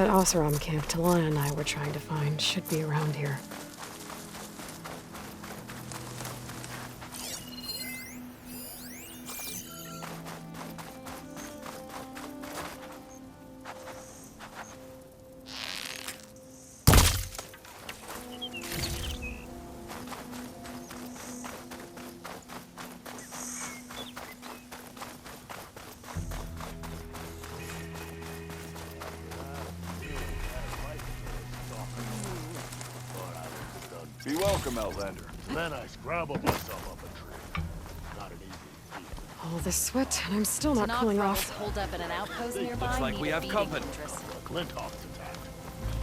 That Oseram camp Talana and I were trying to find should be around here. Be welcome, Outlander. Then I scrambled myself up a tree. Not an easy feat. All this sweat, and I'm still not cooling off. Holed up in an outpost nearby. Looks like we have company. Clintoff's attack.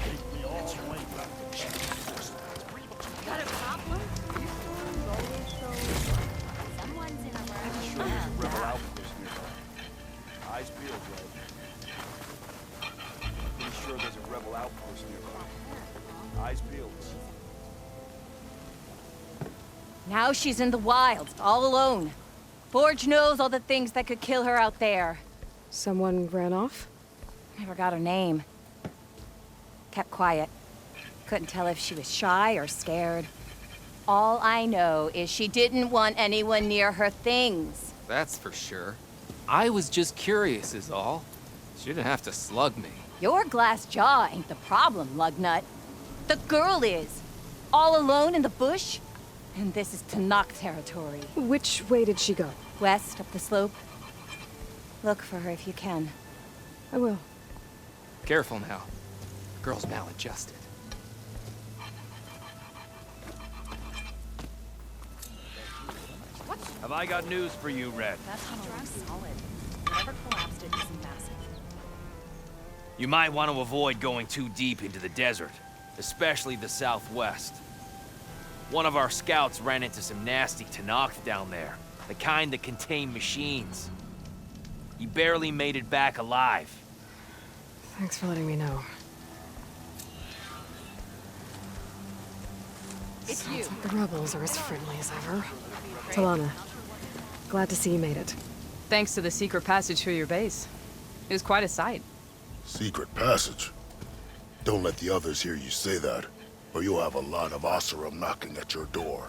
Take me all the way back to GeForce. Got a problem? Someone's in a Rebel outpost nearby. Eyes peeled, right? Pretty sure there's a rebel outpost nearby. Eyes peeled. Now she's in the wild, all alone. Forge knows all the things that could kill her out there. Someone ran off? Never got her name. Kept quiet. Couldn't tell if she was shy or scared. All I know is she didn't want anyone near her things. That's for sure. I was just curious is all. She didn't have to slug me. Your glass jaw ain't the problem, lugnut. The girl is. All alone in the bush. And this is Tanakh territory. Which way did she go? West, up the slope. Look for her if you can. I will. Careful now. Girl's maladjusted. Have I got news for you, Red? That tunnel is solid. Whatever collapsed it isn't massive. You might want to avoid going too deep into the desert, especially the southwest. One of our scouts ran into some nasty Tanakh down there, the kind that contain machines. He barely made it back alive. Thanks for letting me know. It's Sounds you. like the rebels are as friendly as ever. Talana, glad to see you made it. Thanks to the secret passage through your base. It was quite a sight. Secret passage? Don't let the others hear you say that, or you'll have a lot of Oseram knocking at your door.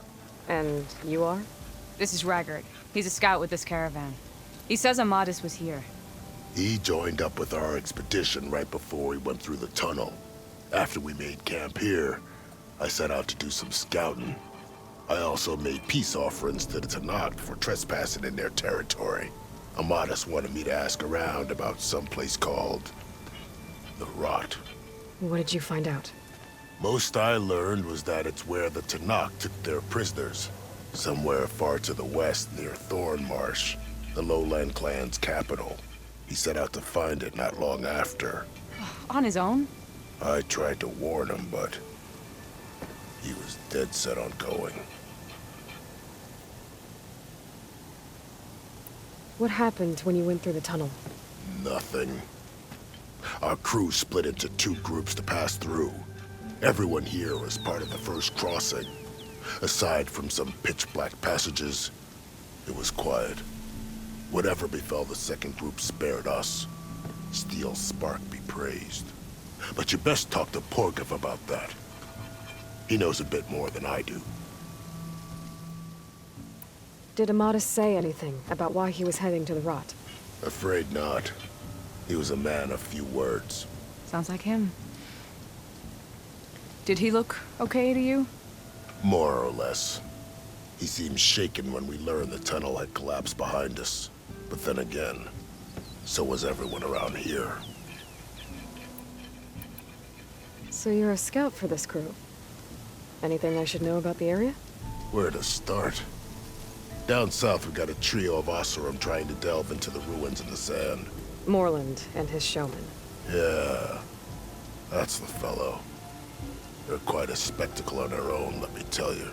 And you are? This is Raggard. He's a scout with this caravan. He says Amadis was here. He joined up with our expedition right before we went through the tunnel. After we made camp here, I set out to do some scouting. I also made peace offerings to the Tanakh for trespassing in their territory. Amadis wanted me to ask around about some place called the Rot. What did you find out? Most I learned was that it's where the Tanakh took their prisoners. Somewhere far to the west near Thornmarsh, the lowland clan's capital. He set out to find it not long after. On his own? I tried to warn him, but he was dead set on going. What happened when you went through the tunnel? Nothing. Our crew split into two groups to pass through. Everyone here was part of the first crossing. Aside from some pitch-black passages, it was quiet. Whatever befell the second group spared us. Steel Spark be praised. But you best talk to Porgov about that. He knows a bit more than I do. Did Amadis say anything about why he was heading to the Rot? Afraid not. He was a man of few words. Sounds like him. Did he look okay to you? More or less. He seemed shaken when we learned the tunnel had collapsed behind us. But then again, so was everyone around here. So you're a scout for this crew? Anything I should know about the area? Where to start? Down south, we got a trio of Oseram trying to delve into the ruins in the sand. Moreland and his showman. Yeah, that's the fellow. They're quite a spectacle on their own, let me tell you.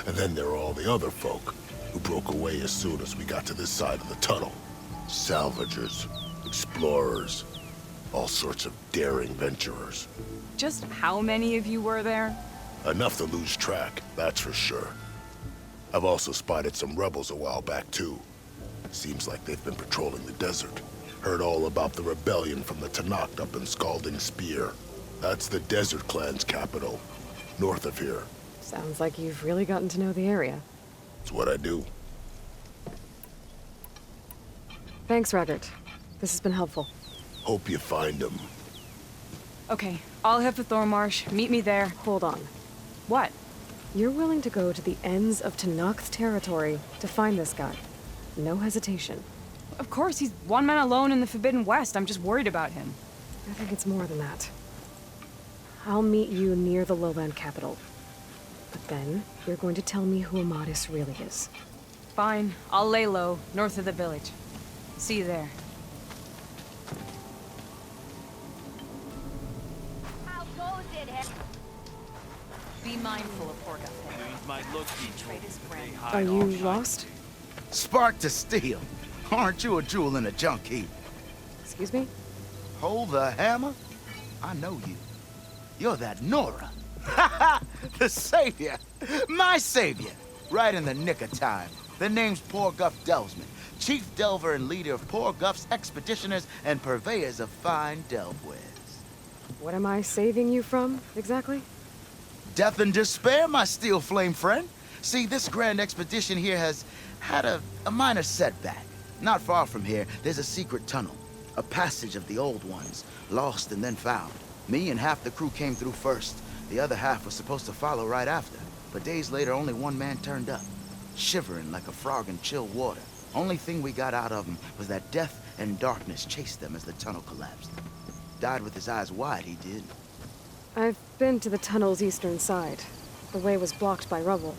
And then there are all the other folk, who broke away as soon as we got to this side of the tunnel. Salvagers, explorers, all sorts of daring venturers. Just how many of you were there? Enough to lose track, that's for sure. I've also spotted some rebels a while back, too. Seems like they've been patrolling the desert. Heard all about the rebellion from the Tanakh up in Scalding Spear. That's the Desert Clan's capital, north of here. Sounds like you've really gotten to know the area. It's what I do. Thanks, Raggart. This has been helpful. Hope you find him. Okay, I'll head for Thormarsh. Meet me there. Hold on. What? You're willing to go to the ends of Tanakh's territory to find this guy. No hesitation. Of course, he's one man alone in the Forbidden West. I'm just worried about him. I think it's more than that. I'll meet you near the lowland capital. But then, you're going to tell me who Amadis really is. Fine, I'll lay low, north of the village. See you there. How goes it? Be mindful of Porga. These might look Trade is but they grand. hide Are you all kinds. lost? Spark to steel. Aren't you a jewel in a junk heap? Excuse me? Hold the hammer? I know you. You're that Nora. The savior. My savior. Right in the nick of time. The name's Poor Guff Delvesman, chief delver and leader of Poor Guff's expeditioners and purveyors of fine delve wares. What am I saving you from, exactly? Death and despair, my steel flame friend. See, this grand expedition here has had a minor setback. Not far from here, there's a secret tunnel. A passage of the old ones, lost and then found. Me and half the crew came through first. The other half was supposed to follow right after. But days later, only one man turned up, shivering like a frog in chill water. Only thing we got out of him was that death and darkness chased them as the tunnel collapsed. Died with his eyes wide, he did. I've been to the tunnel's eastern side. The way was blocked by rubble.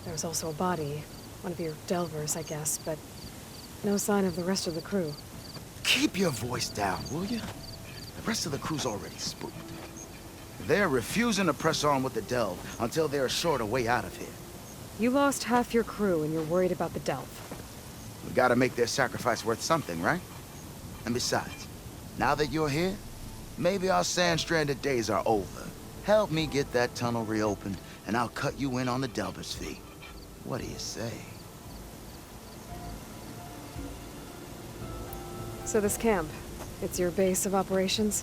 There was also a body. One of your delvers, I guess, but no sign of the rest of the crew. Keep your voice down, will you? The rest of the crew's already spooked. They're refusing to press on with the delve until they're assured a way out of here. You lost half your crew and you're worried about the delve. We gotta make their sacrifice worth something, right? And besides, now that you're here, maybe our sand-stranded days are over. Help me get that tunnel reopened, and I'll cut you in on the delver's fee. What do you say? So this camp, it's your base of operations?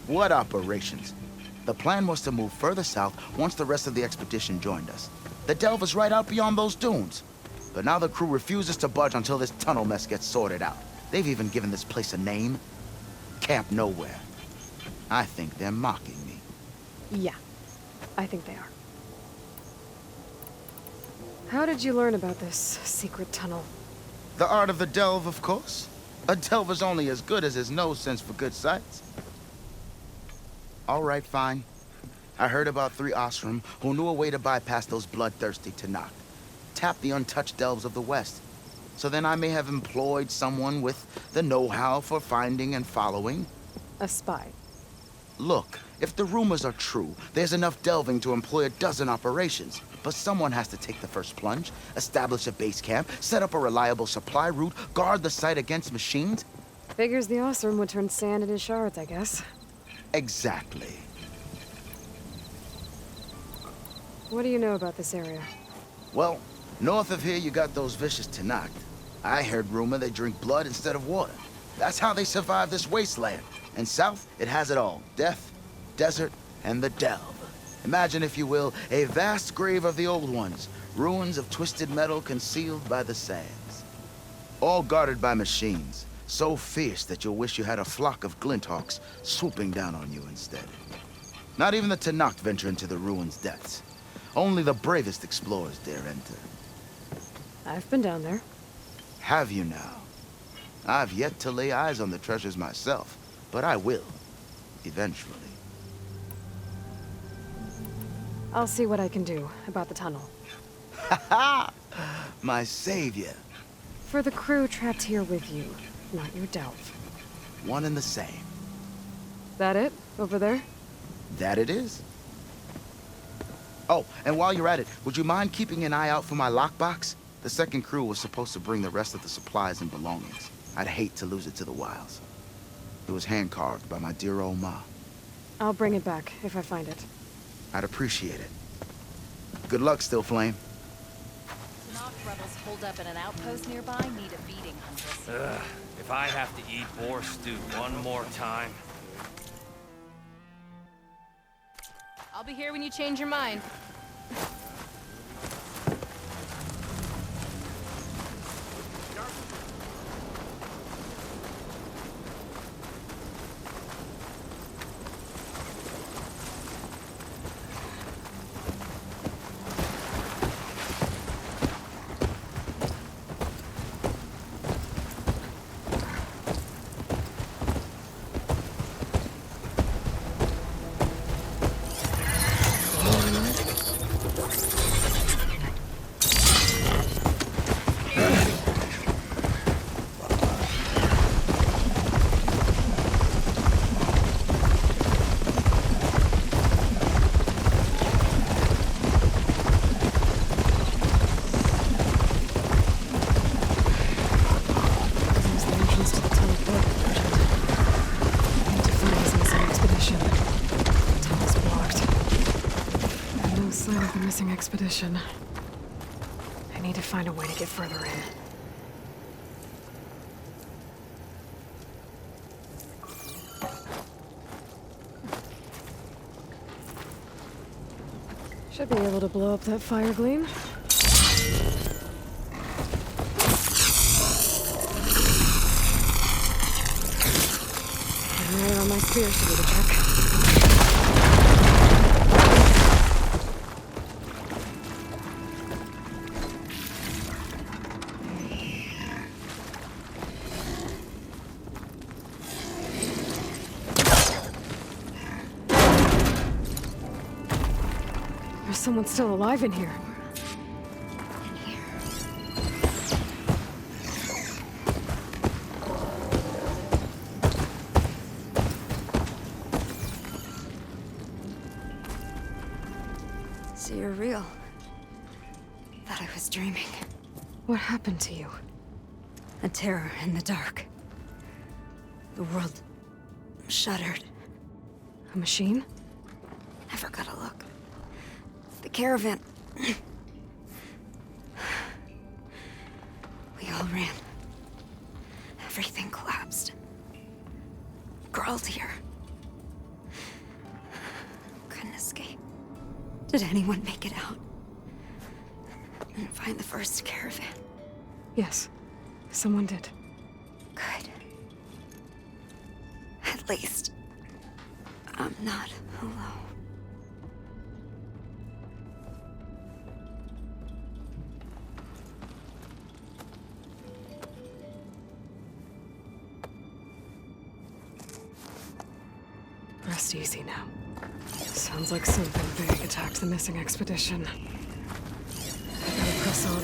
What operations? The plan was to move further south once the rest of the expedition joined us. The delve is right out beyond those dunes. But now the crew refuses to budge until this tunnel mess gets sorted out. They've even given this place a name. Camp Nowhere. I think they're mocking me. Yeah, I think they are. How did you learn about this secret tunnel? The art of the delve, of course. A delver's only as good as his nose sense for good sights. All right, fine. I heard about 3 Osram who knew a way to bypass those bloodthirsty Tanakh. Tap the untouched delves of the West. So then I may have employed someone with the know-how for finding and following. A spy. Look, if the rumors are true, there's enough delving to employ a dozen operations. But someone has to take the first plunge, establish a base camp, set up a reliable supply route, guard the site against machines. Figures the Osram would turn sand into shards, I guess. Exactly. What do you know about this area? Well, north of here you got those vicious Tanakh. I heard rumor they drink blood instead of water. That's how they survive this wasteland. And south, it has it all. Death, desert, and the delve. Imagine, if you will, a vast grave of the old ones. Ruins of twisted metal concealed by the sands. All guarded by machines. So fierce that you'll wish you had a flock of glinthawks swooping down on you instead. Not even the Tanakh venture into the ruins' depths. Only the bravest explorers dare enter. I've been down there. Have you now? I've yet to lay eyes on the treasures myself, but I will. Eventually. I'll see what I can do about the tunnel. Ha ha! My savior. For the crew trapped here with you, not your delve. One and the same. That it? Over there? That it is. Oh, and while you're at it, would you mind keeping an eye out for my lockbox? The second crew was supposed to bring the rest of the supplies and belongings. I'd hate to lose it to the wilds. It was hand-carved by my dear old ma. I'll bring it back if I find it. I'd appreciate it. Good luck, Still Flame. rebels holed up in an outpost nearby need a beating, Huntress. If I have to eat boar stew one more time... I'll be here when you change your mind. Expedition. I need to find a way to get further in. Should be able to blow up that fire gleam. And right on my spear should do the trick. Someone's still alive in here. So you're real. Thought I was dreaming. What happened to you? A terror in the dark. The world shuddered. A machine? I forgot to look. The caravan. We all ran. Everything collapsed. Crawled here. Couldn't escape. Did anyone make it out? And find the first caravan? Yes, someone did. Good. At least, I'm not alone. Rest easy now. Sounds like something big attacked the missing expedition. I gotta press on.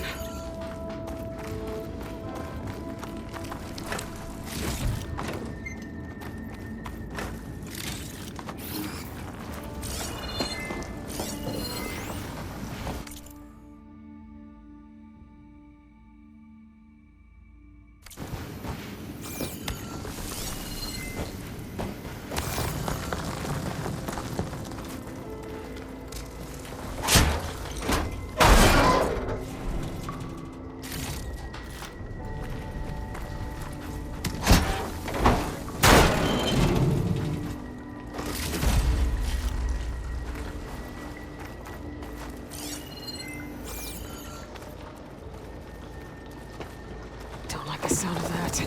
The sound of that.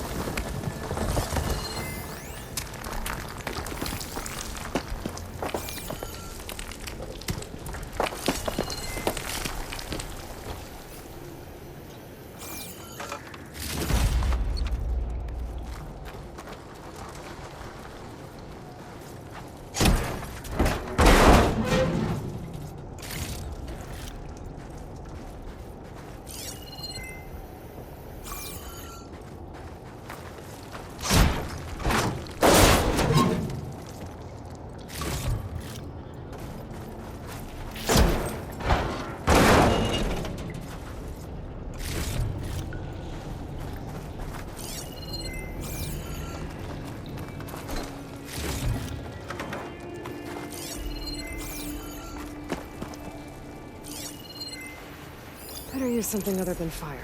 use something other than fire.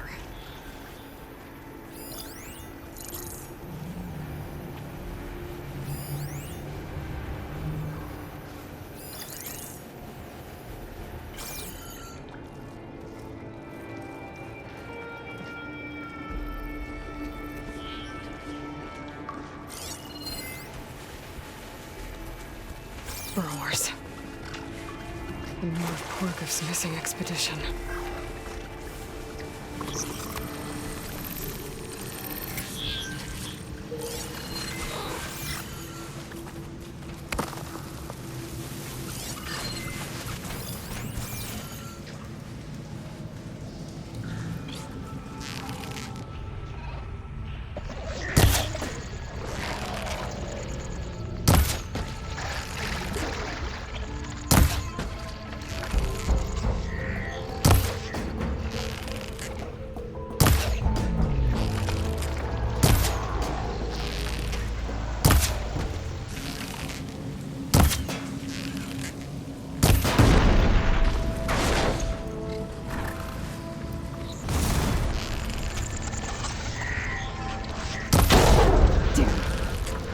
Burrowers. The North Pork's missing expedition.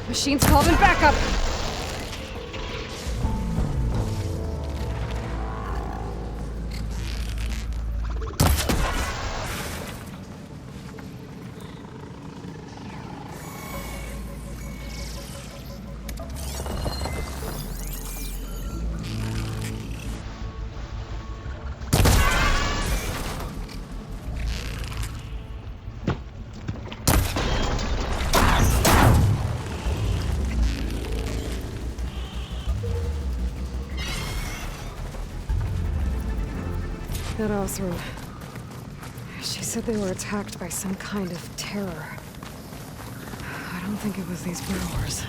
Machine's calling backup! That all through. She said they were attacked by some kind of terror. I don't think it was these burrowers.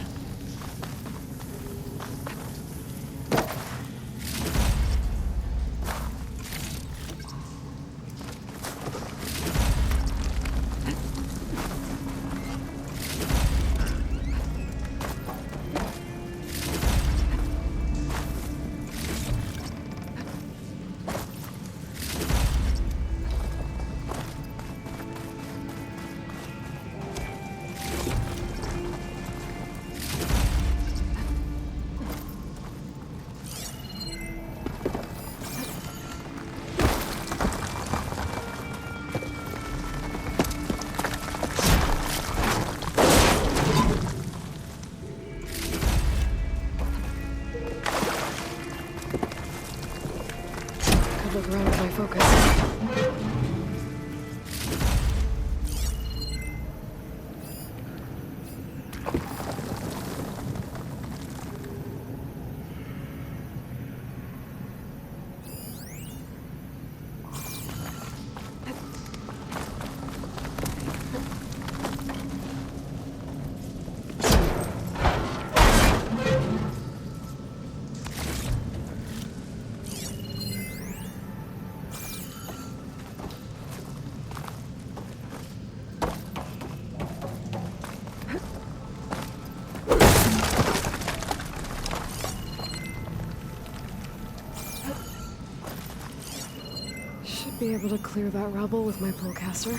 Look around with my focus. Be able to clear that rubble with my pullcaster.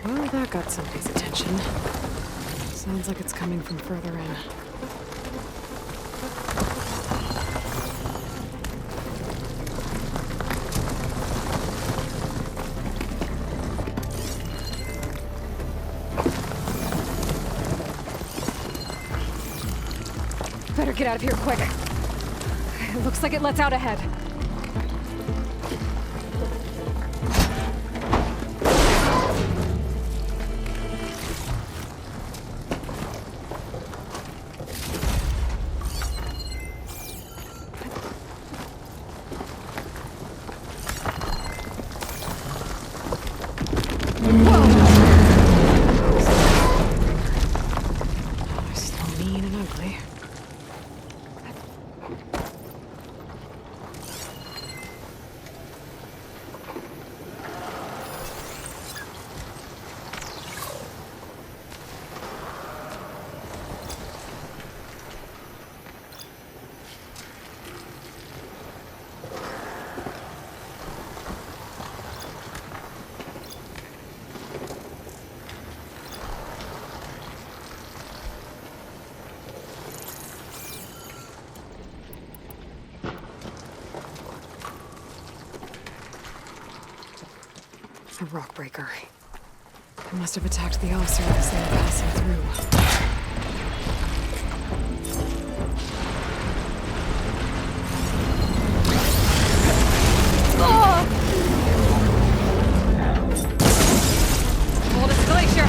Well, that got somebody's attention. So Sounds like it's coming from further in. Better get out of here quick. It looks like it lets out ahead. A rock breaker. It must have attacked the officer as they were passing through. Hold this glacier!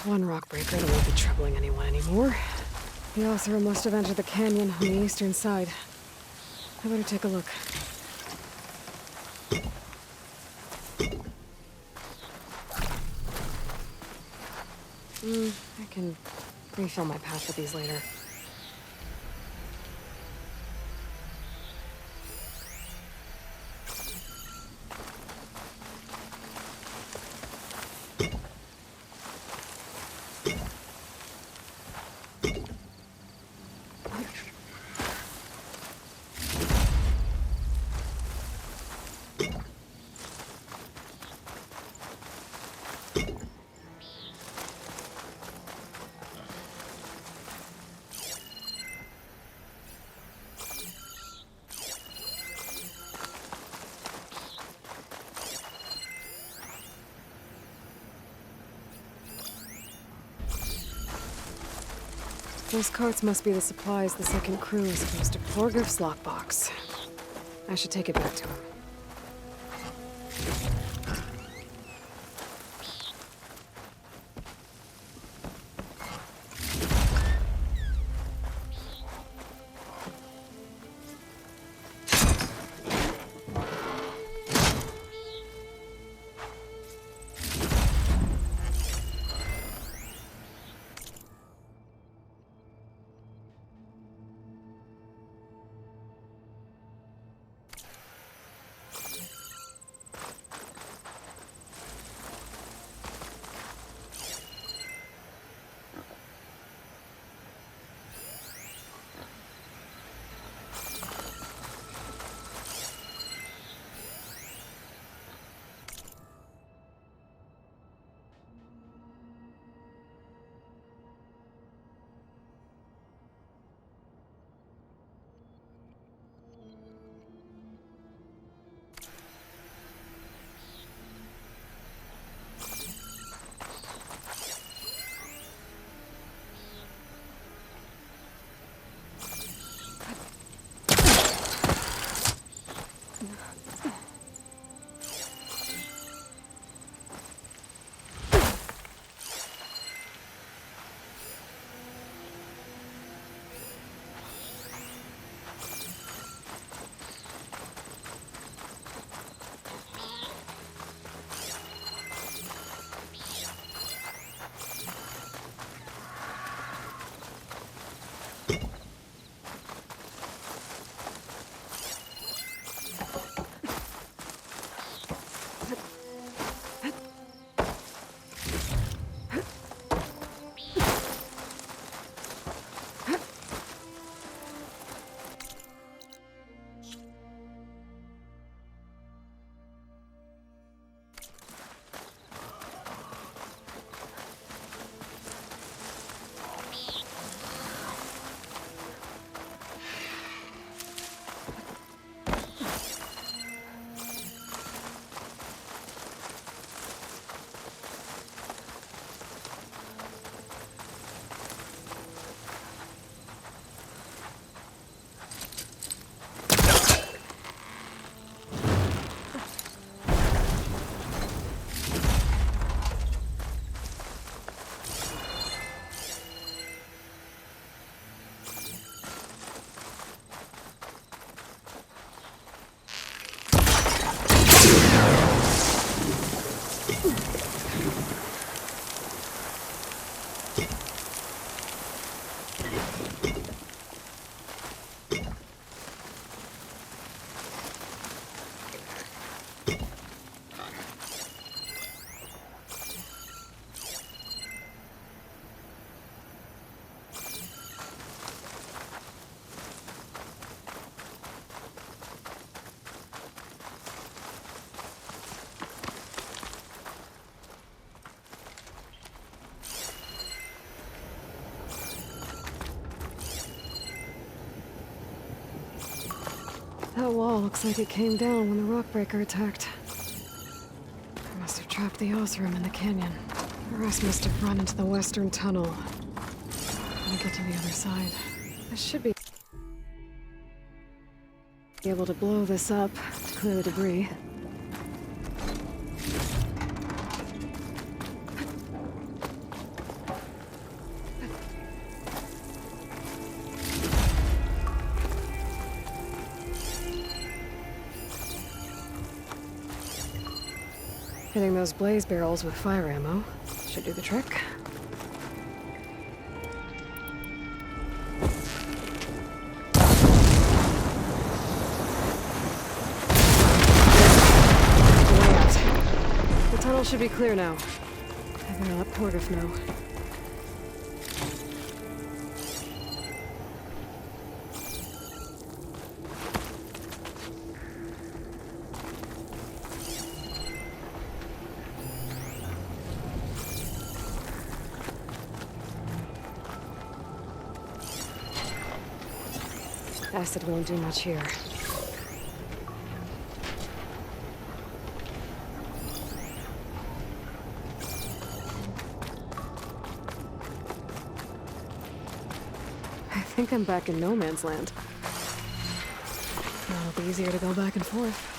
One rock breaker that won't be troubling anyone anymore. The officer must have entered the canyon on the eastern side. I better take a look. I can refill my path with these later. Those carts must be the supplies the second crew is supposed to pour Griff's lockbox. I should take it back to him. That wall looks like it came down when the rockbreaker attacked. I must have trapped the Osram in the canyon. The rest must have run into the western tunnel. When I get to the other side, I should be able to blow this up to clear the debris. Hitting those blaze barrels with fire ammo should do the trick. The tunnel should be clear now. I better let Portiff know. Acid won't do much here. I think I'm back in no man's land. Now it'll be easier to go back and forth.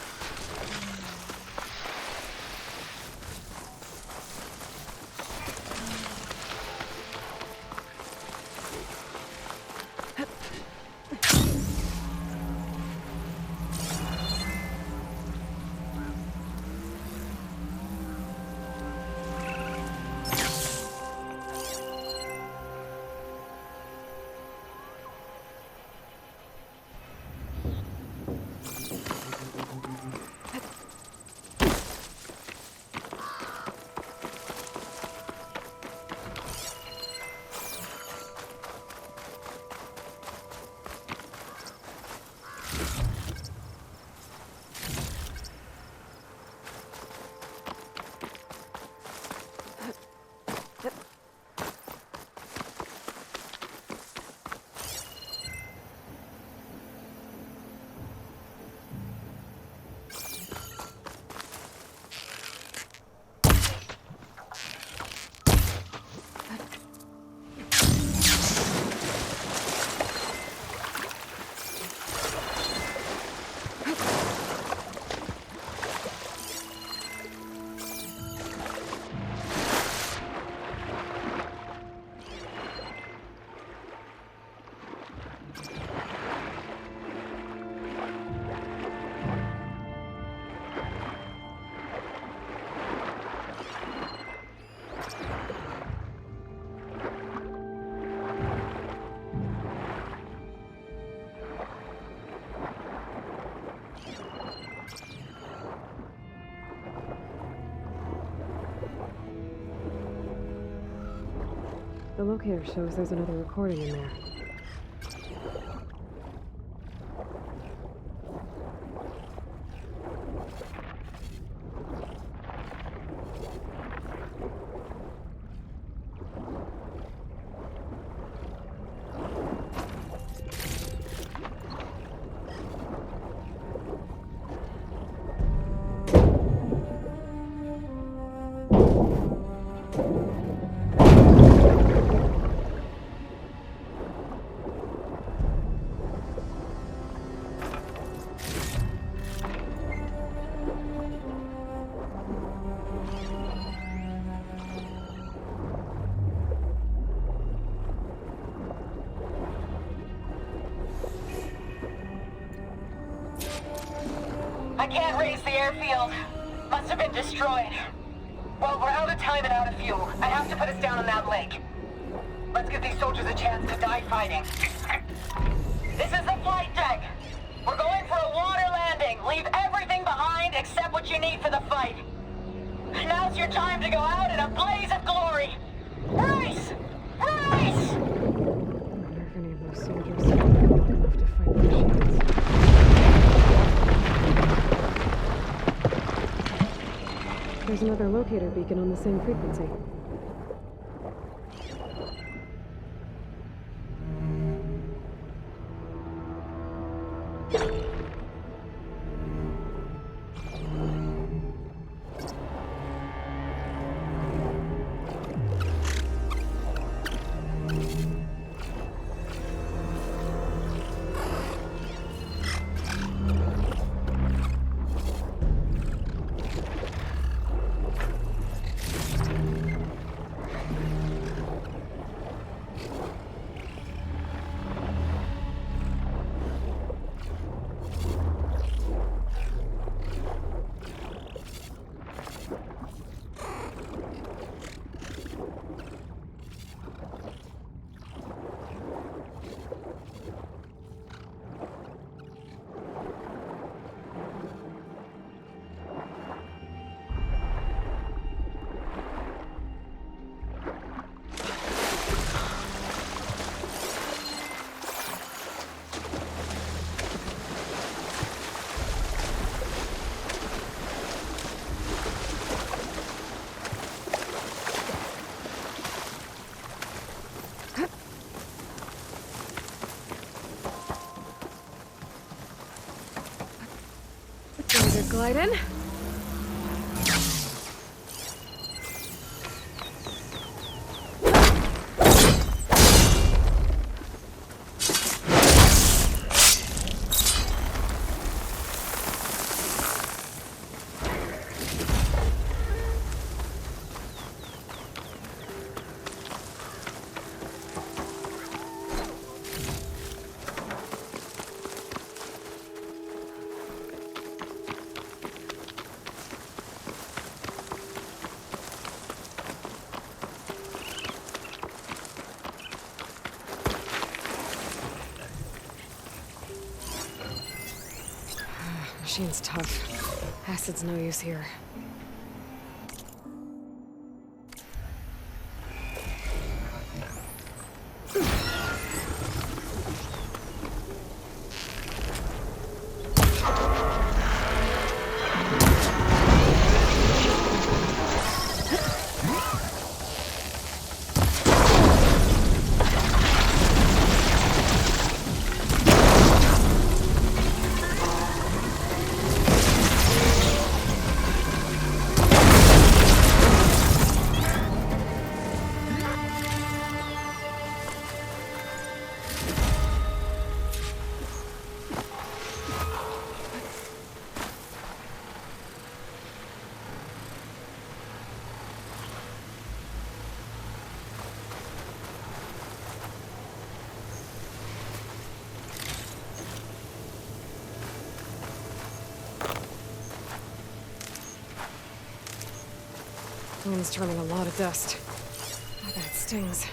The locator shows there's another recording in there. I can't raise the airfield. Must have been destroyed. Well, we're out of time and out of fuel. I have to put us down on that lake. Let's give these soldiers a chance to die fighting. This is the flight deck. We're going for a water landing. Leave everything behind except what you need for the fight. Now's your time to go out in a blaze of glory. Race! Race! I wonder if any of those soldiers are enough to fight the machines. There's another locator beacon on the same frequency. to glide in. Machine's tough. Acid's no use here. Wind's turning a lot of dust. I bet it stings.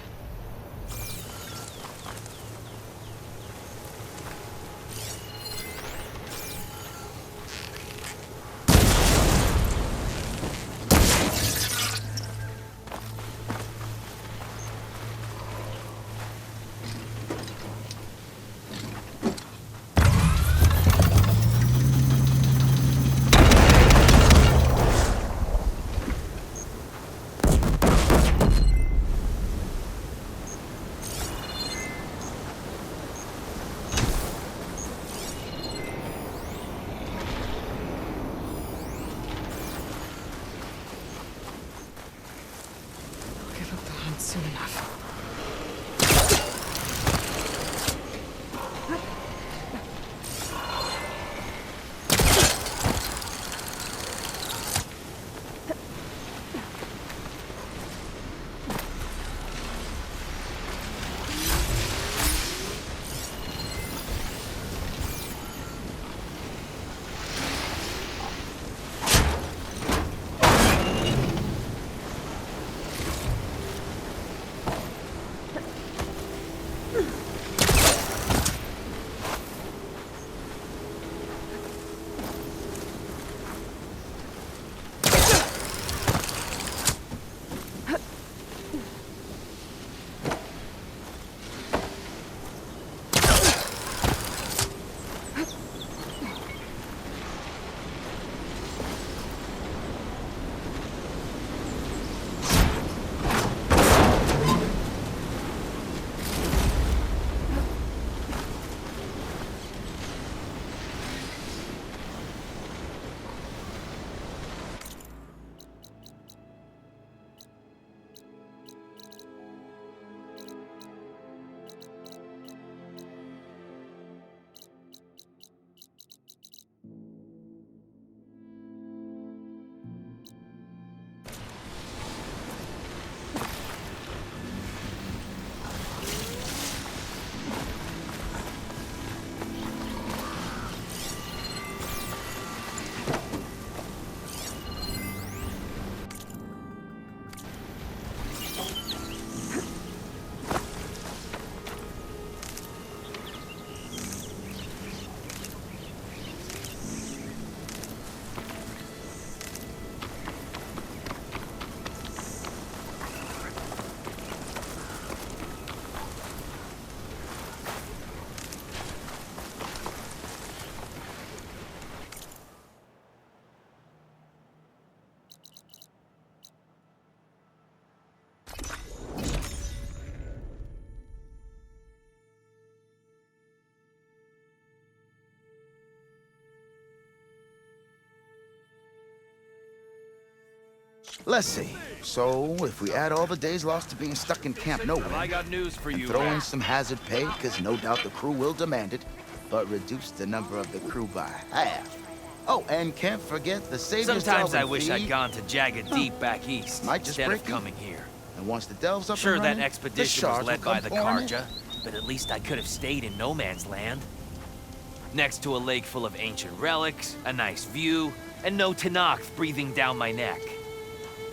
Soon enough. Let's see. So, if we add all the days lost to being stuck in Camp Well, I Nowhere, got news for you. throw in some hazard pay, because no doubt the crew will demand it, but reduce the number of the crew by half. Oh, and can't forget the Savior's Sometimes I delving wish fee. I'd gone to Jagged Deep back east Might just instead of break you. coming here. And once the delves up Sure, and that running, the expedition shards was led will by come the pouring in. Karja, but at least I could have stayed in no man's land. Next to a lake full of ancient relics, a nice view, and no Tenakth breathing down my neck.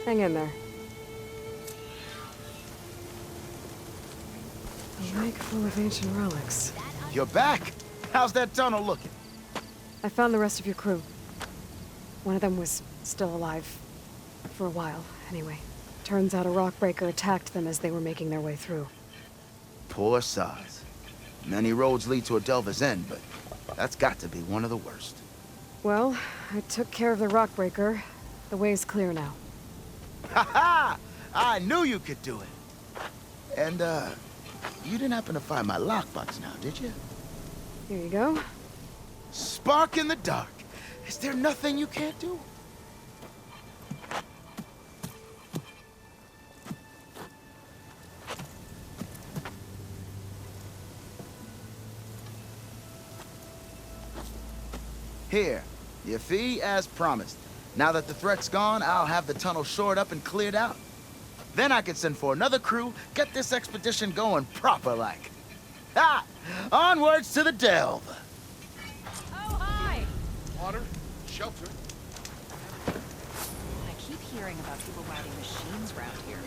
Hang in there. A lake full of ancient relics. You're back. How's that tunnel looking? I found the rest of your crew. One of them was still alive. For a while, anyway. Turns out a rockbreaker attacked them as they were making their way through. Poor sods. Many roads lead to a delver's end, but that's got to be one of the worst. Well, I took care of the rockbreaker. The way's clear now. Ha ha! I knew you could do it. And, you didn't happen to find my lockbox now, did you? Here you go. Spark in the dark. Is there nothing you can't do? Here, your fee as promised. Now that the threat's gone, I'll have the tunnel shored up and cleared out. Then I can send for another crew, get this expedition going proper-like. Ha! Onwards to the delve! Oh, hi! Water, shelter. I keep hearing about people riding machines around here.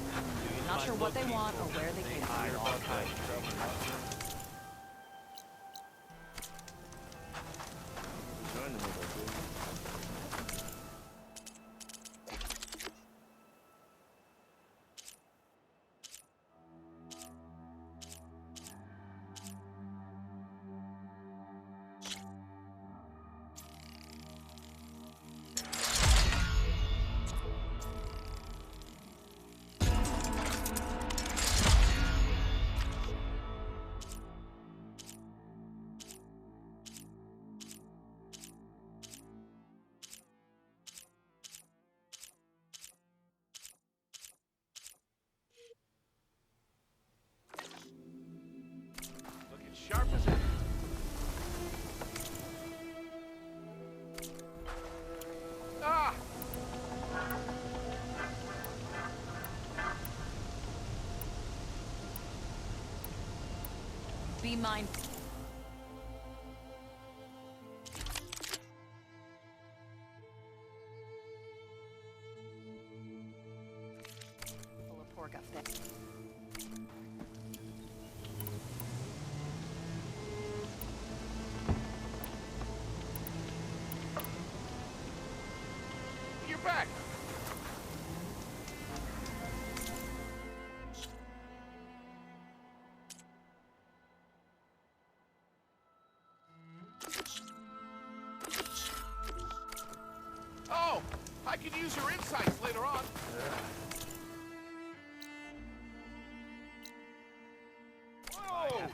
Not sure what they want or where they came from. Sharp as ever. Ah! Be mindful. Full of pork up there. You're back. Oh, I could use your insights later on. Whoa!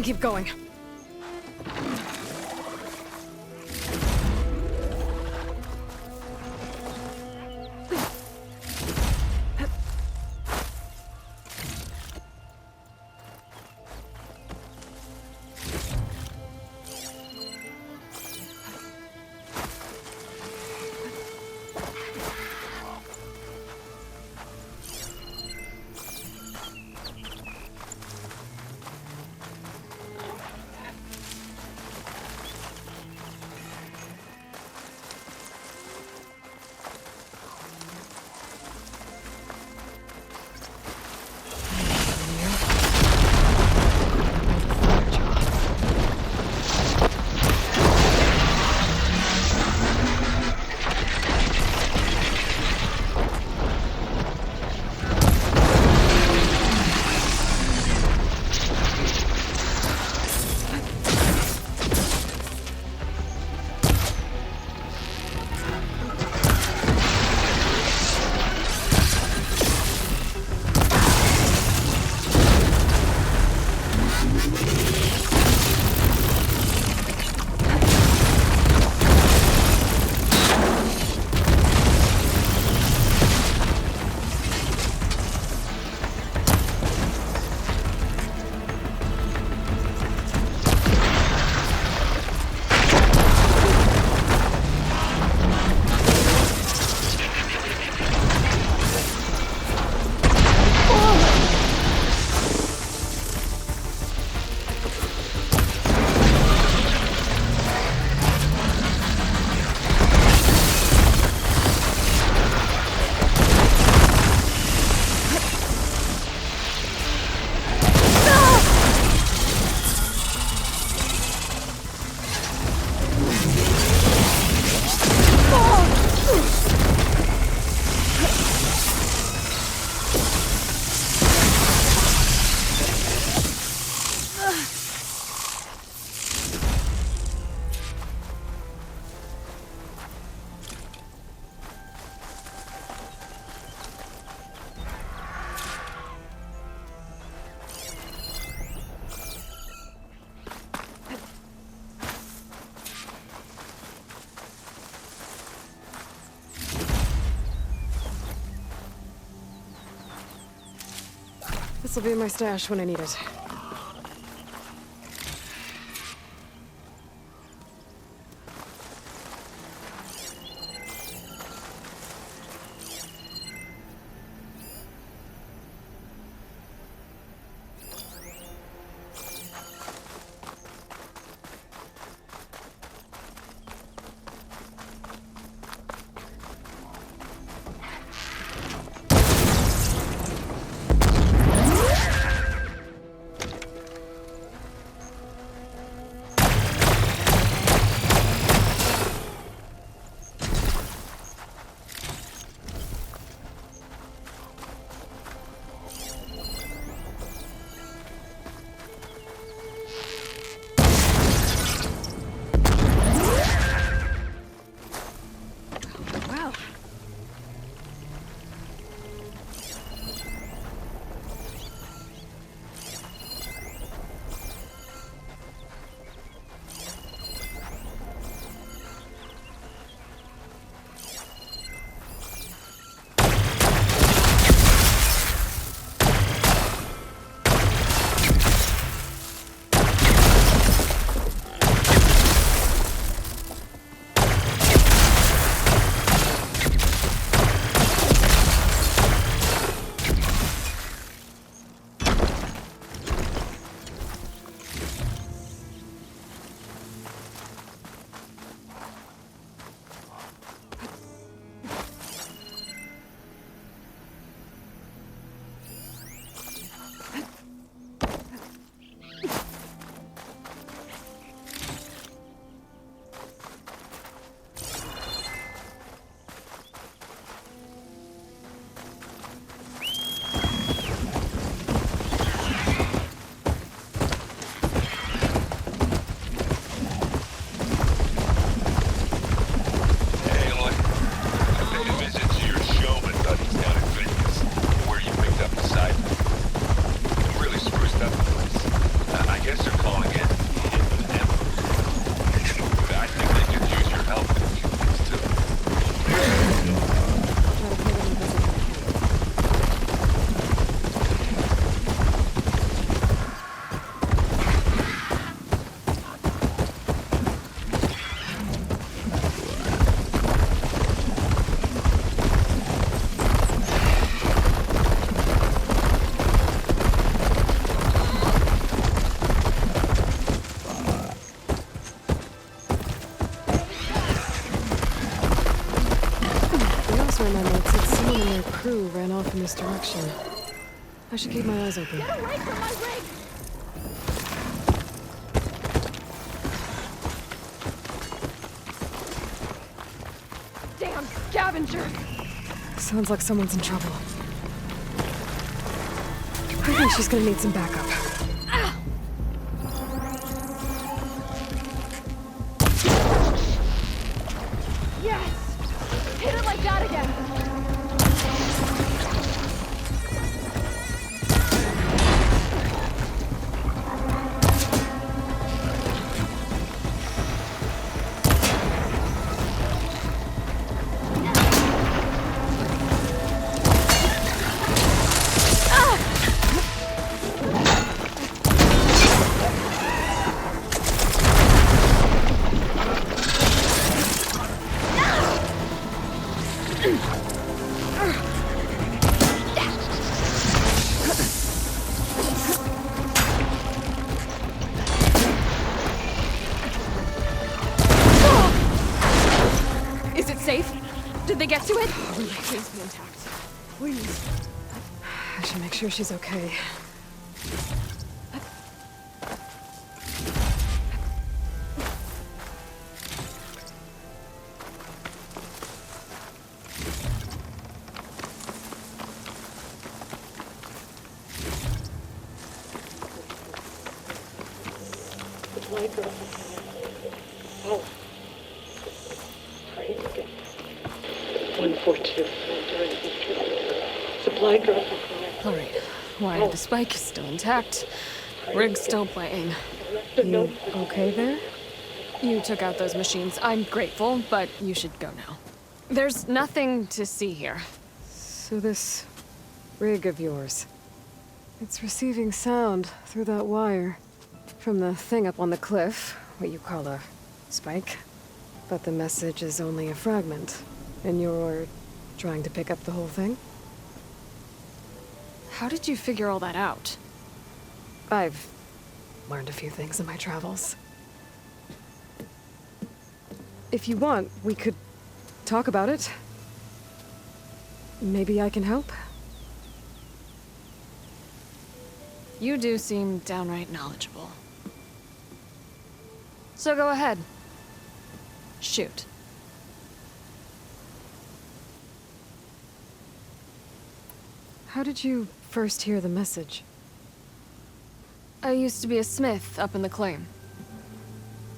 can keep going. This'll be my stash when I need it. Officer memo said someone in their crew ran off in this direction. I should keep my eyes open. Get away from my rig! Damn scavenger! Sounds like someone's in trouble. I think she's gonna need some backup. Yes! Hit it like that again! Is it safe? Did they get to it? Please be intact. Please. I should make sure she's okay. Supply drop. All right. Why, the spike is still intact. Rig's still playing. You okay there? You took out those machines. I'm grateful, but you should go now. There's nothing to see here. So this rig of yours, it's receiving sound through that wire from the thing up on the cliff, what you call a spike. But the message is only a fragment, and you're trying to pick up the whole thing? How did you figure all that out? I've learned a few things in my travels. If you want, we could talk about it. Maybe I can help? You do seem downright knowledgeable. So go ahead. Shoot. How did you first hear the message? I used to be a smith up in the claim.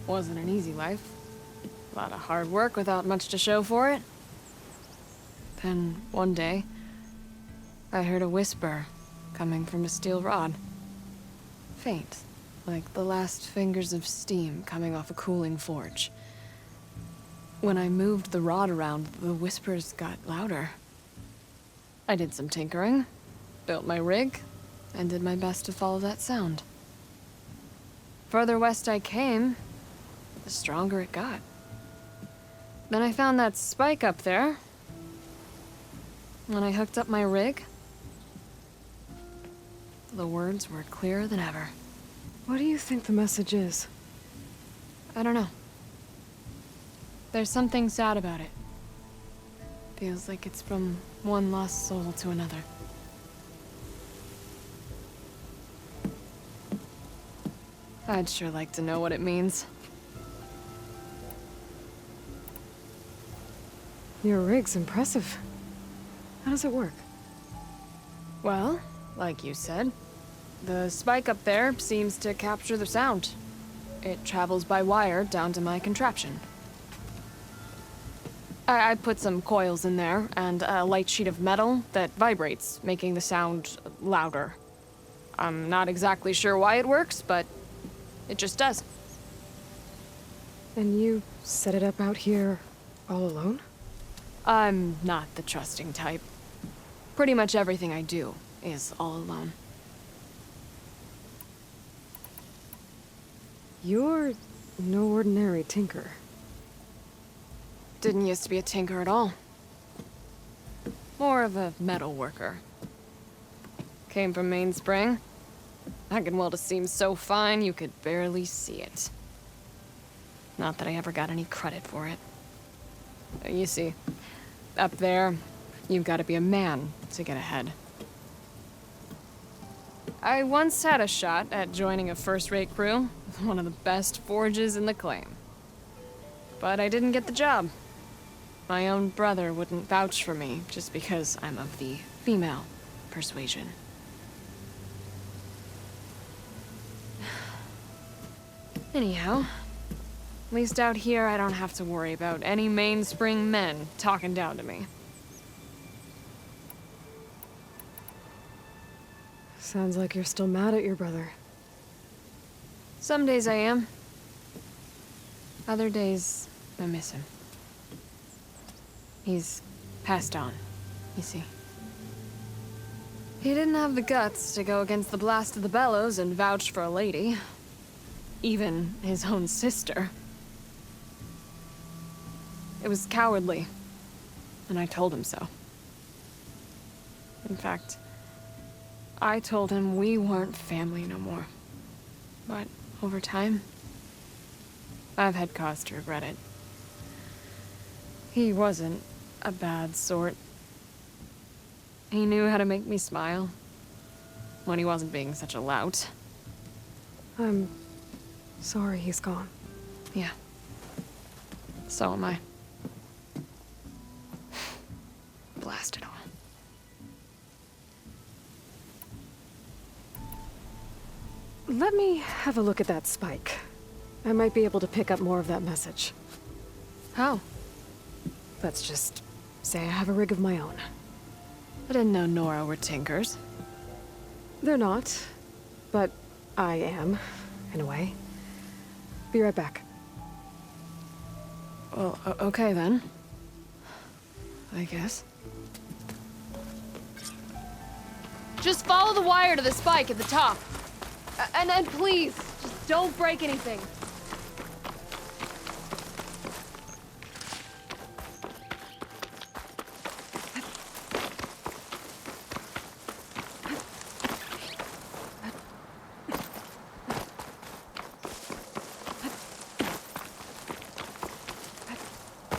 Wasn't an easy life. A lot of hard work without much to show for it. Then, one day, I heard a whisper coming from a steel rod. Faint, like the last fingers of steam coming off a cooling forge. When I moved the rod around, the whispers got louder. I did some tinkering, built my rig, and did my best to follow that sound. Further west I came, the stronger it got. Then I found that spike up there. When I hooked up my rig, the words were clearer than ever. What do you think the message is? I don't know. There's something sad about it. Feels like it's from one lost soul to another. I'd sure like to know what it means. Your rig's impressive. How does it work? Well, like you said, the spike up there seems to capture the sound. It travels by wire down to my contraption. I put some coils in there and a light sheet of metal that vibrates, making the sound louder. I'm not exactly sure why it works, but it just does. And you set it up out here all alone? I'm not the trusting type. Pretty much everything I do is all alone. You're no ordinary tinker. Didn't used to be a tinker at all. More of a metal worker. Came from Mainspring. I can weld a seam so fine you could barely see it. Not that I ever got any credit for it. You see, up there, you've got to be a man to get ahead. I once had a shot at joining a first-rate crew with one of the best forges in the claim. But I didn't get the job. My own brother wouldn't vouch for me just because I'm of the female persuasion. Anyhow, at least out here I don't have to worry about any mainspring men talking down to me. Sounds like you're still mad at your brother. Some days I am. Other days, I miss him. He's passed on, you see. He didn't have the guts to go against the blast of the bellows and vouch for a lady. Even his own sister. It was cowardly, and I told him so. In fact, I told him we weren't family no more. But over time, I've had cause to regret it. He wasn't a bad sort. He knew how to make me smile when he wasn't being such a lout. I'm sorry he's gone. Yeah. So am I. Blast it all. Let me have a look at that spike. I might be able to pick up more of that message. How? Let's just say I have a rig of my own. I didn't know Nora were tinkers. They're not, but I am, in a way. Be right back. Well, okay then. I guess. Just follow the wire to the spike at the top. And please, just don't break anything.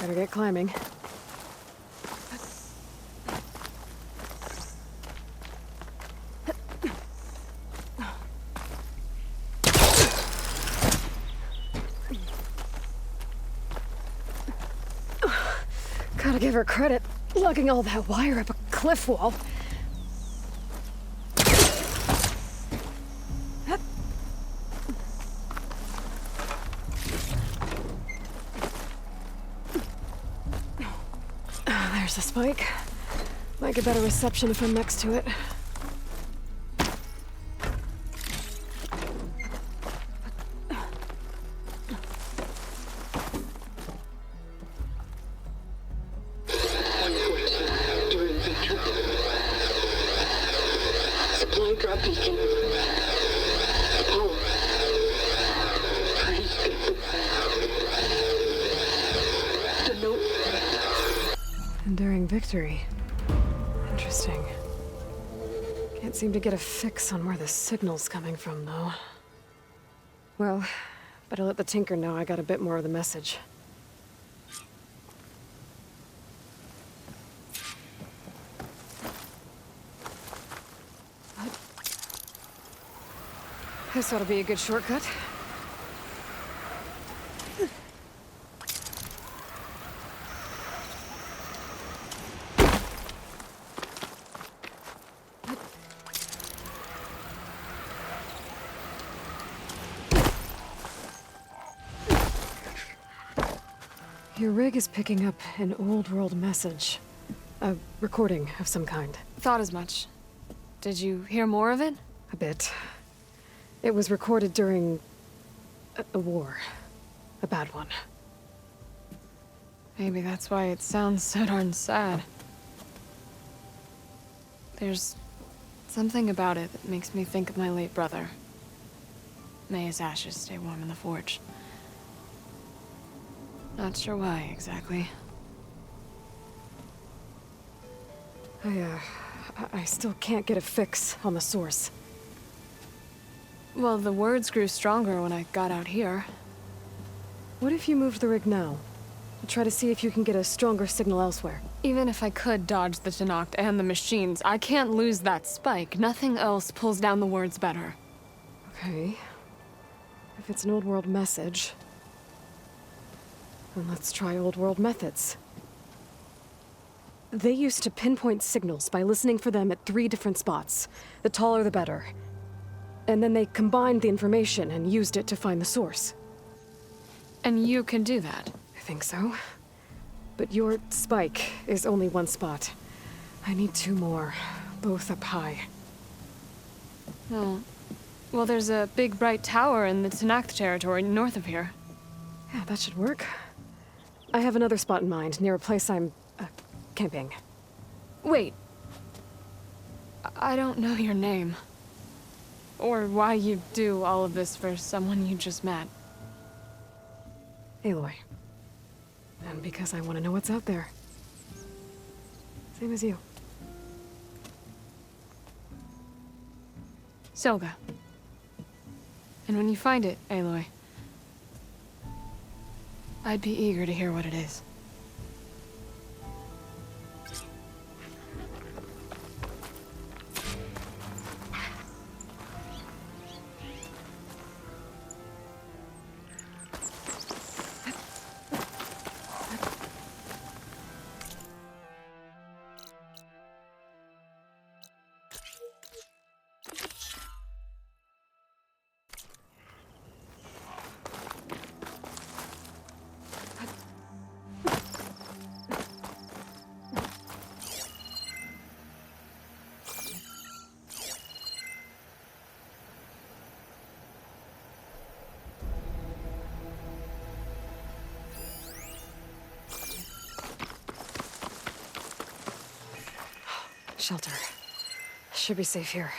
Better get climbing. Gotta give her credit, lugging all that wire up a cliff wall. There's the spike. Might get better reception if I'm next to it. Enduring victory. Interesting. Can't seem to get a fix on where the signal's coming from, though. Well, better let the Tinker know I got a bit more of the message. This ought to be a good shortcut. Your rig is picking up an old-world message. A recording of some kind. Thought as much. Did you hear more of it? A bit. It was recorded during a war. A bad one. Maybe that's why it sounds so darn sad. There's something about it that makes me think of my late brother. May his ashes stay warm in the forge. Not sure why, exactly. I still can't get a fix on the source. Well, the words grew stronger when I got out here. What if you moved the rig now? Try to see if you can get a stronger signal elsewhere. Even if I could dodge the Tenakth and the machines, I can't lose that spike. Nothing else pulls down the words better. Okay. If it's an old world message, then let's try old world methods. They used to pinpoint signals by listening for them at 3 different spots. The taller the better. And then they combined the information and used it to find the source. And you can do that? I think so. But your spike is only 1 spot. I need 2 more, both up high. Oh. Well, there's a big bright tower in the Tenakth territory north of here. Yeah, that should work. I have another spot in mind, near a place I'm, camping. Wait. I don't know your name. Or why you do all of this for someone you just met. Aloy. And because I want to know what's out there. Same as you. Selga. And when you find it, Aloy, I'd be eager to hear what it is. Shelter. Should be safe here.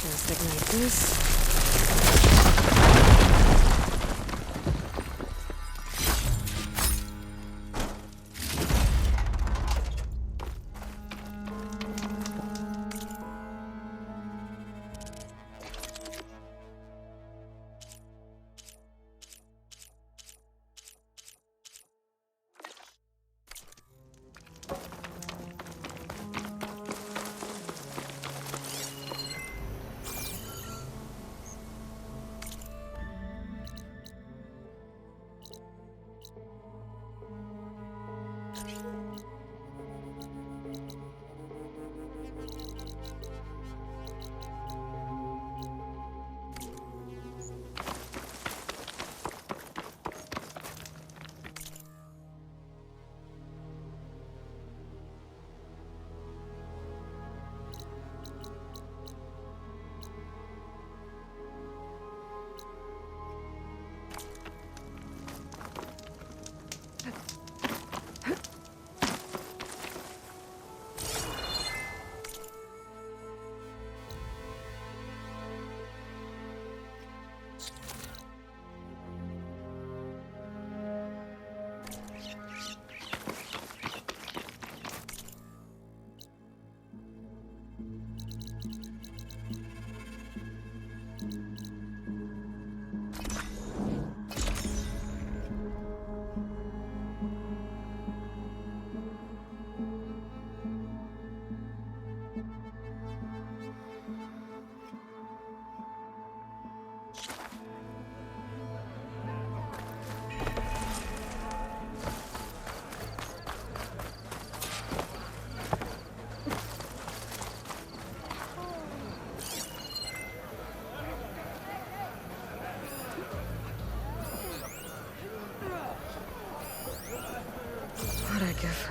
Just ignite this.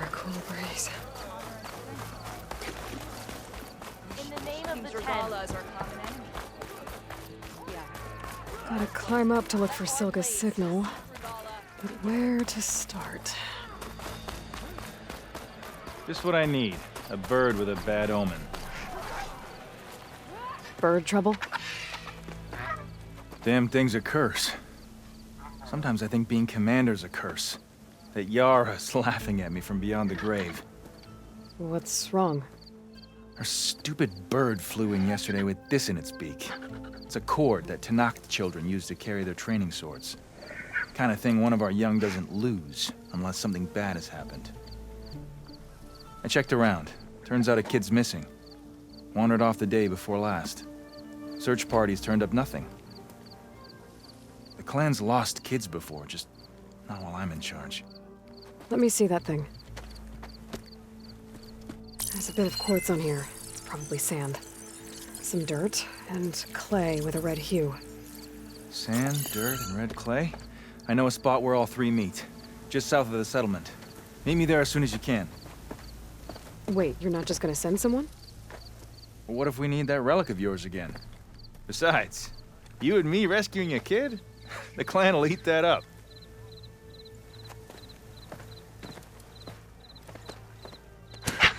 for a cool breeze. In the name of the Regalas are common enemy. Gotta climb up to look for Silga's signal. But where to start? Just what I need. A bird with a bad omen. Bird trouble? Damn thing's a curse. Sometimes I think being commander's a curse. That Yara's laughing at me from beyond the grave. What's wrong? Her stupid bird flew in yesterday with this in its beak. It's a cord that Tanakh children use to carry their training swords. Kind of thing one of our young doesn't lose, unless something bad has happened. I checked around. Turns out a kid's missing. Wandered off the day before last. Search parties turned up nothing. The clan's lost kids before, just not while I'm in charge. Let me see that thing. There's a bit of quartz on here. It's probably sand. Some dirt and clay with a red hue. Sand, dirt, and red clay? I know a spot where all three meet. Just south of the settlement. Meet me there as soon as you can. Wait, you're not just gonna send someone? What if we need that relic of yours again? Besides, you and me rescuing a kid? The clan will eat that up.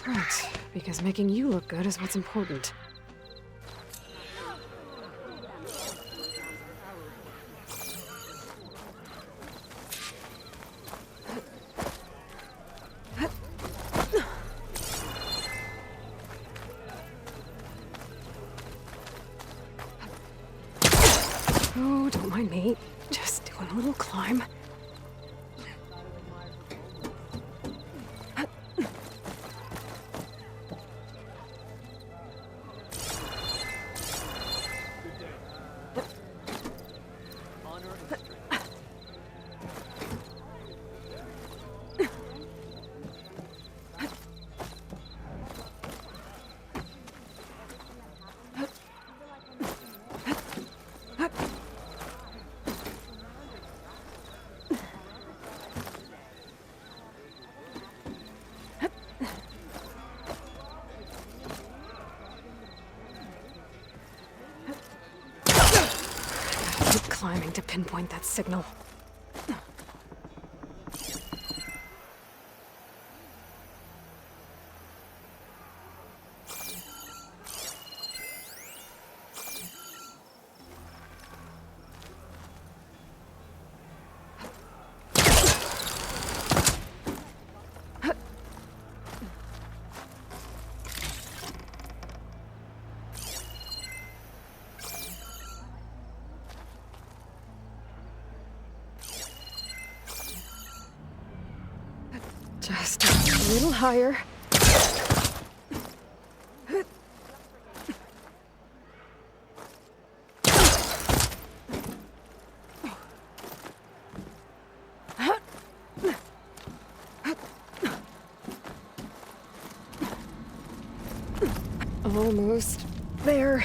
Right, because making you look good is what's important. Oh, don't mind me. Just doing a little climb. Climbing to pinpoint that signal. Just a little higher. Almost there.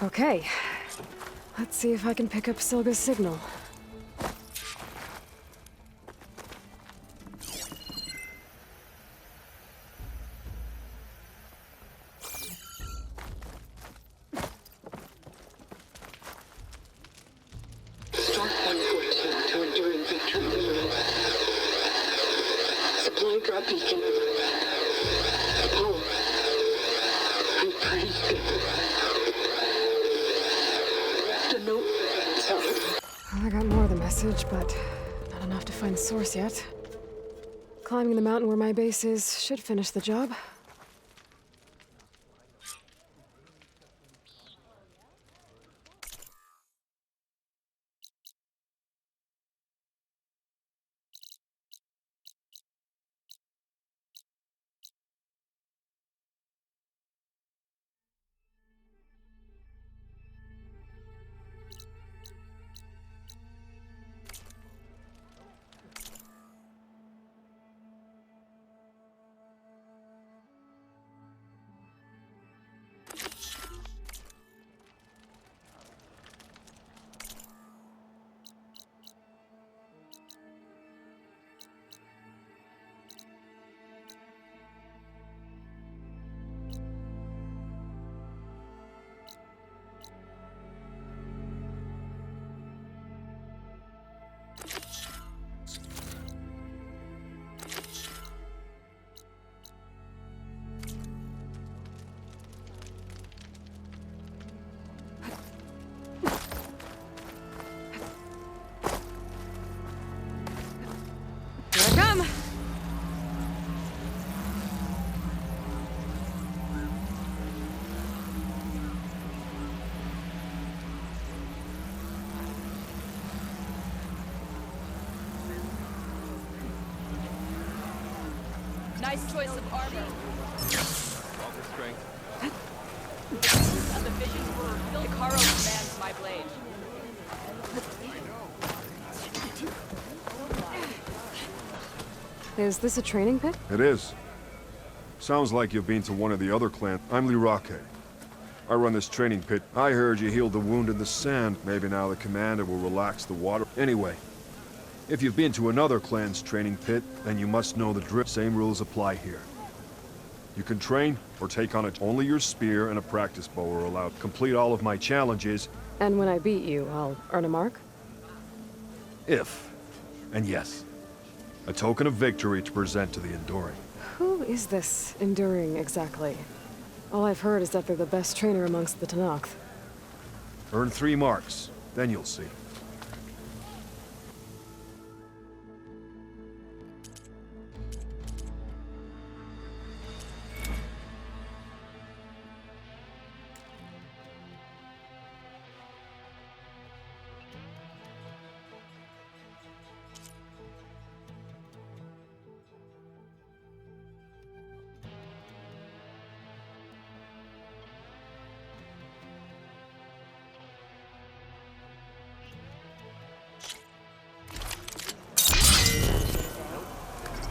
Okay, let's see if I can pick up Silga's signal. Supply drop beacon. Power. I'm pretty good. The note. Sorry. I got more of the message, but not enough to find the source yet. Climbing the mountain where my base is should finish the job. Nice choice of armor. Offer strength. And the vision for Icaro commands my blade. Is this a training pit? It is. Sounds like you've been to one of the other clans. I'm Lirake. I run this training pit. I heard you healed the wound in the sand. Maybe now the commander will relax the water. Anyway, if you've been to another clan's training pit, then you must know the drill. Same rules apply here. You can train or take on it. Only your spear and a practice bow are allowed. Complete all of my challenges. And when I beat you, I'll earn a mark? If. And yes. A token of victory to present to the Enduring. Who is this Enduring exactly? All I've heard is that they're the best trainer amongst the Tenakth. Earn 3 marks, then you'll see.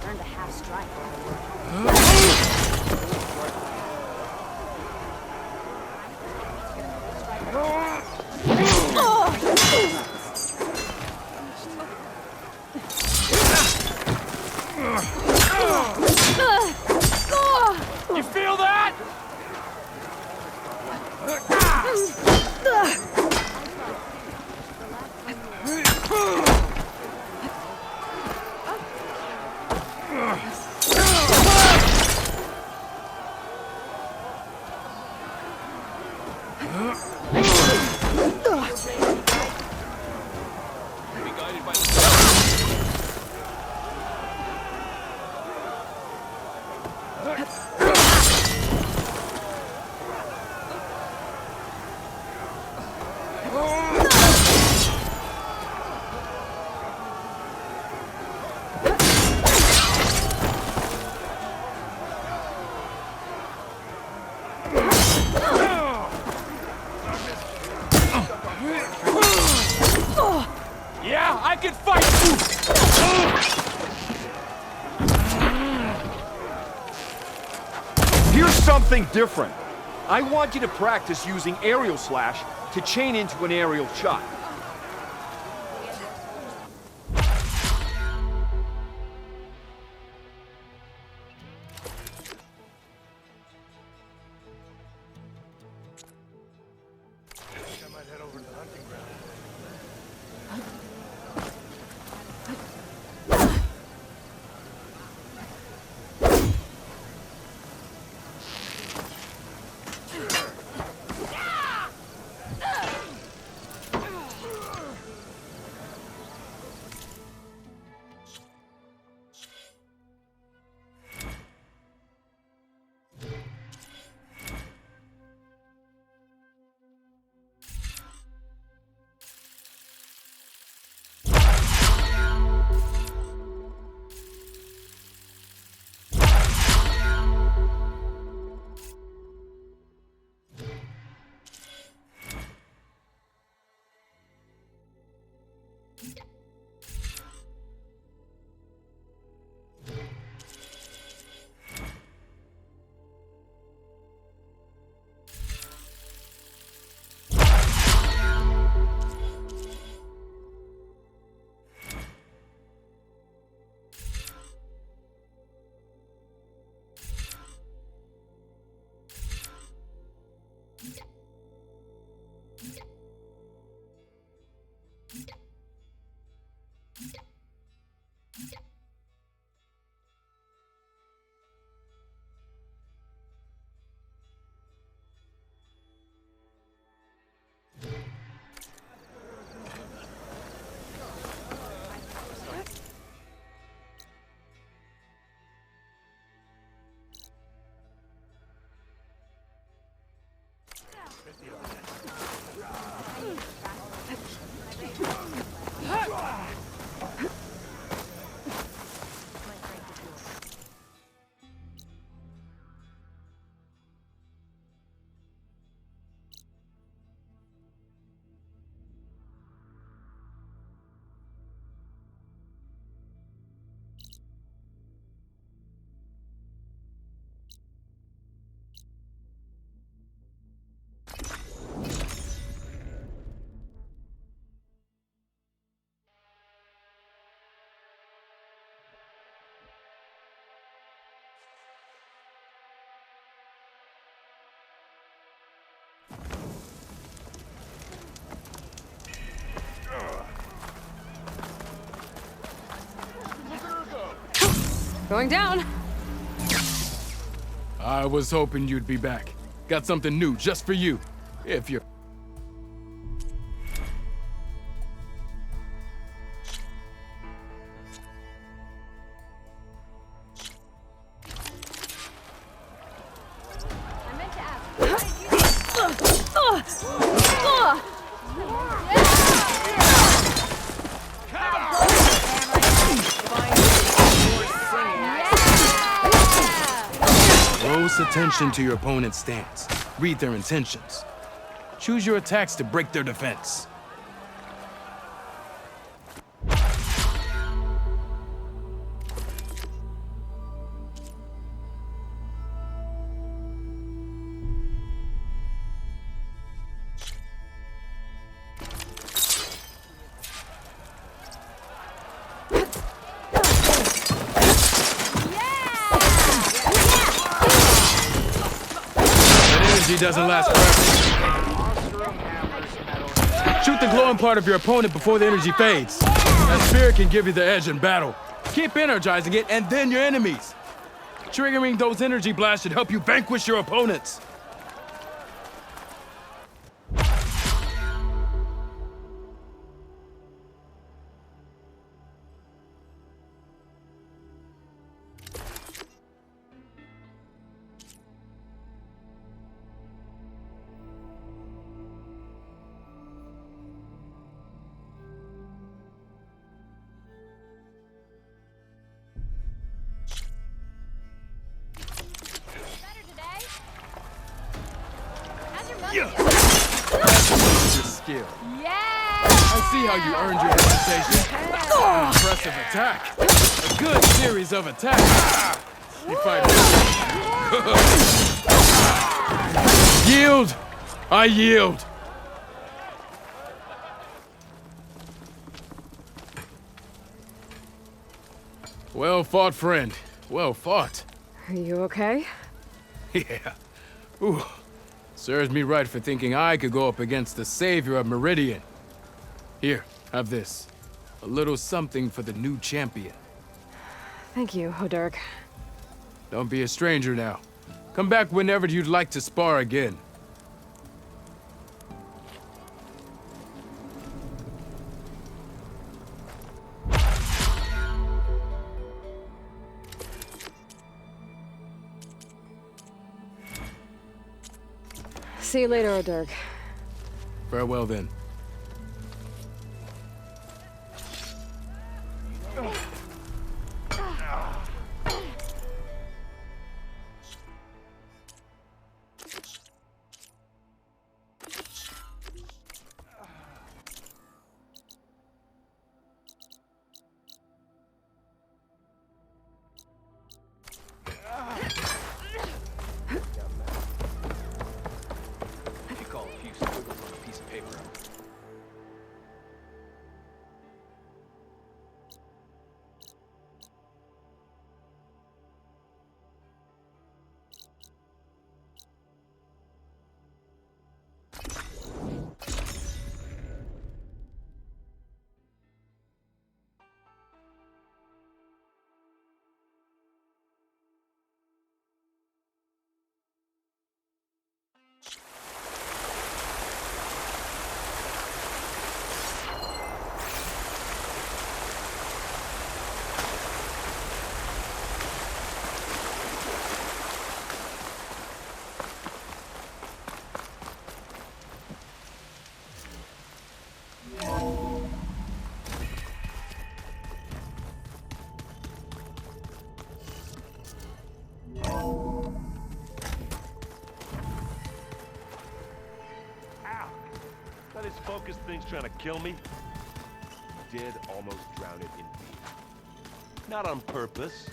Earned a half strike. You feel that? Be guided by the Yeah, I can fight! Here's something different. I want you to practice using aerial slash to chain into an aerial shot. Going down. I was hoping you'd be back. Got something new just for you. If you're... I meant to ask. Close attention to your opponent's stance. Read their intentions. Choose your attacks to break their defense. Doesn't last forever. Shoot the glowing part of your opponent before the energy fades. That spirit can give you the edge in battle. Keep energizing it, and then your enemies. Triggering those energy blasts should help you vanquish your opponents. Skill. Yeah! I see how you earned your reputation. An impressive attack. A good series of attacks. You fight. Yield! I yield! Well fought, friend. Well fought. Are you okay? Yeah. Ooh. Serves me right for thinking I could go up against the savior of Meridian. Here, have this. A little something for the new champion. Thank you, Hodurg. Don't be a stranger now. Come back whenever you'd like to spar again. See you later, Hodurg. Farewell then. This focus thing's trying to kill me. Did almost drown it in beer. Not on purpose.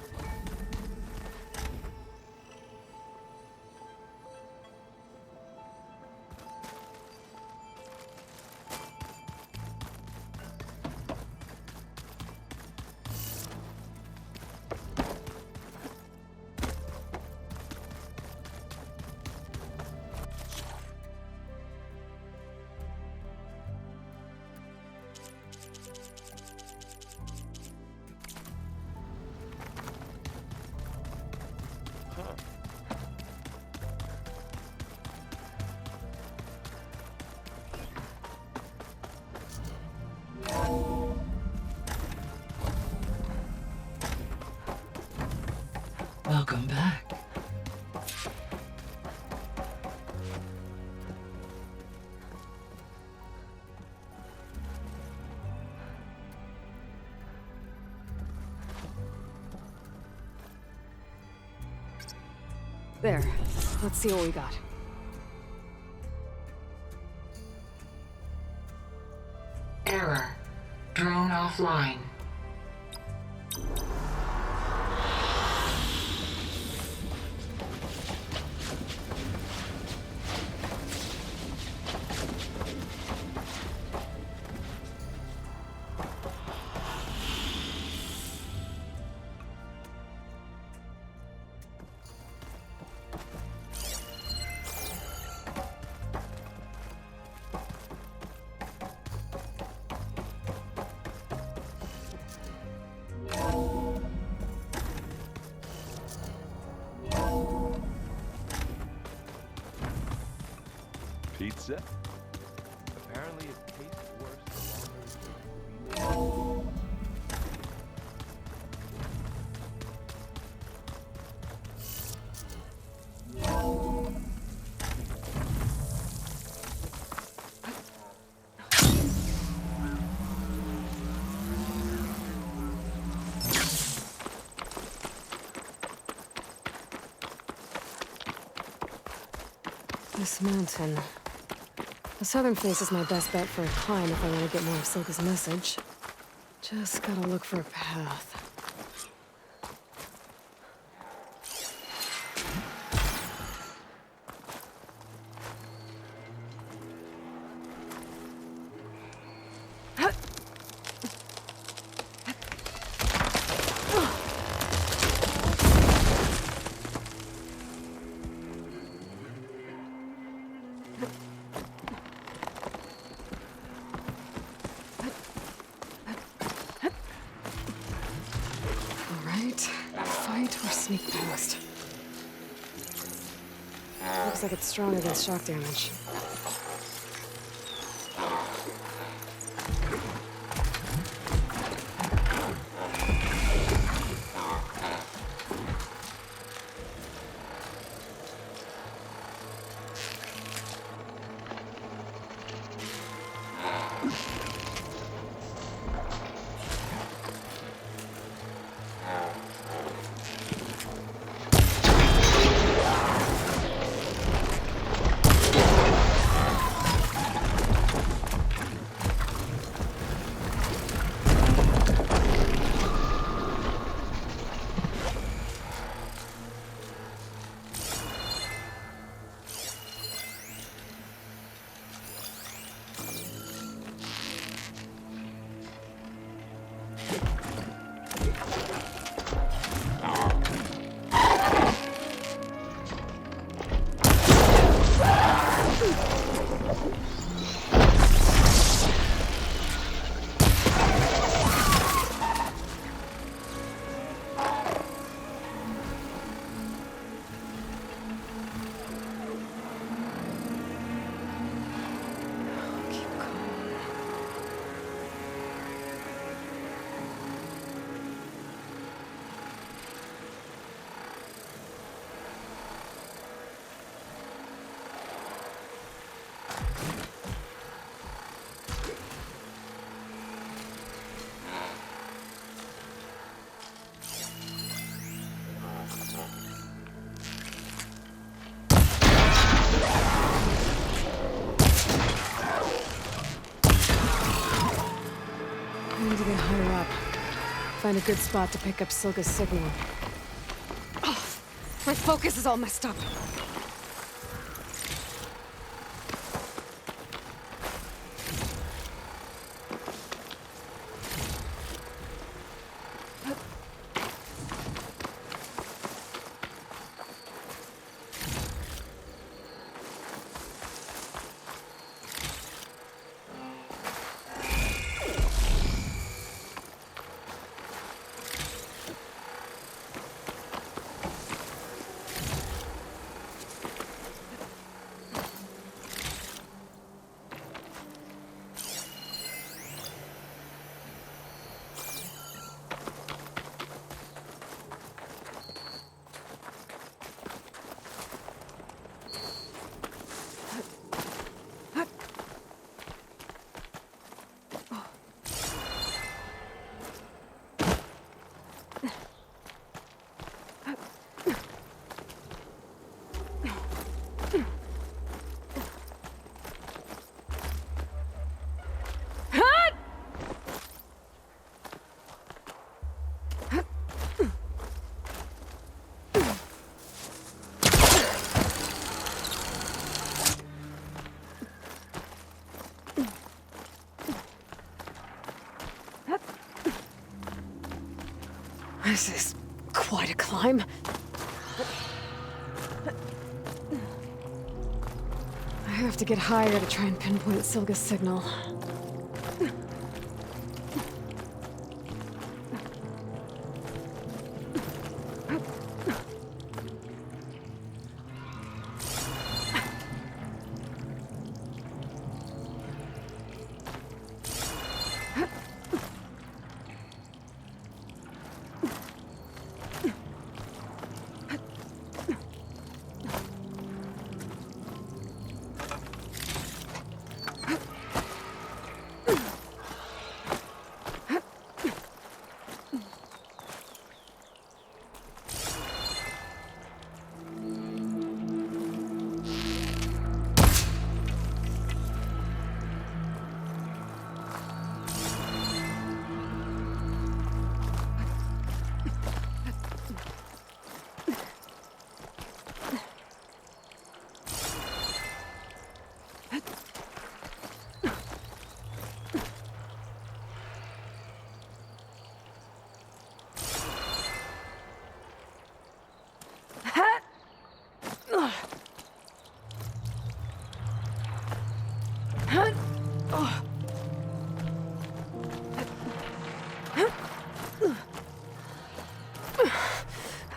There. Let's see what we got. Error. Drone offline. Pizza? Apparently it tastes worse the longer it's This mountain. The southern face is my best bet for a climb if I want to get more of Silka's message. Just gotta look for a path. Sneak past. Looks like it's strong against shock damage. Find a good spot to pick up Silka's signal. Oh, my focus is all messed up. This is quite a climb. I have to get higher to try and pinpoint Silga's signal.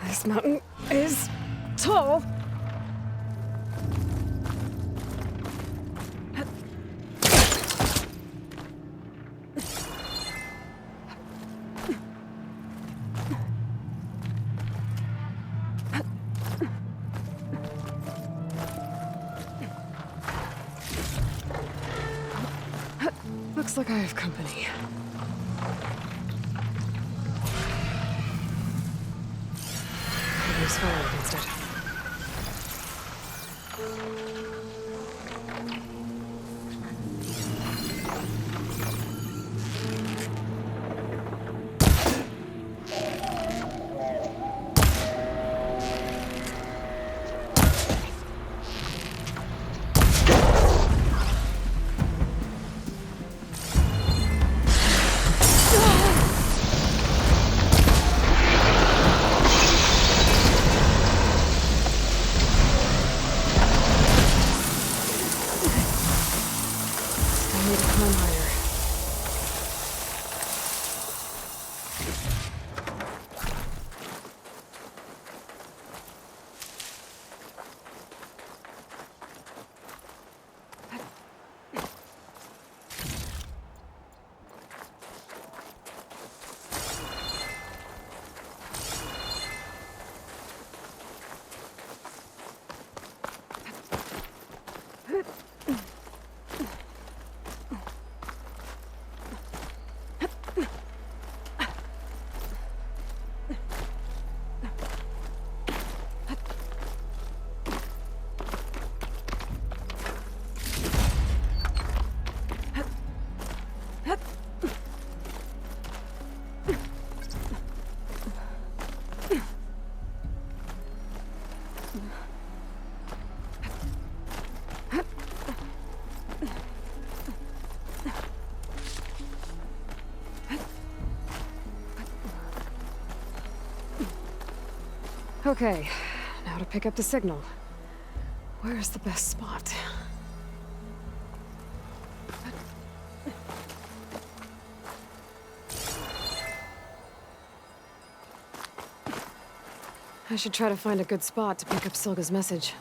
This mountain is tall. Looks like I have company. There's fire against it. Okay, now to pick up the signal. Where's the best spot? I should try to find a good spot to pick up Silga's message.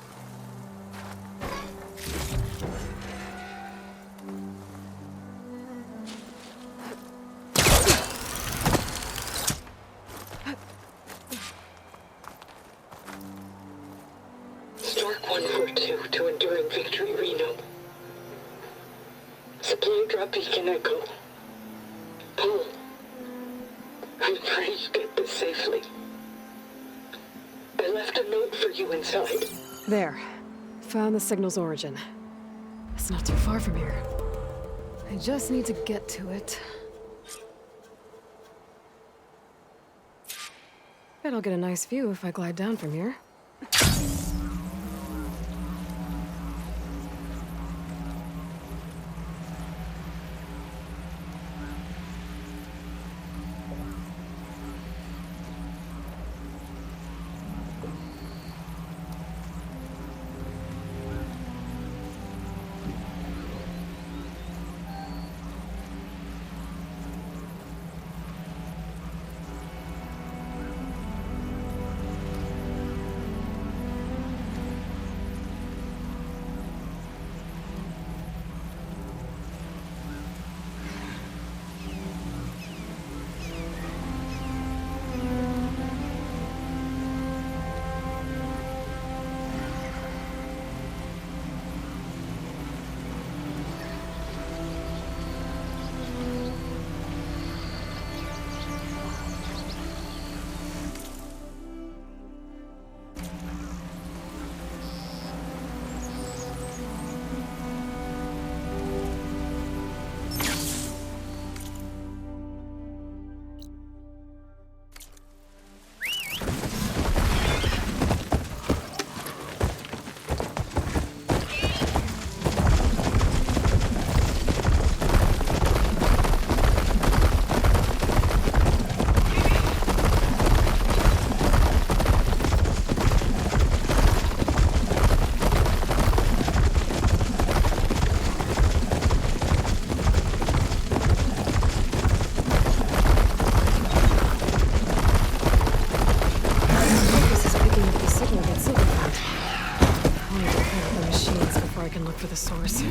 Stark 142 to Enduring Victory, Reno. Supply drop beacon echo. Paul, I'm afraid you get this safely. I left a note for you inside. There. Found the signal's origin. It's not too far from here. I just need to get to it. Bet I'll get a nice view if I glide down from here. can look for the source.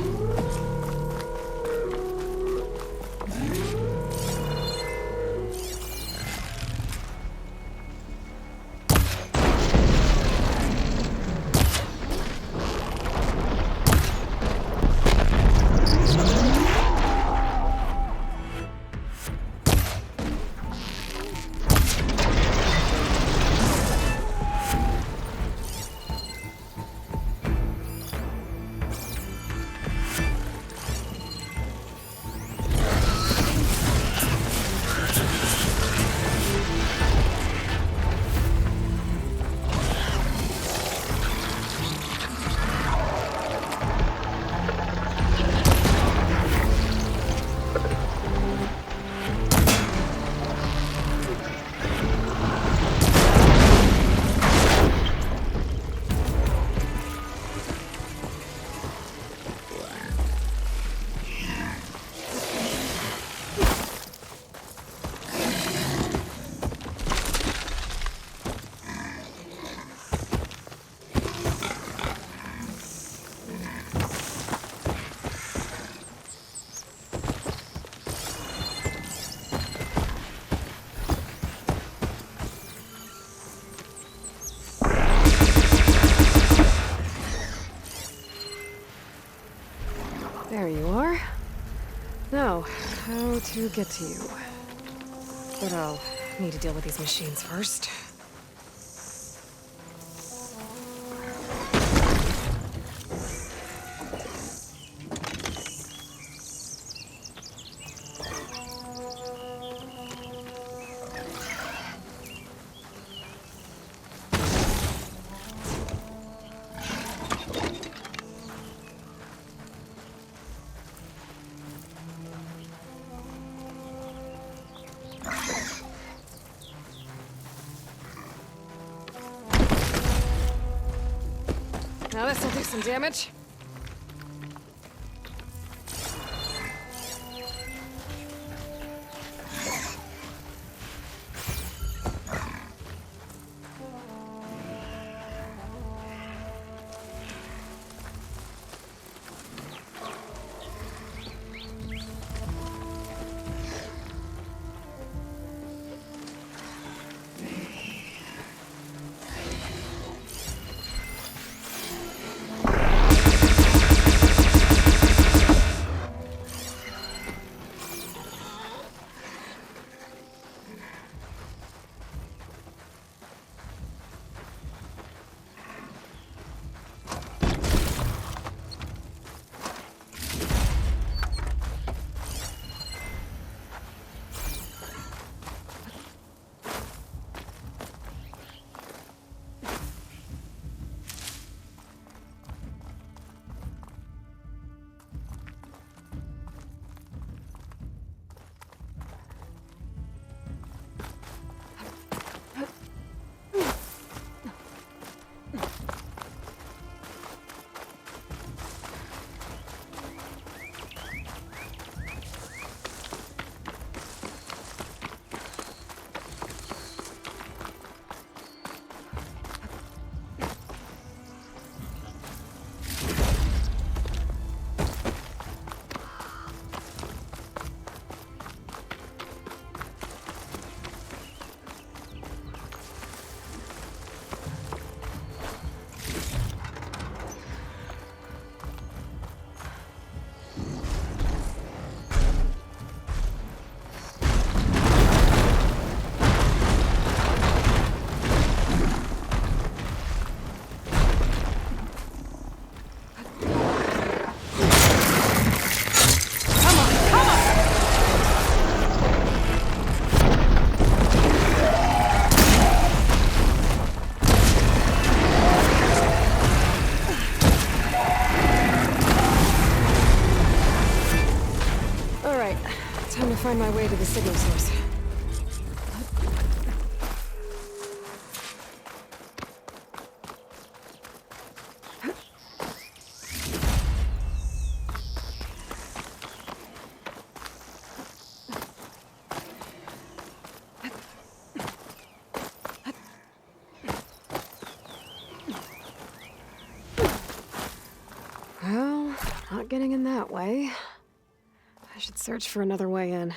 There you are. Now, how to get to you. But I'll need to deal with these machines first. Now this'll do some damage. Find my way to the signal source. Well, not getting in that way. I should search for another way in.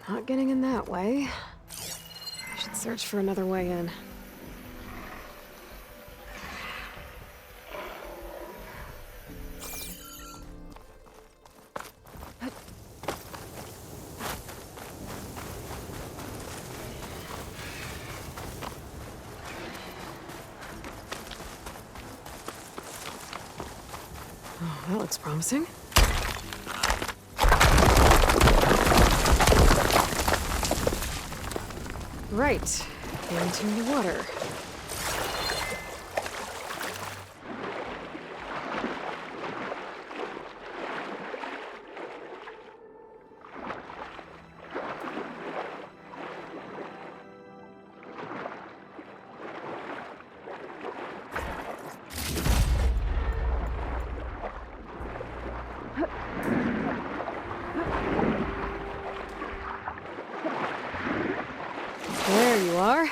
Not getting in that way. I should search for another way in. Oh, that looks promising. Right, into the water. There you are.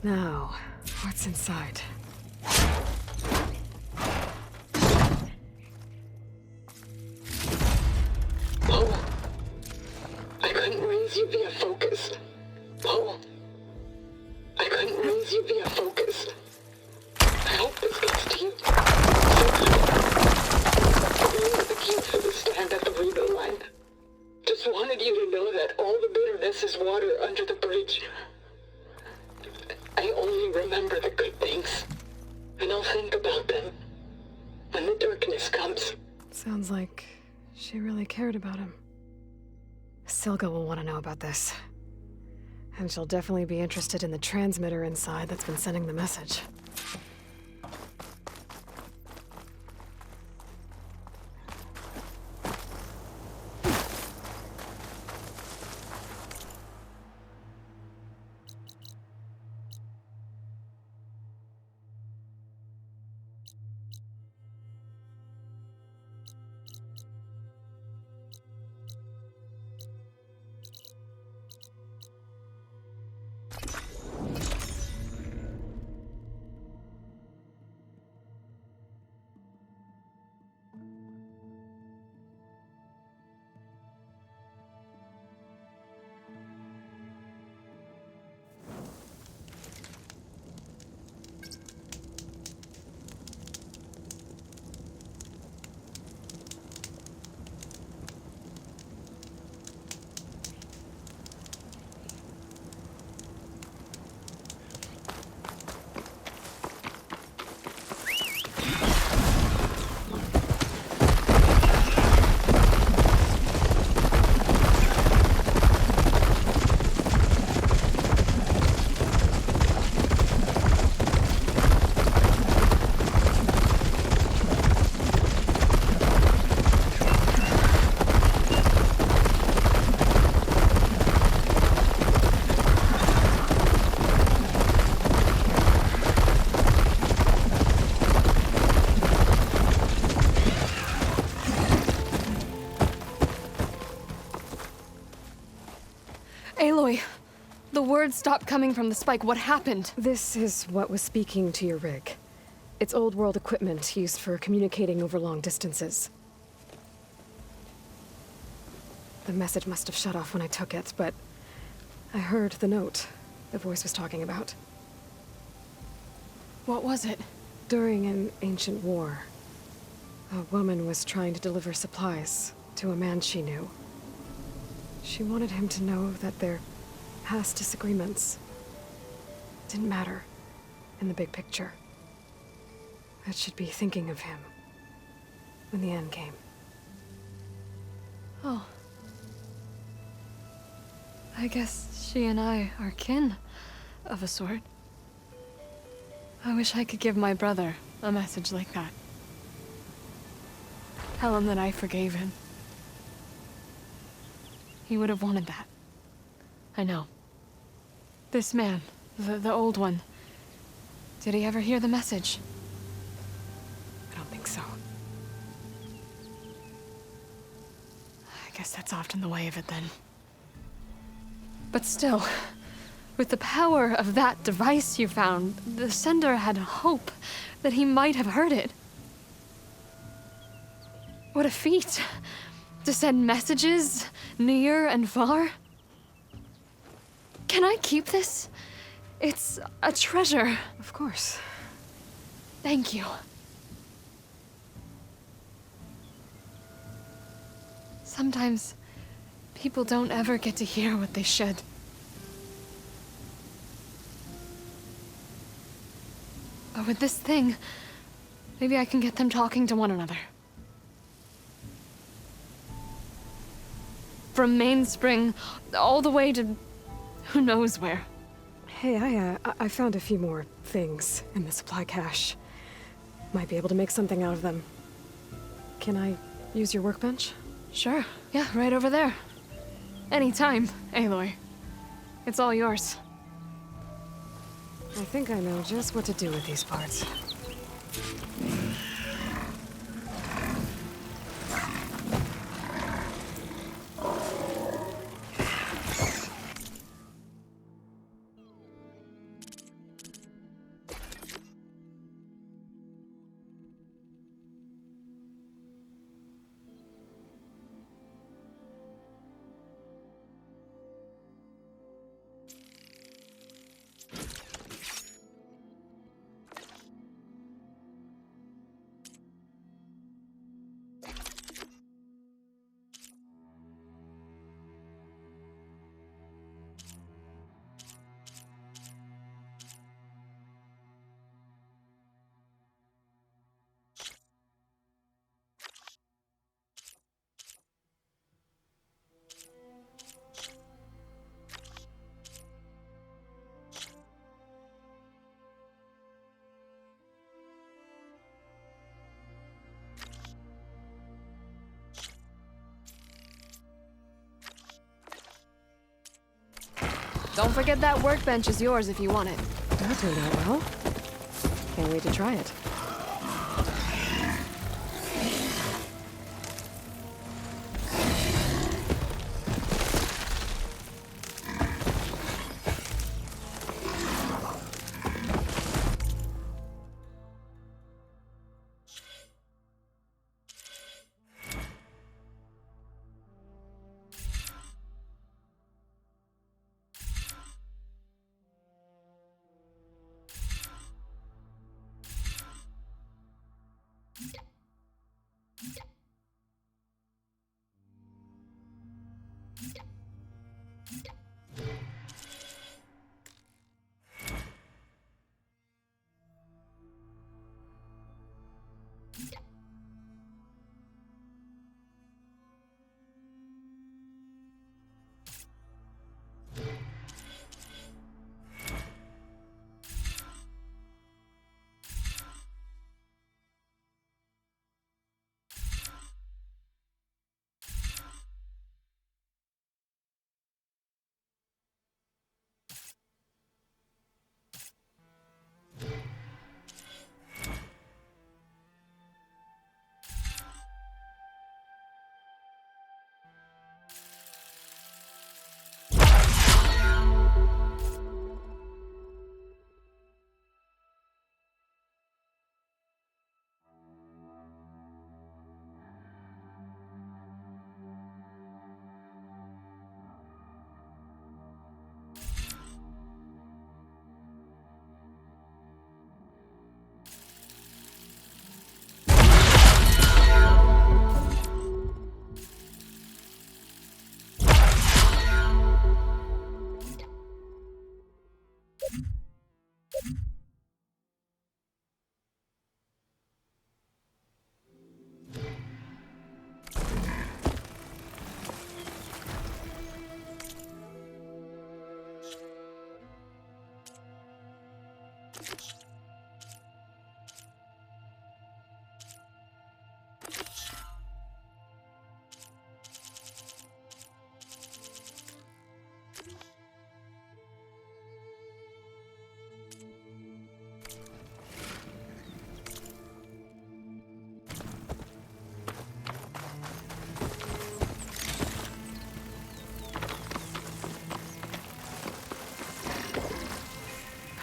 Now, what's inside? Paul, I couldn't raise you via focus. Paul, I couldn't raise you via focus. I hope this gets to you. Somehow. The key for the stand at the window line. Just wanted you to know that all the bitterness is water under the bridge. I only remember the good things, and I'll think about them when the darkness comes. Sounds like she really cared about him. Silga will want to know about this. And she'll definitely be interested in the transmitter inside that's been sending the message. Aloy, the words stopped coming from the spike. What happened? This is what was speaking to your rig. It's old world equipment used for communicating over long distances. The message must have shut off when I took it, but I heard the note the voice was talking about. What was it? During an ancient war, a woman was trying to deliver supplies to a man she knew. She wanted him to know that their past disagreements didn't matter in the big picture. That she'd be thinking of him when the end came. Oh. I guess she and I are kin, of a sort. I wish I could give my brother a message like that. Tell him that I forgave him. He would have wanted that. I know. This man, the old one, did he ever hear the message? I don't think so. I guess that's often the way of it then. But still, with the power of that device you found, the sender had hope that he might have heard it. What a feat! To send messages near and far. Can I keep this? It's a treasure. Of course. Thank you. Sometimes people don't ever get to hear what they should. But with this thing, maybe I can get them talking to one another. From Mainspring all the way to who knows where. Hey, I found a few more things in the supply cache. Might be able to make something out of them. Can I use your workbench? Sure. Yeah, right over there. Anytime, Aloy. It's all yours. I think I know just what to do with these parts. Don't forget that workbench is yours if you want it. That turned out well. Can't wait to try it.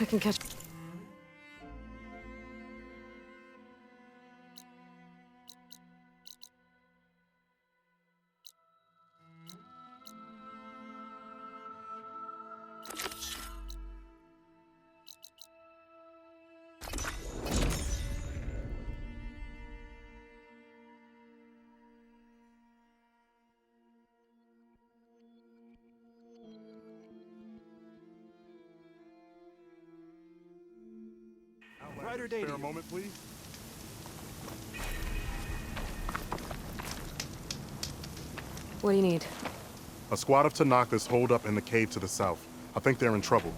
can catch... Brighter day. Spare a moment, please. What do you need? A squad of Tanakh is holed up in the cave to the south. I think they're in trouble.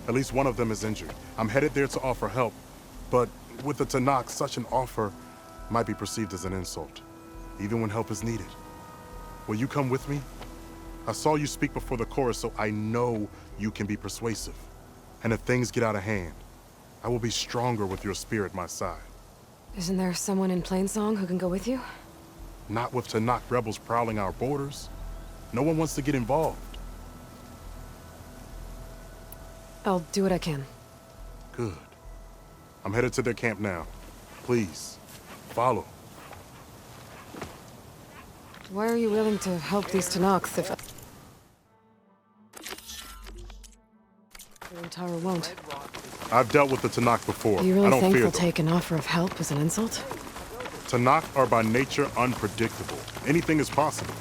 At least one of them is injured. I'm headed there to offer help, but with the Tanakh, such an offer might be perceived as an insult, even when help is needed. Will you come with me? I saw you speak before the chorus, so I know you can be persuasive. And if things get out of hand, I will be stronger with your spear at my side. Isn't there someone in Plainsong who can go with you? Not with Tanakh rebels prowling our borders. No one wants to get involved. I'll do what I can. Good. I'm headed to their camp now. Please, follow. Why are you willing to help these Tanakhs if... Tara won't. I've dealt with the Tanakh before. Do you I really don't think fear they'll them. take an offer of help as an insult? Tanakh are by nature unpredictable. Anything is possible.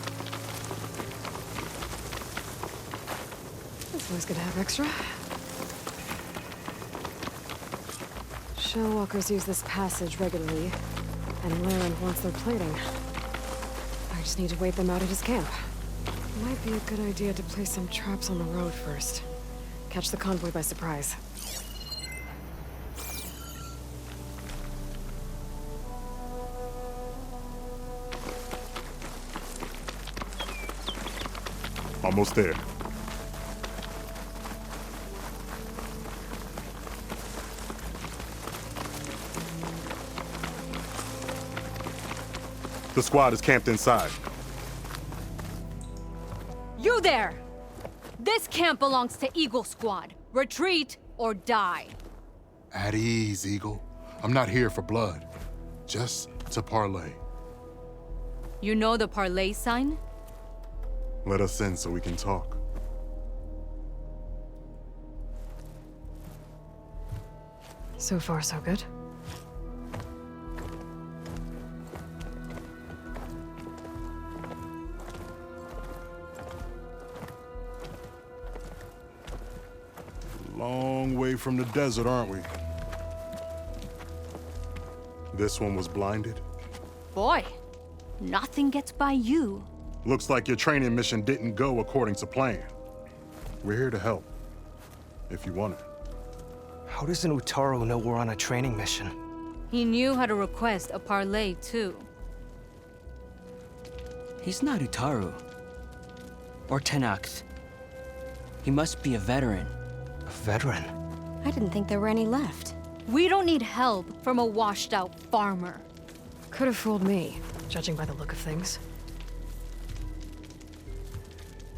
It's always good to have extra. Shellwalkers use this passage regularly, and Laren wants their plating. I just need to wait them out at his camp. Might be a good idea to place some traps on the road first. Catch the convoy by surprise. Almost there. The squad is camped inside. You there! This camp belongs to Eagle Squad. Retreat or die. At ease, Eagle. I'm not here for blood. Just to parlay. You know the parlay sign? Let us in so we can talk. So far, so good. Long way from the desert, aren't we? This one was blinded? Boy, nothing gets by you. Looks like your training mission didn't go according to plan. We're here to help, if you want it. How does an Utaru know we're on a training mission? He knew how to request a parlay, too. He's not Utaru. Or Tanakh. He must be a veteran. A veteran? I didn't think there were any left. We don't need help from a washed-out farmer. Could have fooled me, judging by the look of things.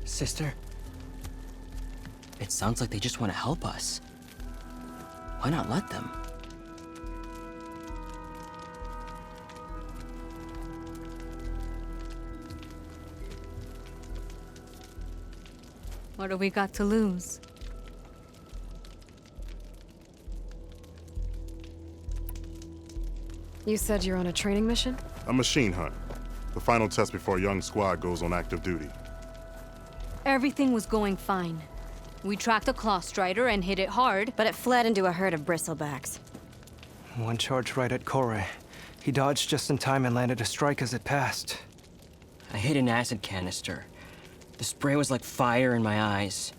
Sister, it sounds like they just want to help us. Why not let them? What do we got to lose? You said you're on a training mission? A machine hunt. The final test before a young squad goes on active duty. Everything was going fine. We tracked a claw strider and hit it hard, but it fled into a herd of bristlebacks. One charge right at Kore. He dodged just in time and landed a strike as it passed. I hit an acid canister. The spray was like fire in my eyes.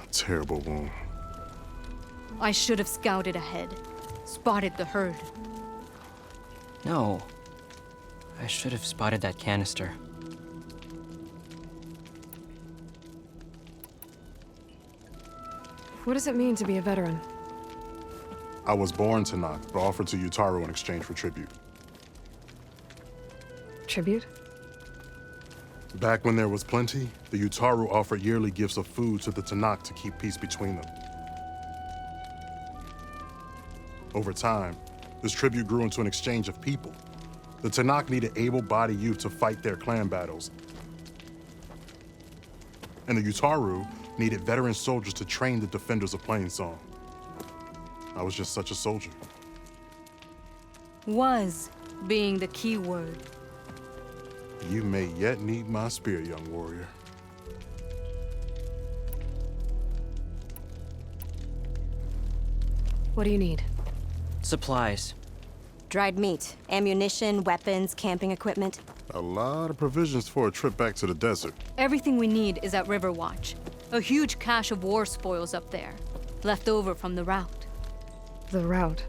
A terrible wound. I should have scouted ahead, spotted the herd. No. I should have spotted that canister. What does it mean to be a veteran? I was born Tanakh, but offered to Utaru in exchange for tribute. Tribute? Back when there was plenty, the Utaru offered yearly gifts of food to the Tanakh to keep peace between them. Over time, this tribute grew into an exchange of people. The Tanakh needed able-bodied youth to fight their clan battles. And the Utaru needed veteran soldiers to train the defenders of Plainsong. I was just such a soldier. Was being the key word. You may yet need my spear, young warrior. What do you need? Supplies. Dried meat, ammunition, weapons, camping equipment. A lot of provisions for a trip back to the desert. Everything we need is at Riverwatch. A huge cache of war spoils up there, left over from the route. The route?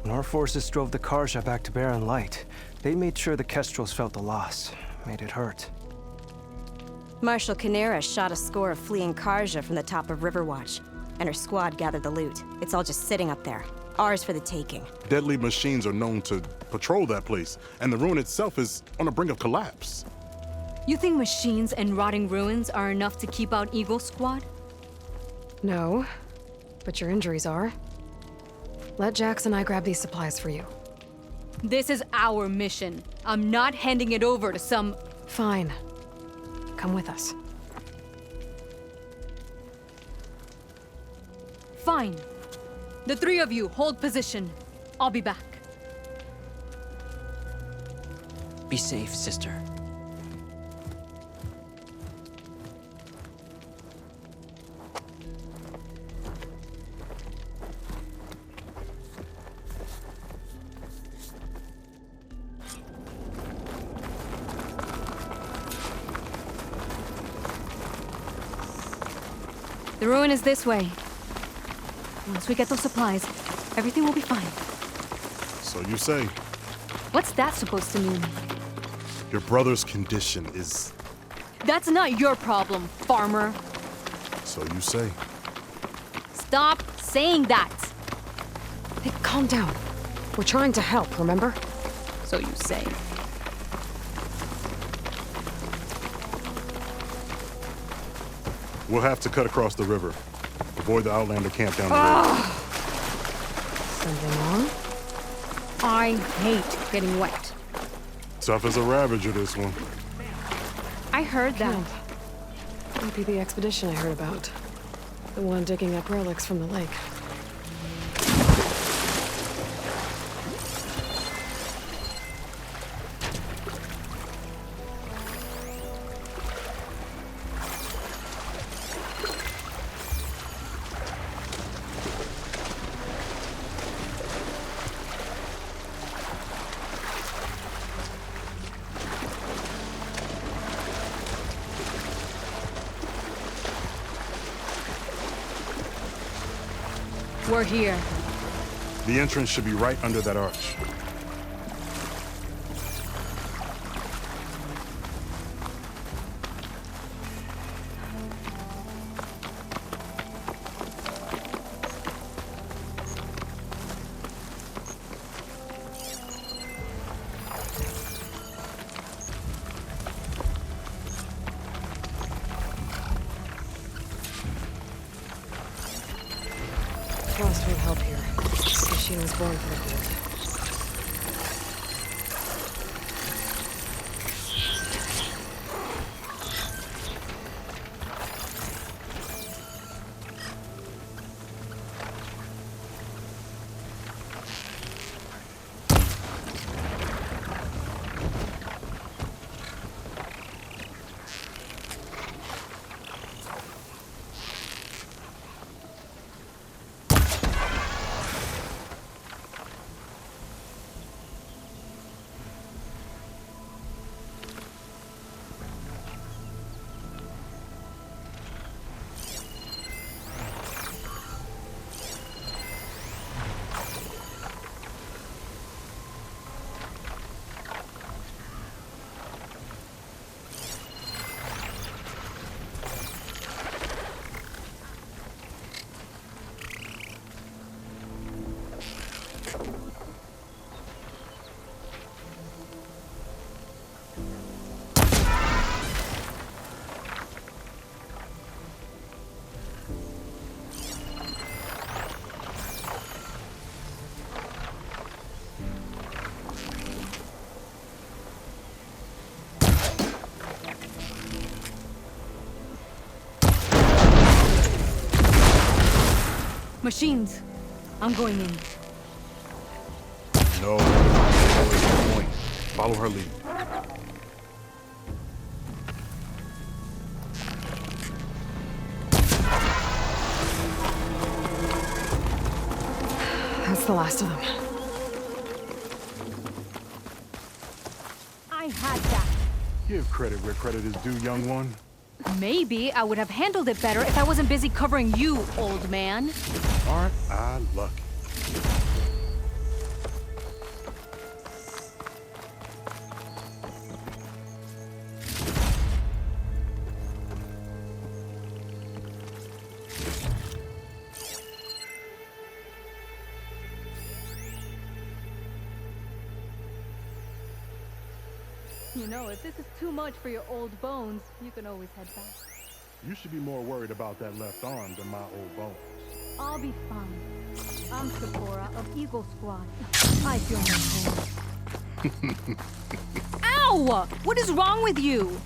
When our forces drove the Karja back to Barren Light, they made sure the Kestrels felt the loss. Made it hurt. Marshal Canera shot a score of fleeing Karja from the top of Riverwatch, and her squad gathered the loot. It's all just sitting up there. Ours for the taking. Deadly machines are known to patrol that place, and the ruin itself is on the brink of collapse. You think machines and rotting ruins are enough to keep out Eagle Squad? No, but your injuries are. Let Jax and I grab these supplies for you. This is our mission. I'm not handing it over to some... Fine. Come with us. Fine. The three of you hold position. I'll be back. Be safe, sister. The ruin is this way. Once we get those supplies, everything will be fine. So you say. What's that supposed to mean? Your brother's condition is... That's not your problem, farmer. So you say. Stop saying that! Hey, calm down. We're trying to help, remember? So you say. We'll have to cut across the river. Avoid the Outlander camp down the road. Something wrong? I hate getting wet. Tough as a ravager, this one. I heard that. Might be the expedition I heard about. The one digging up relics from the lake. We're here. The entrance should be right under that arch. Frost would help here. This machine was born for the cold. Machines. I'm going in. No, Aloy is the point. Follow her lead. That's the last of them. I had that. Give credit where credit is due, young one. Maybe I would have handled it better if I wasn't busy covering you, old man. Aren't I lucky? You know, if this is too much for your old bones, you can always head back. You should be more worried about that left arm than my old bones. I'll be fine. I'm Sakura of Eagle Squad. I feel no pain. Ow! What is wrong with you?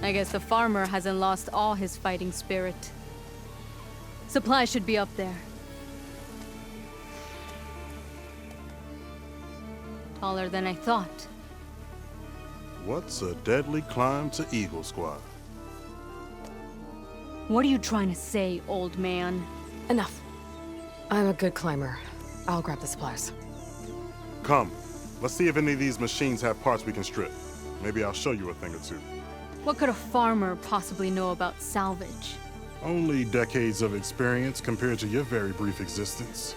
I guess the farmer hasn't lost all his fighting spirit. Supplies should be up there. Taller than I thought. What's a deadly climb to Eagle Squad? What are you trying to say, old man? Enough. I'm a good climber. I'll grab the supplies. Come, let's see if any of these machines have parts we can strip. Maybe I'll show you a thing or two. What could a farmer possibly know about salvage? Only decades of experience compared to your very brief existence.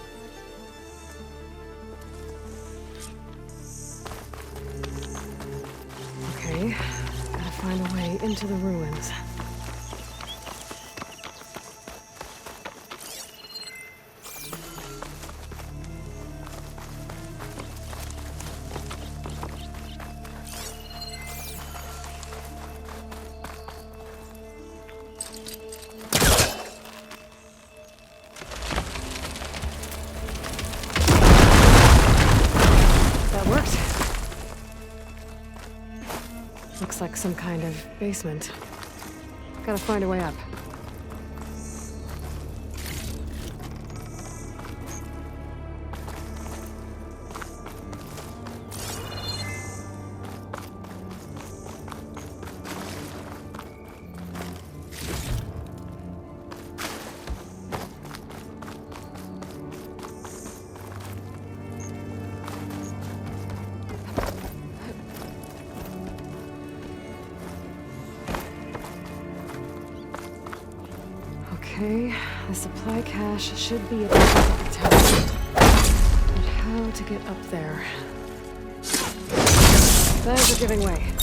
Okay, gotta find a way into the ruins. Looks like some kind of basement. Gotta find a way up. Okay, the supply cache should be at the top of the tower. But how to get up there? Bags are giving way.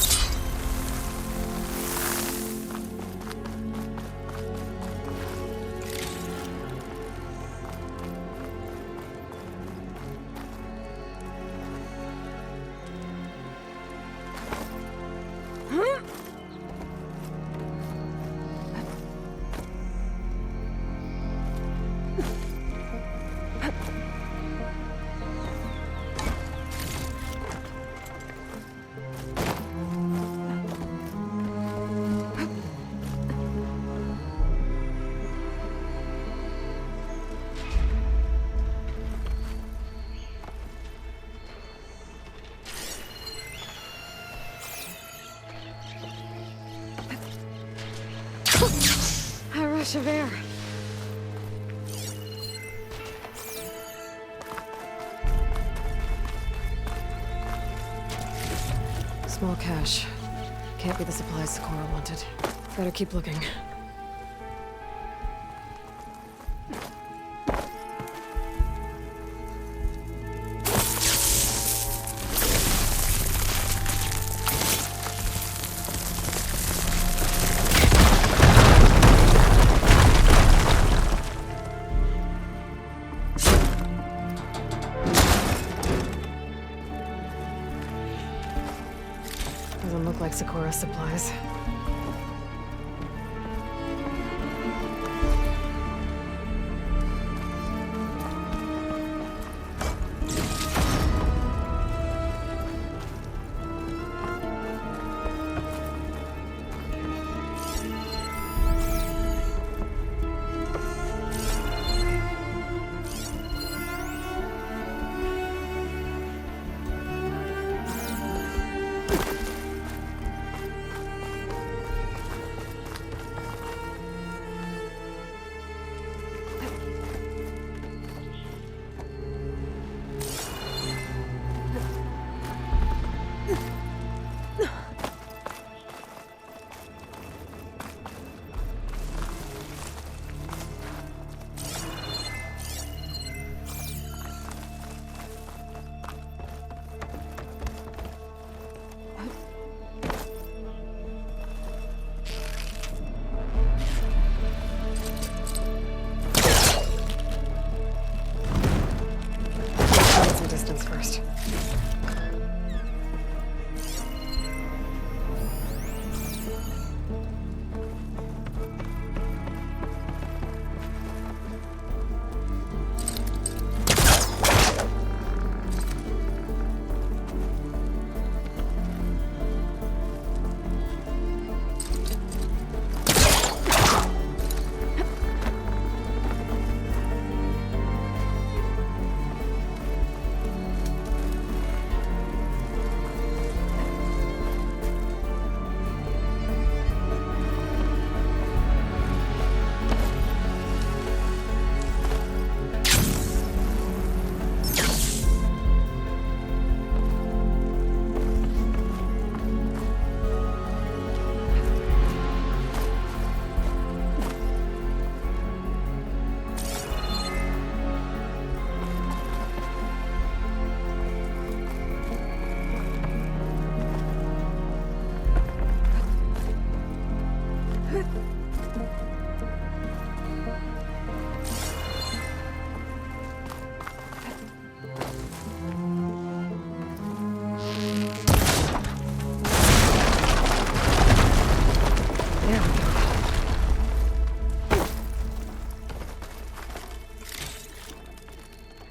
A rush of air. Small cache. Can't be the supplies Sakura wanted. Better keep looking. Doesn't look like Sakura's supplies.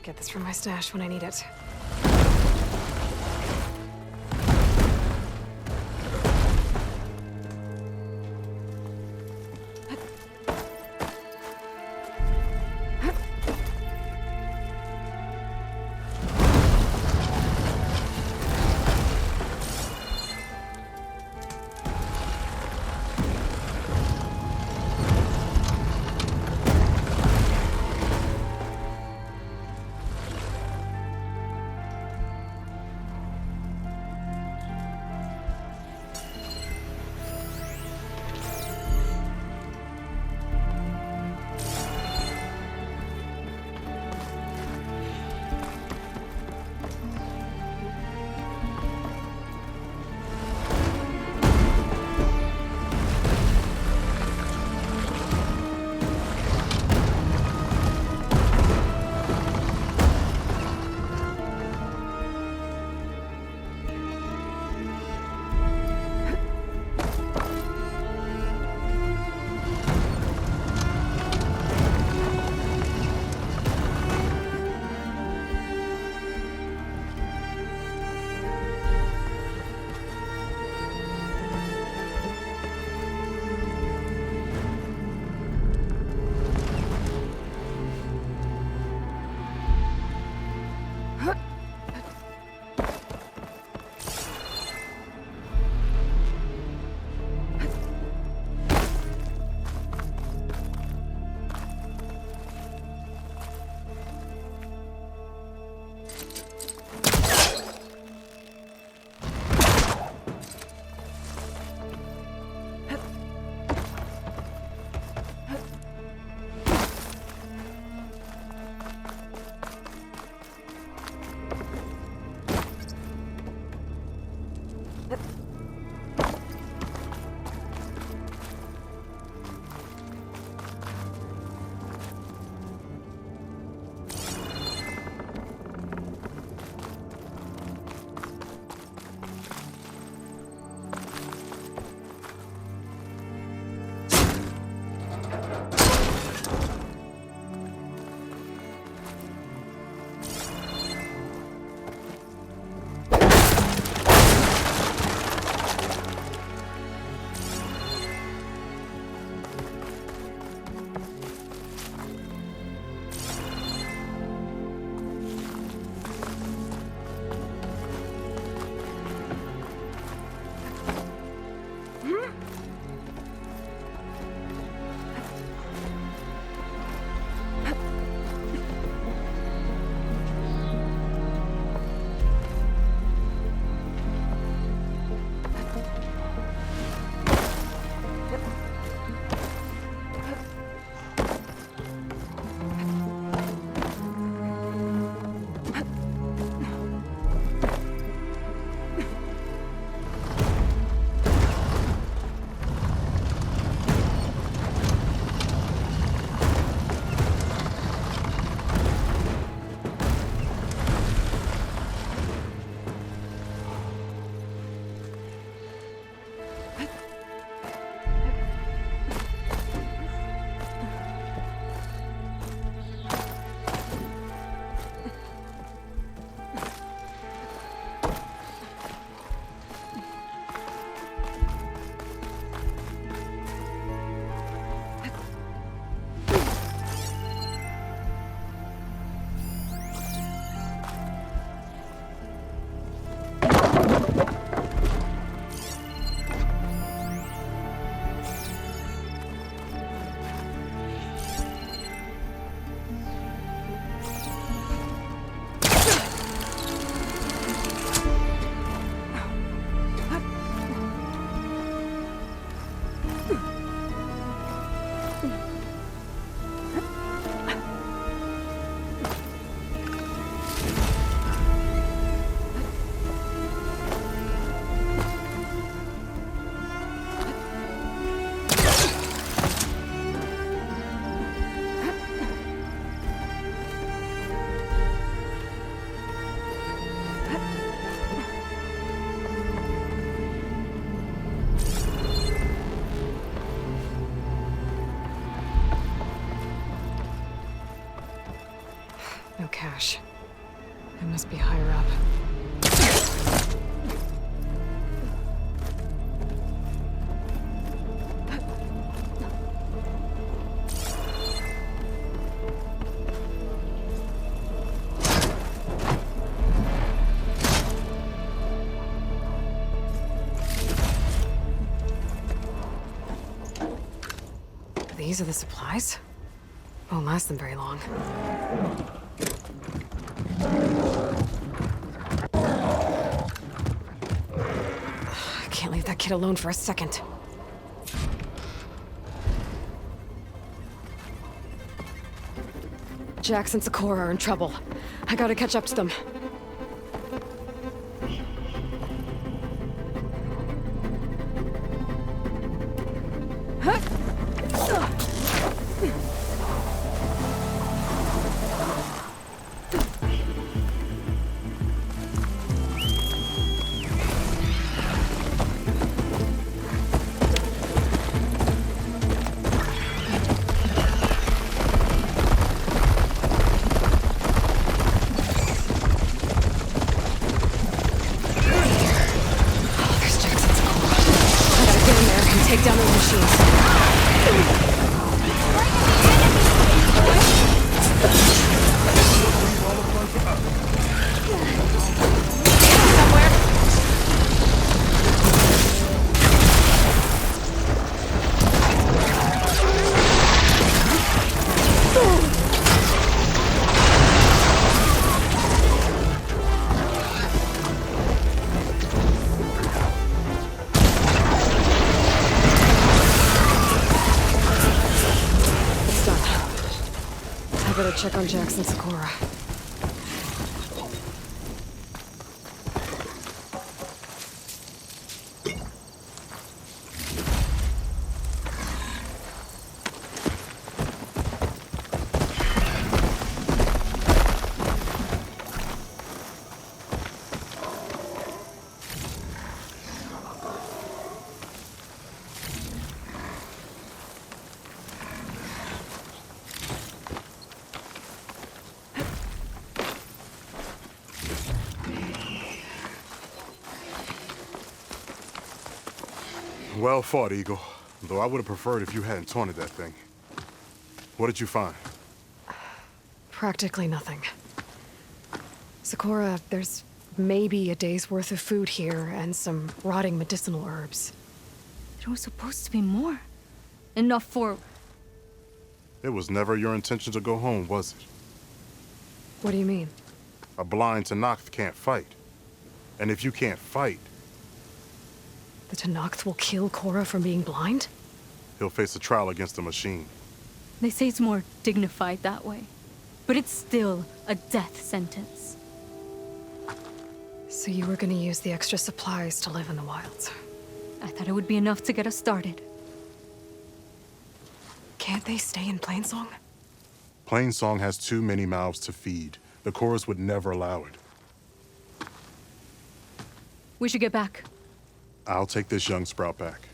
Get this from my stash when I need it. No cash. It must be higher up. These are the supplies? Won't last them very long. I can't leave that kid alone for a second. Jax and Sakura are in trouble. I gotta catch up to them. Take down those machines. I better check on Jax and Sakura. Well fought, Eagle. Though I would have preferred if you hadn't taunted that thing. What did you find? Practically nothing. Sakura, there's maybe a day's worth of food here and some rotting medicinal herbs. There was supposed to be more. Enough for... It was never your intention to go home, was it? What do you mean? A blind Tenakth can't fight. And if you can't fight... The Tenakth will kill Korra from being blind? He'll face a trial against the machine. They say it's more dignified that way. But it's still a death sentence. So you were gonna use the extra supplies to live in the wilds? I thought it would be enough to get us started. Can't they stay in Plainsong? Plainsong has too many mouths to feed. The chorus would never allow it. We should get back. I'll take this young sprout back.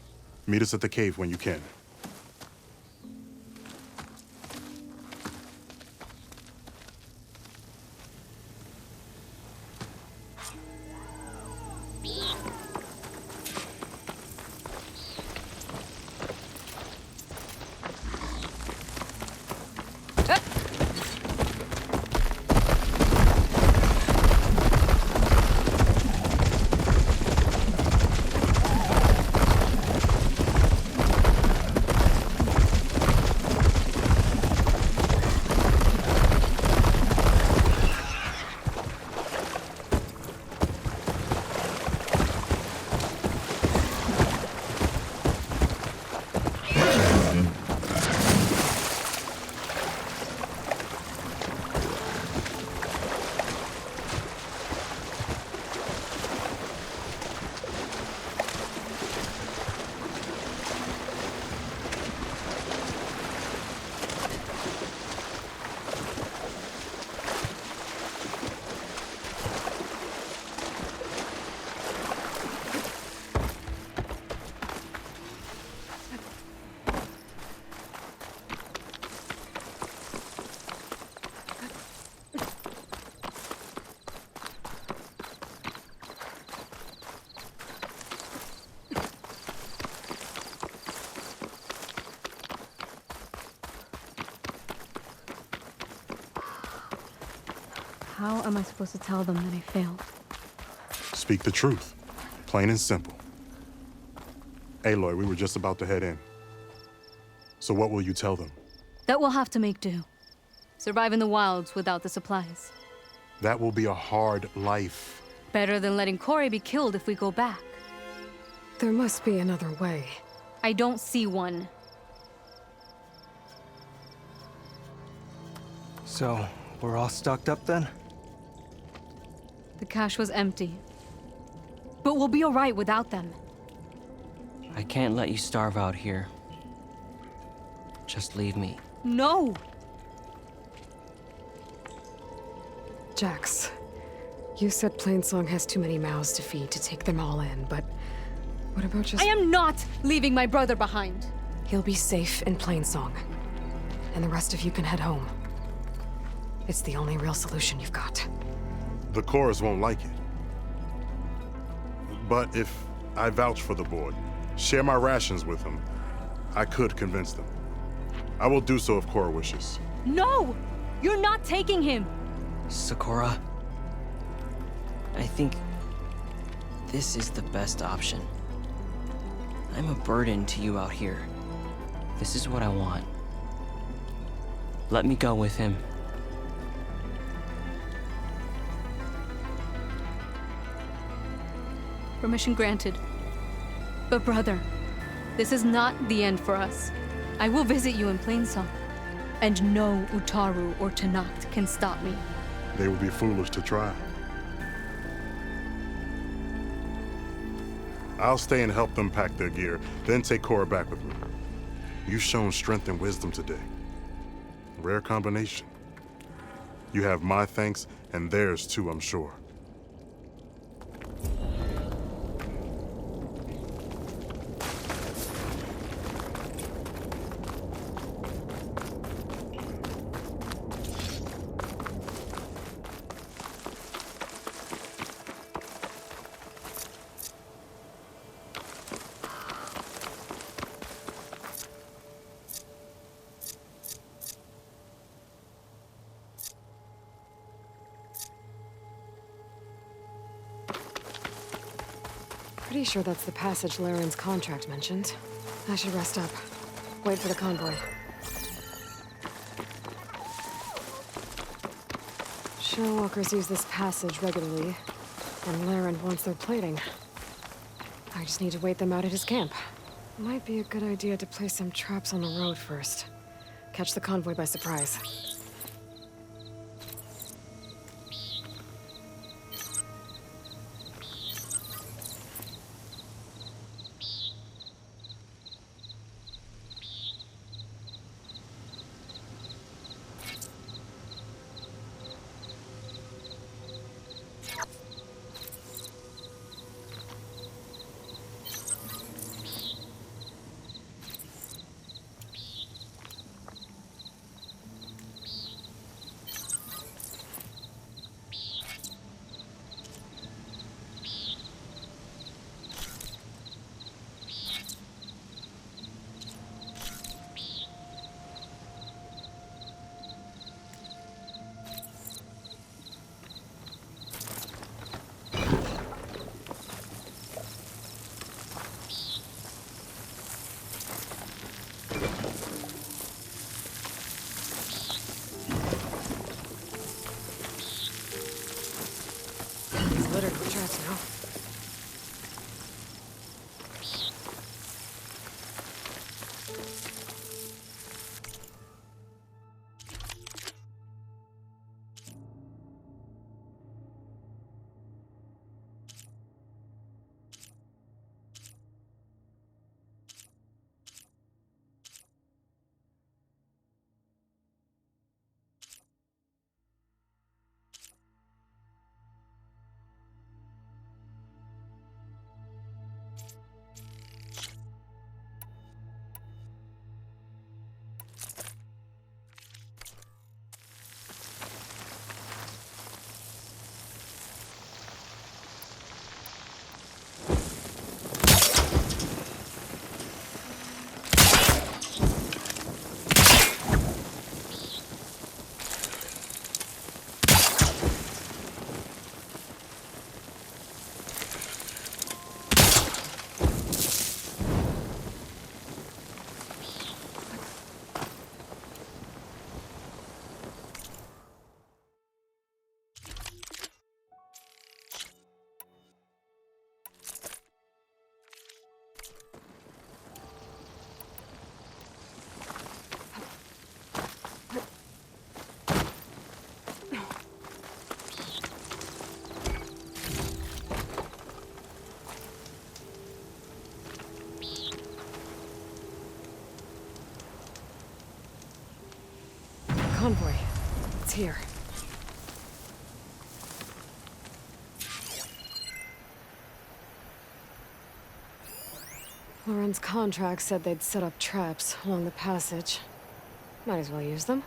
Meet us at the cave when you can. How am I supposed to tell them that I failed? Speak the truth. Plain and simple. Aloy, we were just about to head in. So what will you tell them? That we'll have to make do. Survive in the wilds without the supplies. That will be a hard life. Better than letting Corey be killed if we go back. There must be another way. I don't see one. So, we're all stocked up then? The cache was empty. But we'll be alright without them. I can't let you starve out here. Just leave me. No! Jax, you said Plainsong has too many mouths to feed to take them all in, but what about just— I am not leaving my brother behind! He'll be safe in Plainsong, and the rest of you can head home. It's the only real solution you've got. The chorus won't like it. But if I vouch for the boy, share my rations with him, I could convince them. I will do so if Cora wishes. No! You're not taking him! Sakura, I think this is the best option. I'm a burden to you out here. This is what I want. Let me go with him. Permission granted. But brother, this is not the end for us. I will visit you in Plainsong, and no Utaru or Tanact can stop me. They would be foolish to try. I'll stay and help them pack their gear, then take Cora back with me. You've shown strength and wisdom today. Rare combination. You have my thanks, and theirs too, I'm sure. Pretty sure that's the passage Laren's contract mentioned. I should rest up. Wait for the convoy. Shellwalkers use this passage regularly, and Laren wants their plating. I just need to wait them out at his camp. Might be a good idea to place some traps on the road first. Catch the convoy by surprise. convoy. It's here. Lauren's contract said they'd set up traps along the passage. Might as well use them.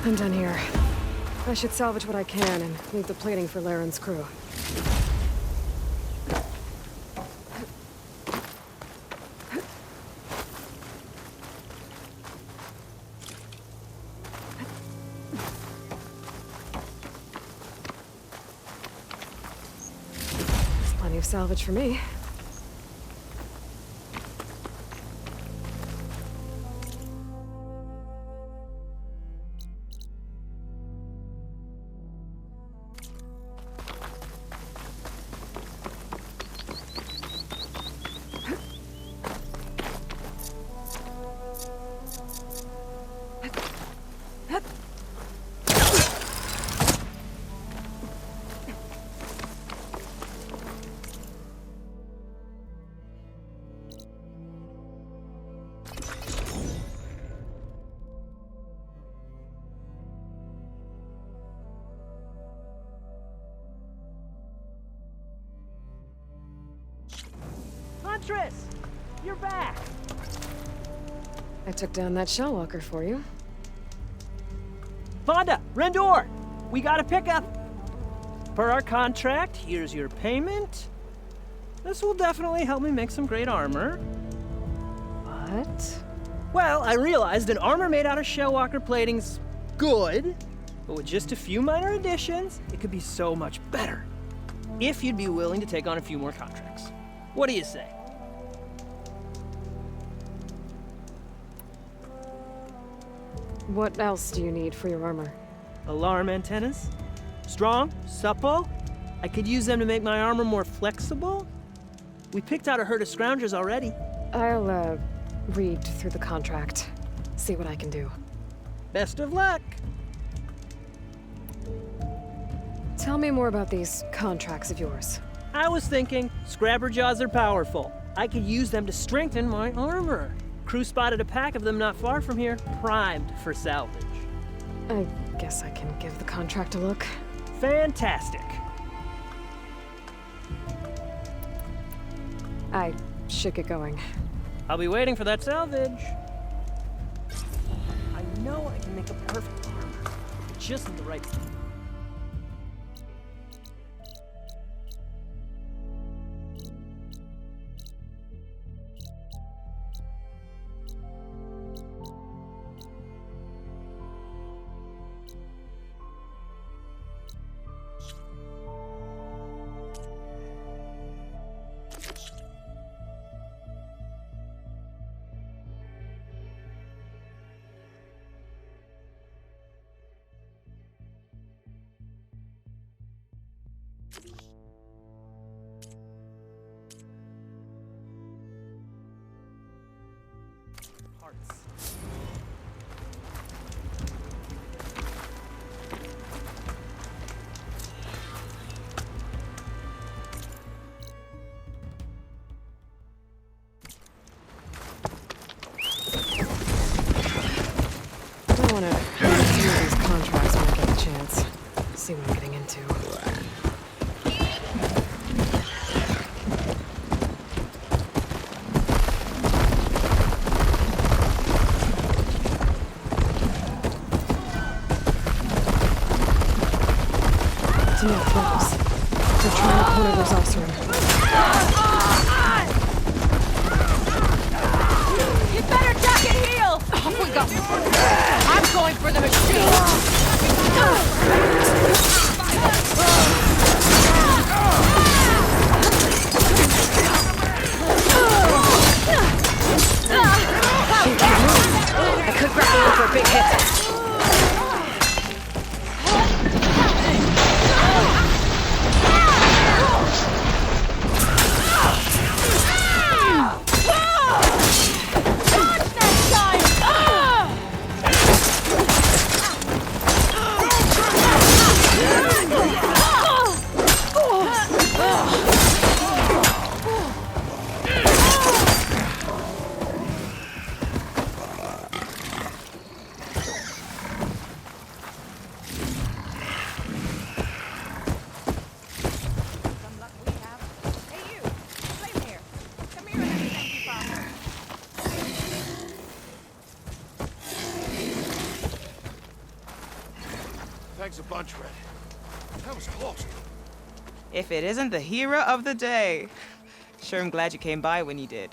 I'm done here. I should salvage what I can and leave the plating for Laren's crew. There's plenty of salvage for me. Huntress! You're back! I took down that shell walker for you. Vonda! Rendor! We got a pickup! Per our contract, here's your payment. This will definitely help me make some great armor. What? Well, I realized an armor made out of shell walker plating's good, but with just a few minor additions, it could be so much better. If you'd be willing to take on a few more contracts. What do you say? What else do you need for your armor? Alarm antennas? Strong, supple. I could use them to make my armor more flexible. We picked out a herd of scroungers already. I'll, read through the contract. See what I can do. Best of luck! Tell me more about these contracts of yours. I was thinking, scrapper jaws are powerful. I could use them to strengthen my armor. Crew spotted a pack of them not far from here, primed for salvage. I guess I can give the contract a look. Fantastic. I should get going. I'll be waiting for that salvage. I know I can make a perfect armor. Just need the right thing. I want to see these contracts when I get a chance. See what I'm getting into. It's near close. They're trying to corner those officers. You better duck and heal! Off we go! I'm going for the machine! I could grab you for a big hit. Thanks a bunch, Red. That was close. If it isn't the hero of the day. Sure, I'm glad you came by when you did.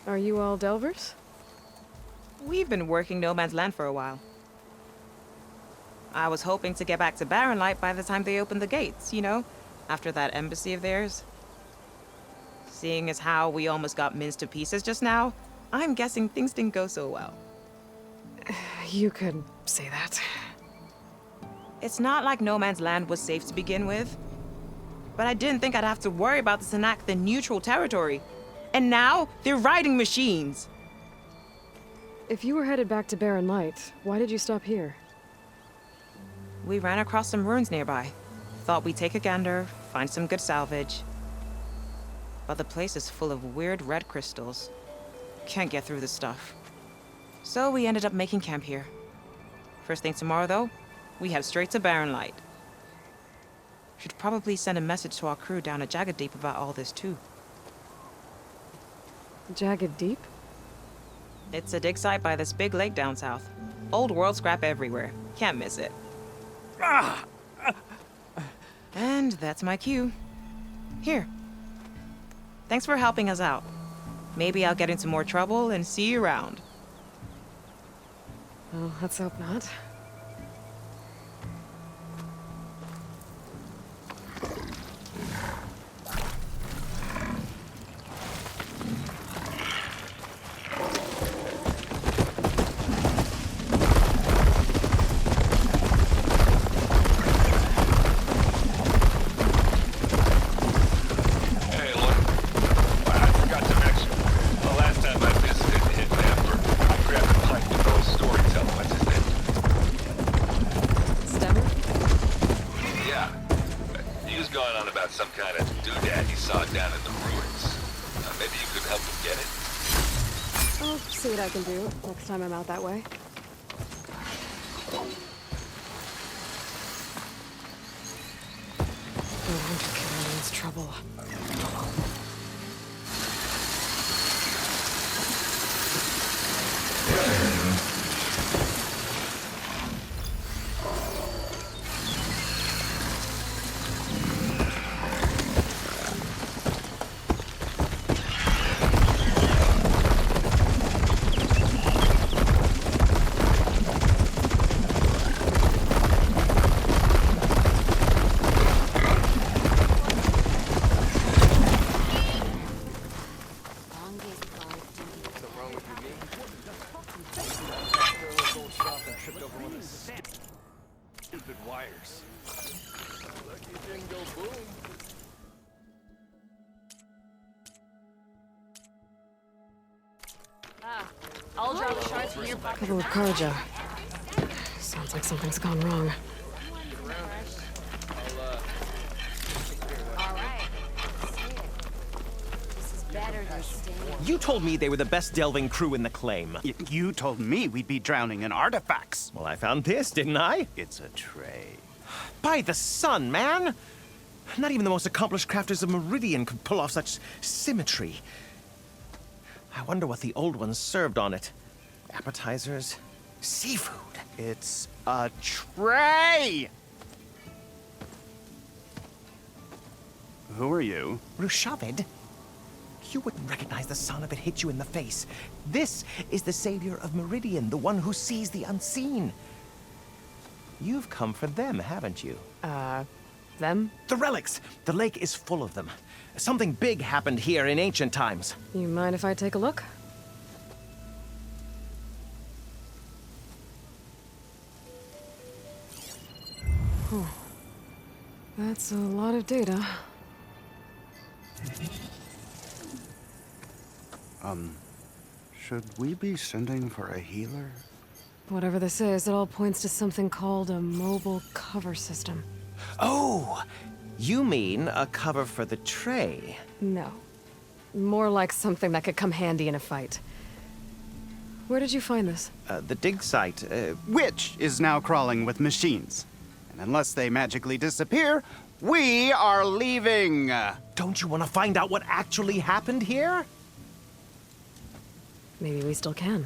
Are you all Delvers? We've been working No Man's Land for a while. I was hoping to get back to Barren Light by the time they opened the gates, you know? After that embassy of theirs. Seeing as how we almost got minced to pieces just now, I'm guessing things didn't go so well. You could say that. It's not like No Man's Land was safe to begin with. But I didn't think I'd have to worry about the Tanakh, the neutral territory. And now, they're riding machines. If you were headed back to Barren Light, why did you stop here? We ran across some ruins nearby. Thought we'd take a gander, find some good salvage. But the place is full of weird red crystals. Can't get through the stuff. So we ended up making camp here. First thing tomorrow, though, we head straight to Barren Light. Should probably send a message to our crew down at Jagged Deep about all this, too. Jagged Deep? It's a dig site by this big lake down south. Old world scrap everywhere. Can't miss it. And that's my cue. Here. Thanks for helping us out. Maybe I'll get into more trouble and see you around. Well, let's hope not. Some kind of doodad he saw down in the ruins. Maybe you could help him get it? I'll see what I can do next time I'm out that way. The hunter killer means trouble. stupid wires. Lucky it didn't go boom. I'll drop shards from your pocket. Couple of Karja. Sounds like something's gone wrong. You told me they were the best delving crew in the claim. You told me we'd be drowning in artifacts. Well, I found this, didn't I? It's a tray. By the sun, man! Not even the most accomplished crafters of Meridian could pull off such symmetry. I wonder what the old ones served on it. Appetizers? Seafood? It's a tray! Who are you? Rushavid? You wouldn't recognize the sun if it hit you in the face. This is the savior of Meridian, the one who sees the unseen. You've come for them, haven't you? Them? The relics! The lake is full of them. Something big happened here in ancient times. You mind if I take a look? Oh. That's a lot of data. Should we be sending for a healer? Whatever this is, it all points to something called a mobile cover system. Oh! You mean a cover for the tray? No. More like something that could come handy in a fight. Where did you find this? The dig site, Which is now crawling with machines. And unless they magically disappear, we are leaving! Don't you want to find out what actually happened here? Maybe we still can.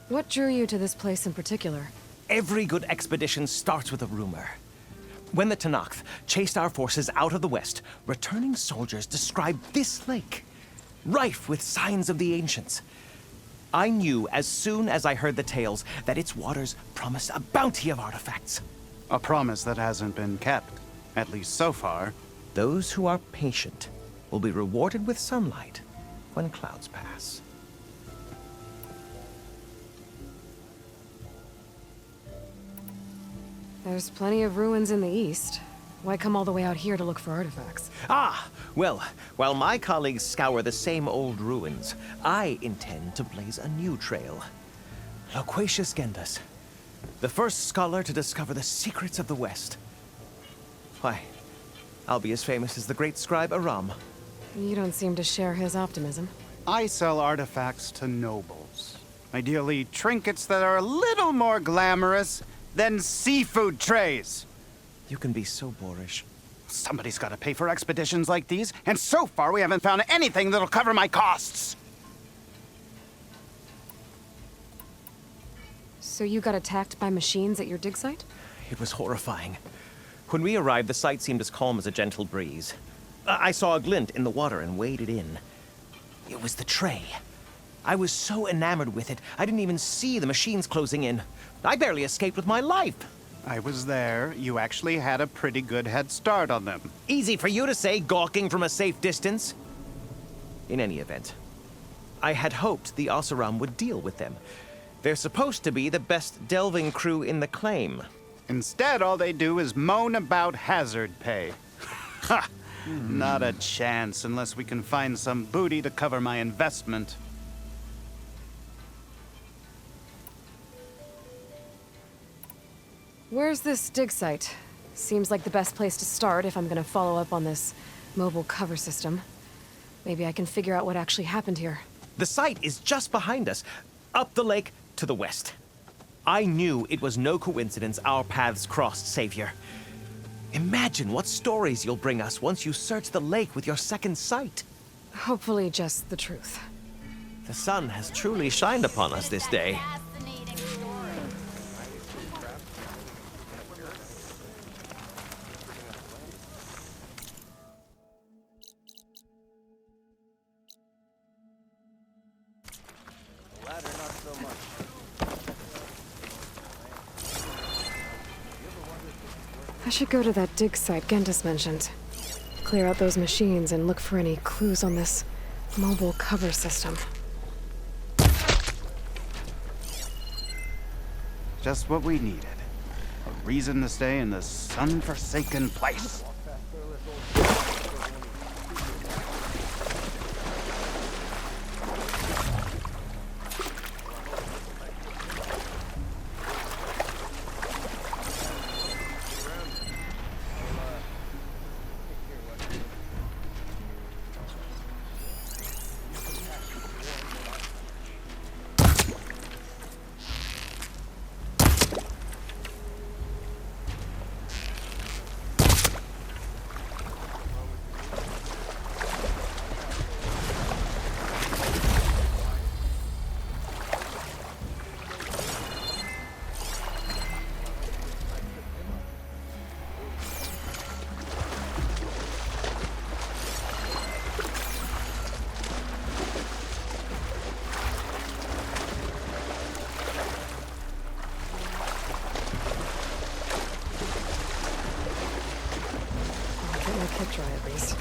What drew you to this place in particular? Every good expedition starts with a rumor. When the Tenakth chased our forces out of the west, returning soldiers described this lake, rife with signs of the ancients. I knew as soon as I heard the tales that its waters promised a bounty of artifacts. A promise that hasn't been kept, at least so far. Those who are patient will be rewarded with sunlight when clouds pass. There's plenty of ruins in the east. Why come all the way out here to look for artifacts? Ah! Well, while my colleagues scour the same old ruins, I intend to blaze a new trail. Loquacious Gendas, the first scholar to discover the secrets of the West. Why, I'll be as famous as the great scribe Aram. You don't seem to share his optimism. I sell artifacts to nobles. Ideally, trinkets that are a little more glamorous than seafood trays. You can be so boorish. Somebody's got to pay for expeditions like these, and so far we haven't found anything that'll cover my costs. So you got attacked by machines at your dig site? It was horrifying. When we arrived, the site seemed as calm as a gentle breeze. I saw a glint in the water and waded in. It was the tray. I was so enamored with it, I didn't even see the machines closing in. I barely escaped with my life. I was there. You actually had a pretty good head start on them. Easy for you to say, gawking from a safe distance. In any event, I had hoped the Oseram would deal with them. They're supposed to be the best delving crew in the claim. Instead, all they do is moan about hazard pay. Ha! Not a chance unless we can find some booty to cover my investment. Where's this dig site? Seems like the best place to start if I'm gonna follow up on this mobile cover system. Maybe I can figure out what actually happened here. The site is just behind us, up the lake to the west. I knew it was no coincidence our paths crossed, Savior. Imagine what stories you'll bring us once you search the lake with your second sight. Hopefully just the truth. The sun has truly shined upon us this day. I should go to that dig site Gentis mentioned. Clear out those machines and look for any clues on this mobile cover system. Just what we needed. A reason to stay in this sun-forsaken place. Kit dry at least.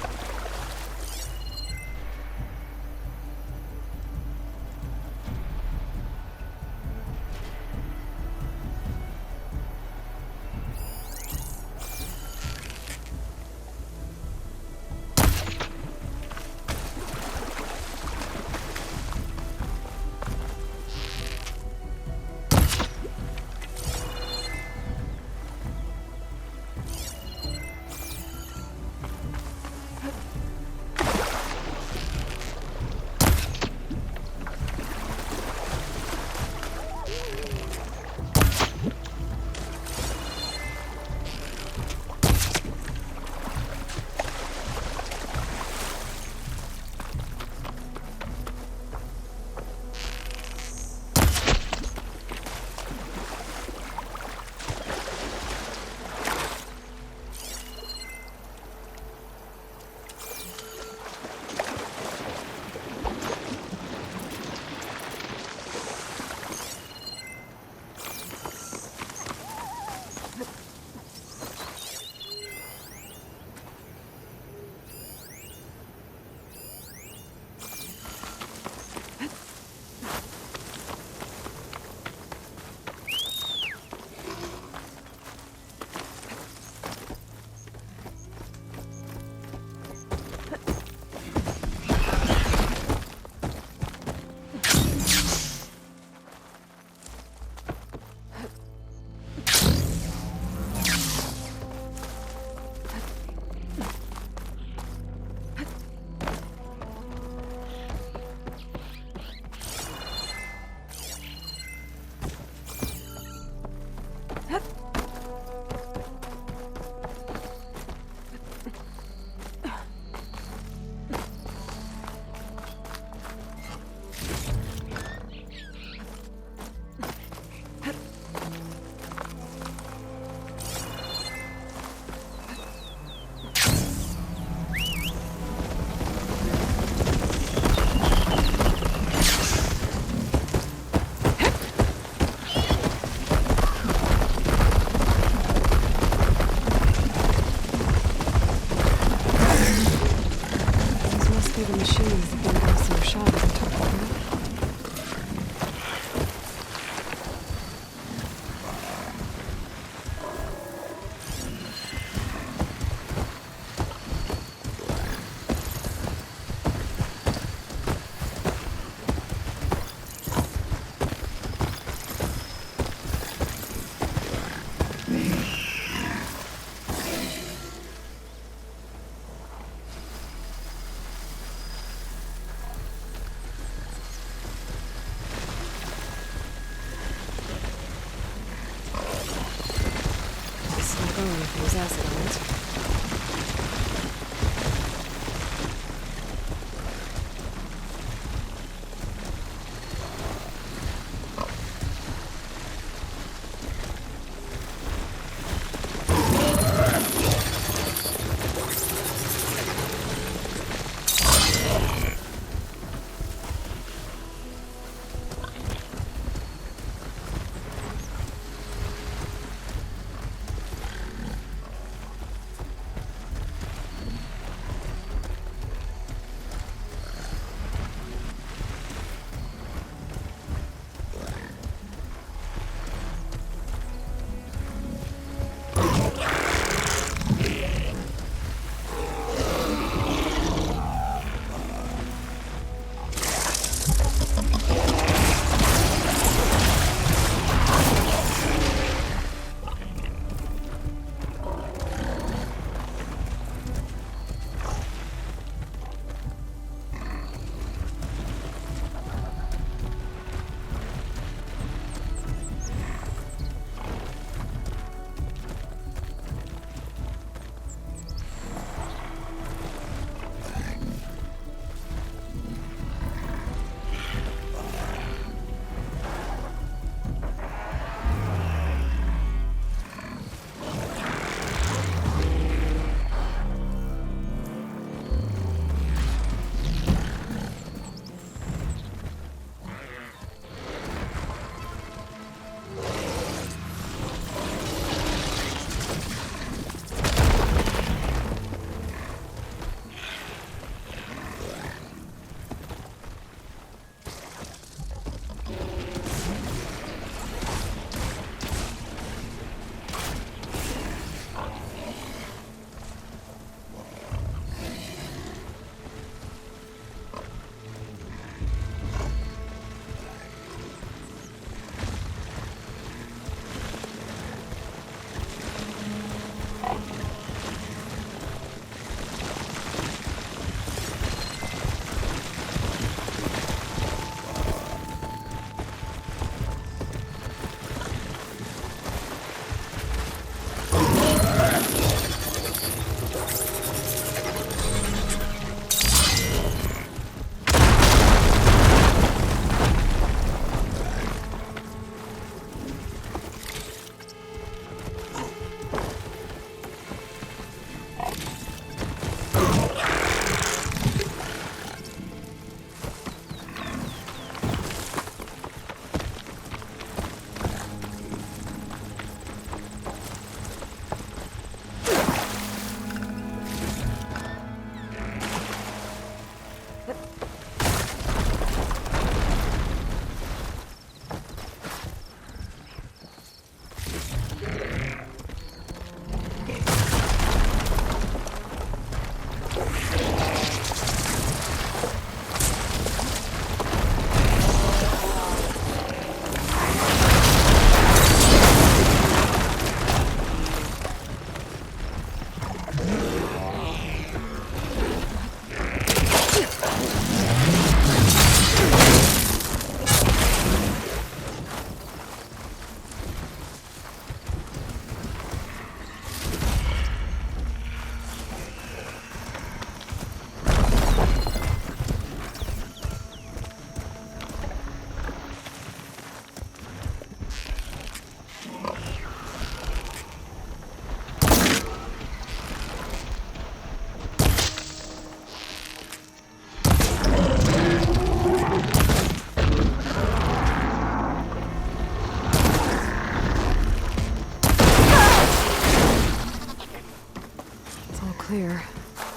Acid on it.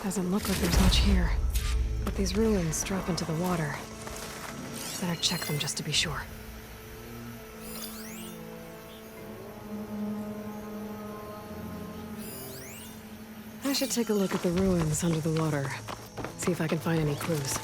Doesn't look like there's much here. But these ruins drop into the water. Better check them just to be sure. I should take a look at the ruins under the water. See if I can find any clues.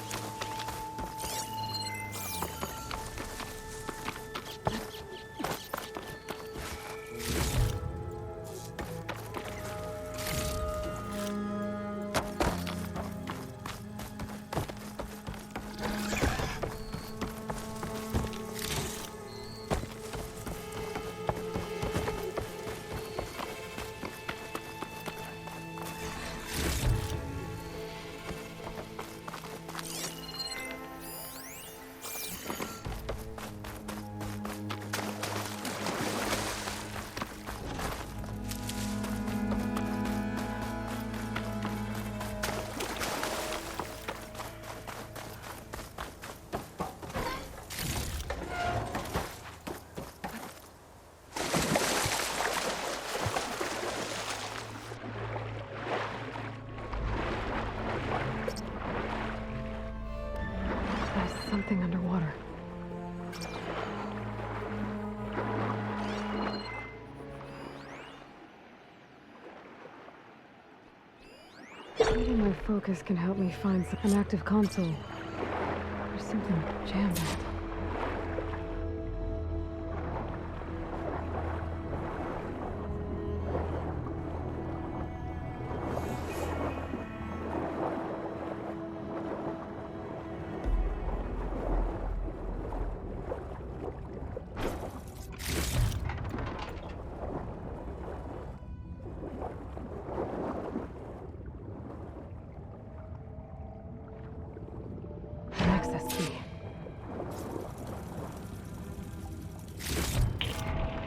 Something underwater. Maybe my focus can help me find an active console. There's something jammed in it.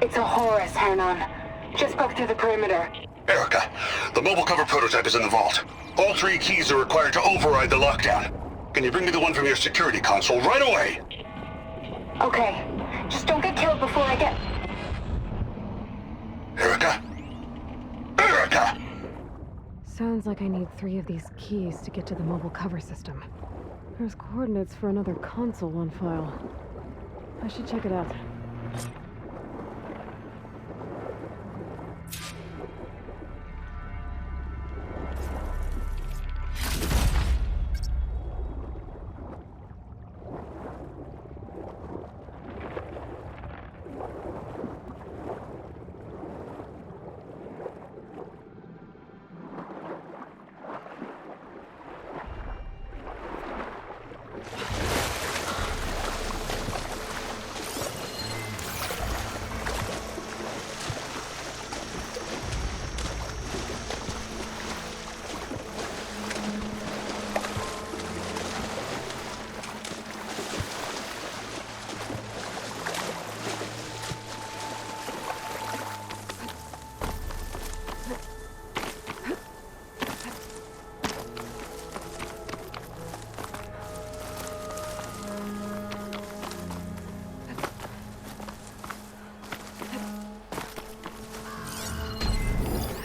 It's a Horus, Hernon. Just broke through the perimeter. Erica, the mobile cover prototype is in the vault. All 3 keys are required to override the lockdown. Can you bring me the one from your security console right away? Okay. Just don't get killed before I get... Erica? Erica! Sounds like I need 3 of these keys to get to the mobile cover system. There's coordinates for another console on file. I should check it out.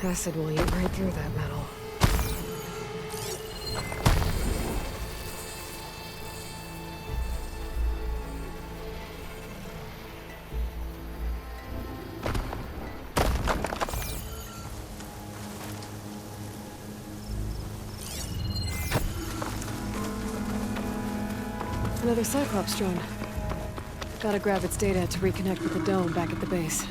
Acid will eat right through that metal. Another Cyclops drone. Gotta grab its data to reconnect with the dome back at the base.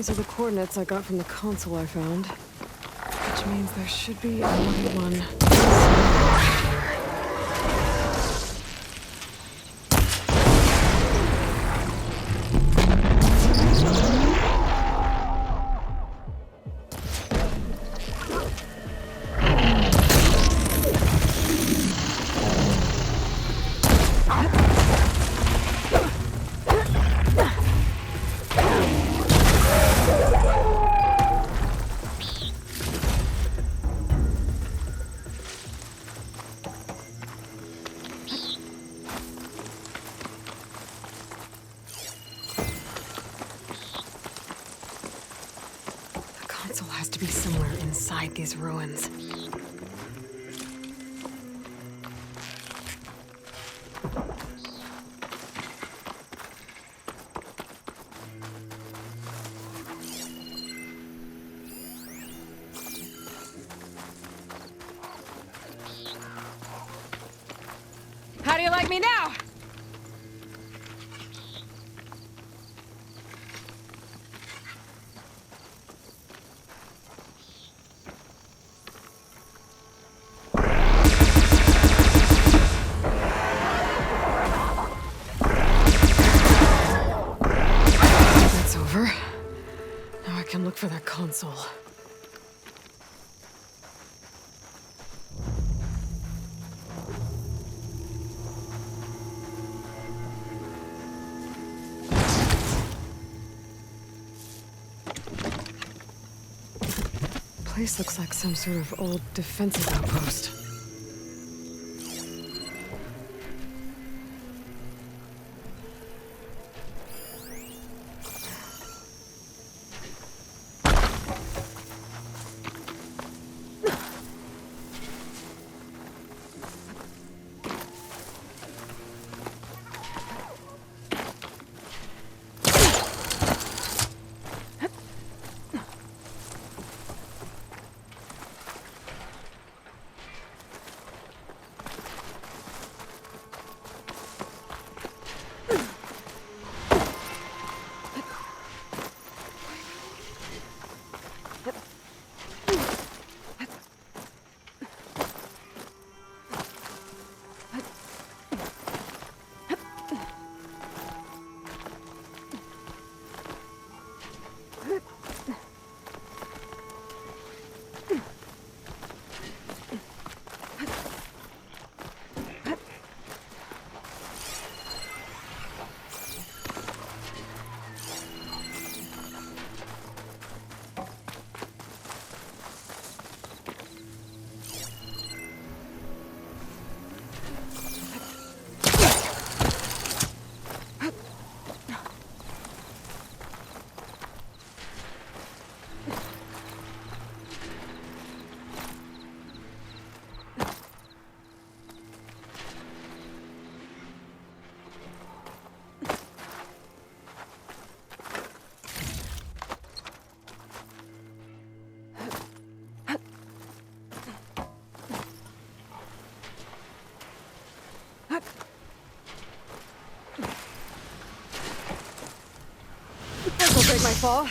Those are the coordinates I got from the console I found. Which means there should be another one. These ruins. How do you like me now? Look for that console. Place looks like some sort of old defensive outpost. This'll break my fall.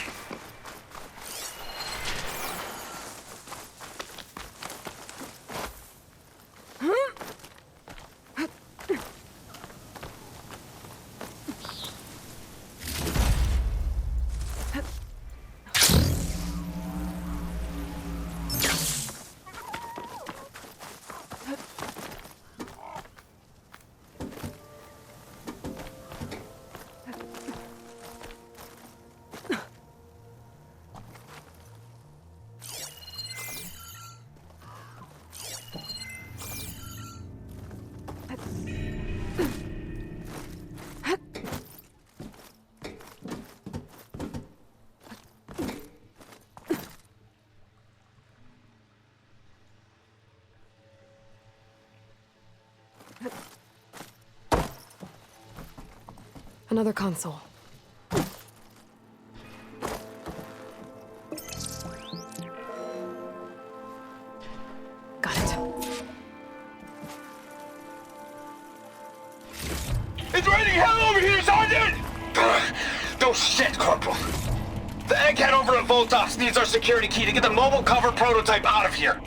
Another console. Got it. It's raining hell over here, Sergeant! No shit, Corporal. The egghead over at Voltox needs our security key to get the mobile cover prototype out of here.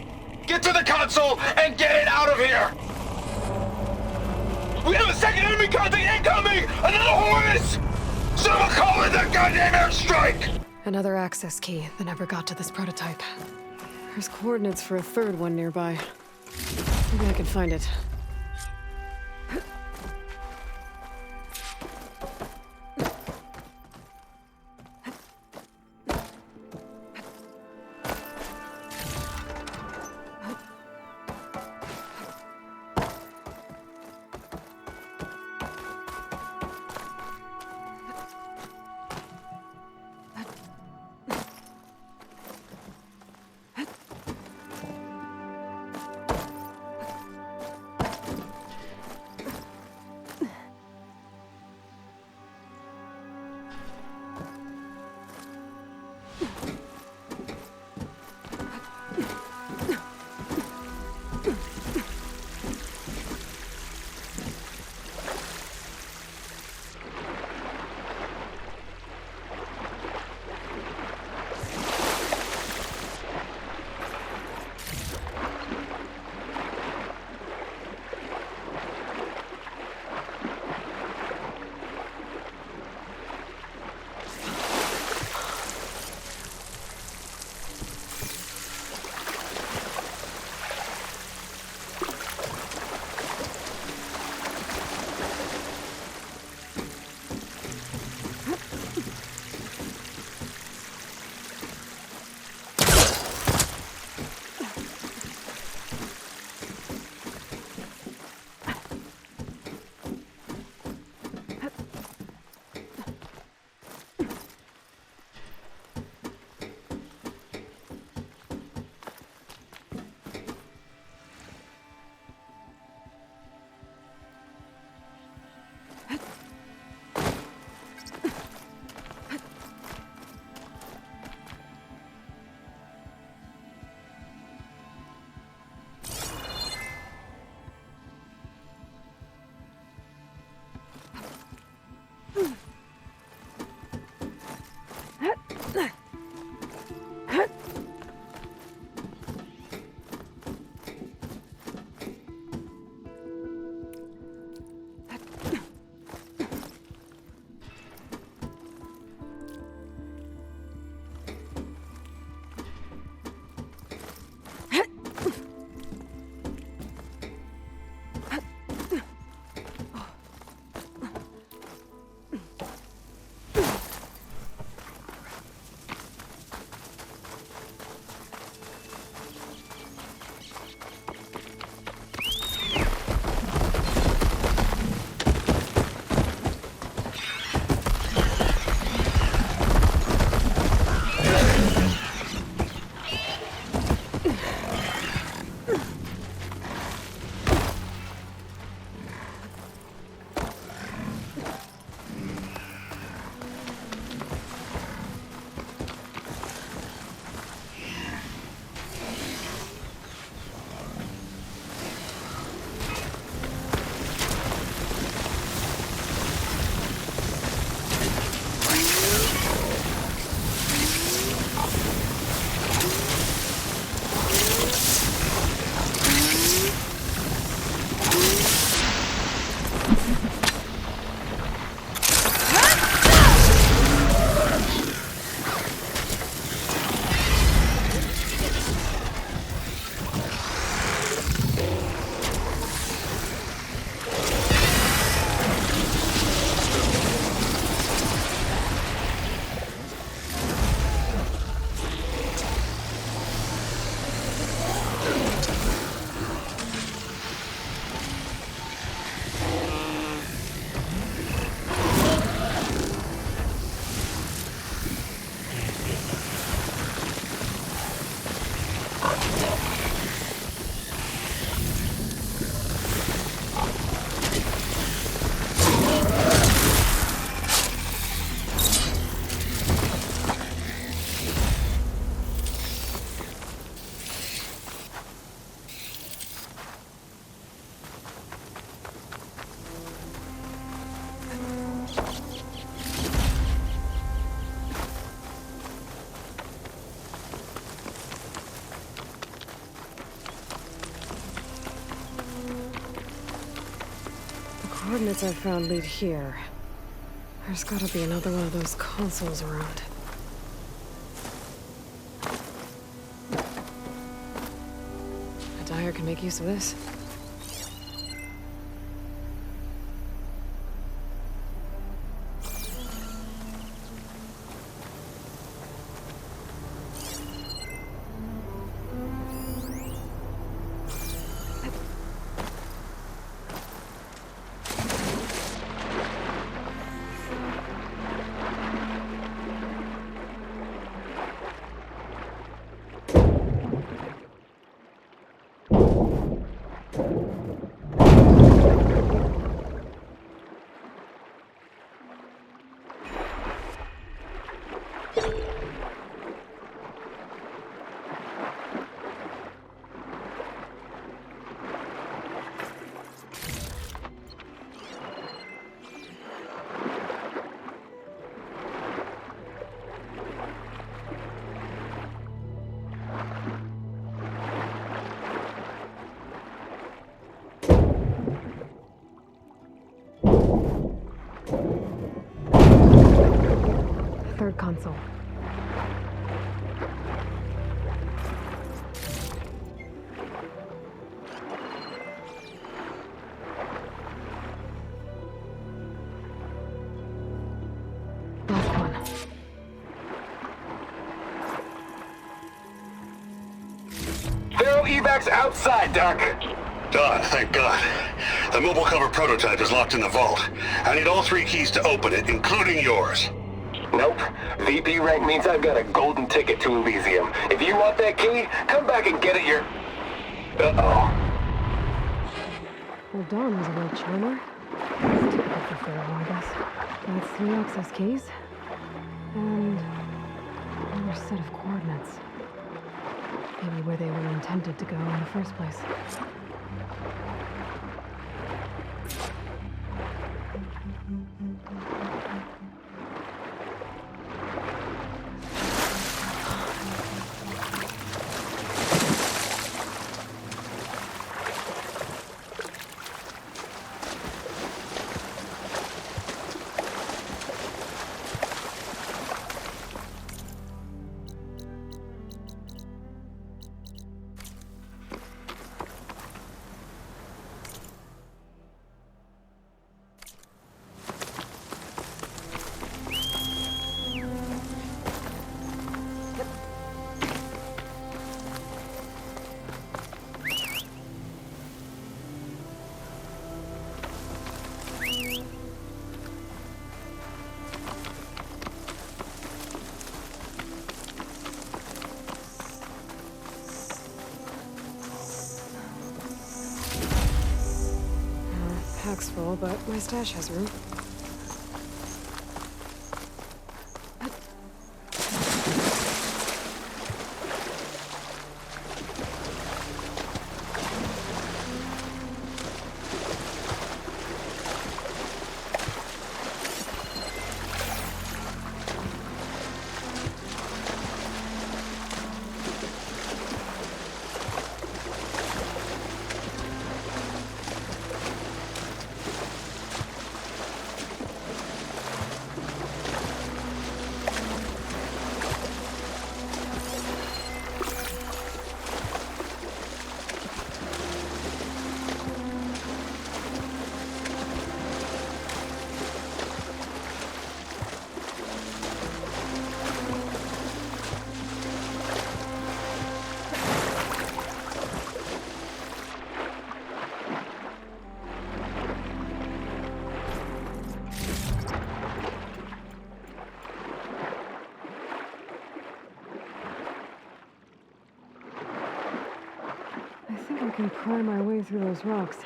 Get to the console and get it out of here! We have a second enemy contact incoming! Another Horus! Someone call in the goddamn airstrike! Another access key that never got to this prototype. There's coordinates for a third one nearby. Maybe I can find it. coordinates I found lead here. There's gotta be another one of those consoles around. A dyer can make use of this. Third console. Last one. They're evacs outside, Doc. Done, thank God. The mobile cover prototype is locked in the vault. I need all 3 keys to open it, including yours. Nope. VP rank means I've got a golden ticket to Elysium. If you want that key, come back and get it Uh-oh. Well, Dawn was a real charmer. That's typical for Pharaoh, I guess. That's 3 access keys. And another set of coordinates. Maybe where they were intended to go in the first place. Pack's full, but my stash has room. I can pry my way through those rocks.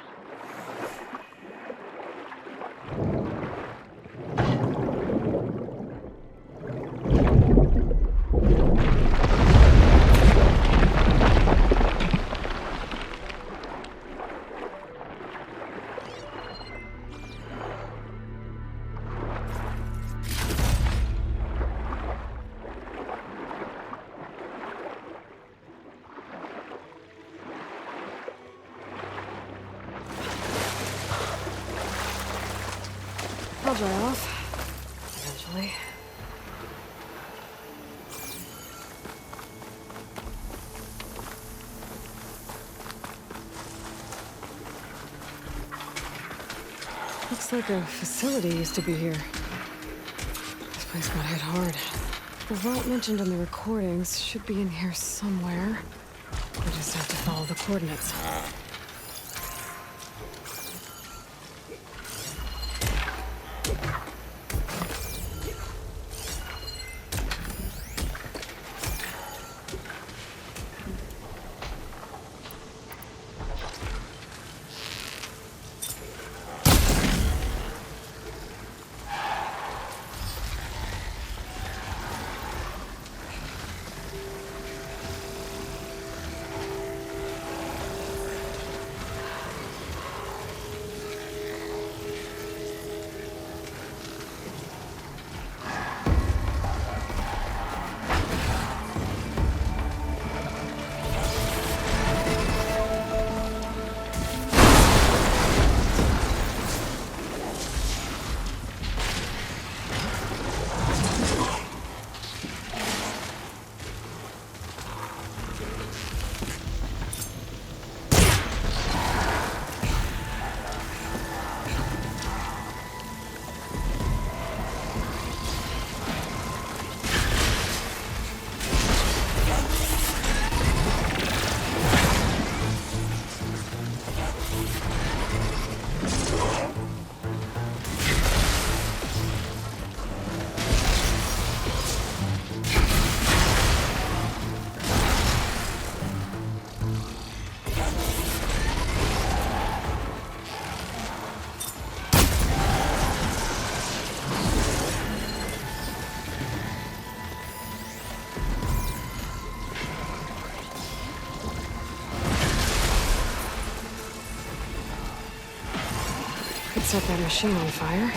I'll dry off. Eventually. Looks like a facility used to be here. This place got hit hard. The vault mentioned in the recordings should be in here somewhere. We just have to follow the coordinates. Set that machine on fire.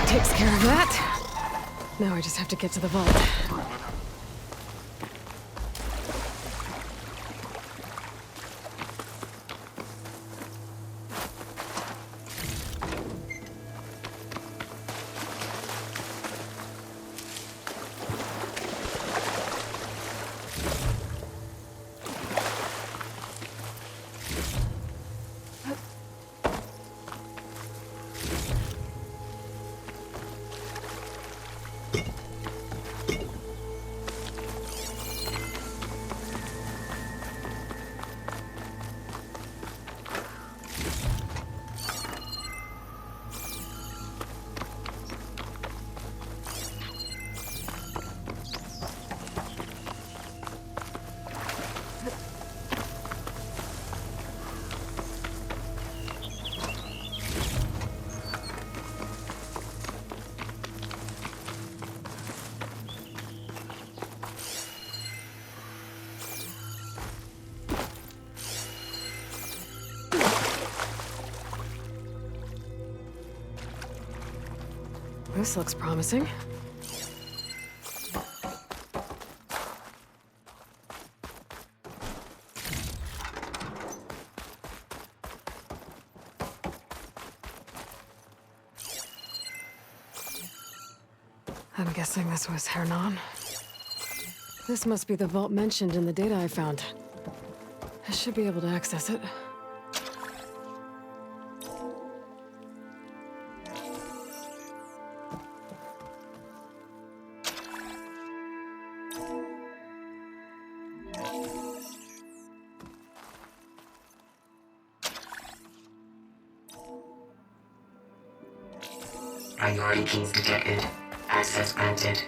Takes care of that. Now I just have to get to the vault. This looks promising. I'm guessing this was Hernan. This must be the vault mentioned in the data I found. I should be able to access it. Priority keys detected. Access granted.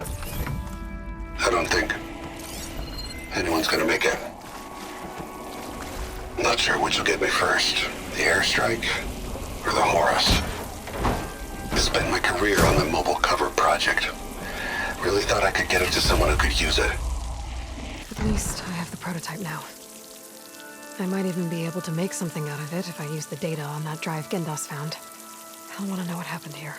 I don't think anyone's gonna make it. Not sure which will get me first, the airstrike or the Horus. Spent my career on the mobile cover project. Really thought I could get it to someone who could use it. At least I have the prototype now. I might even be able to make something out of it if I use the data on that drive Gendas found. I'll want to know what happened here.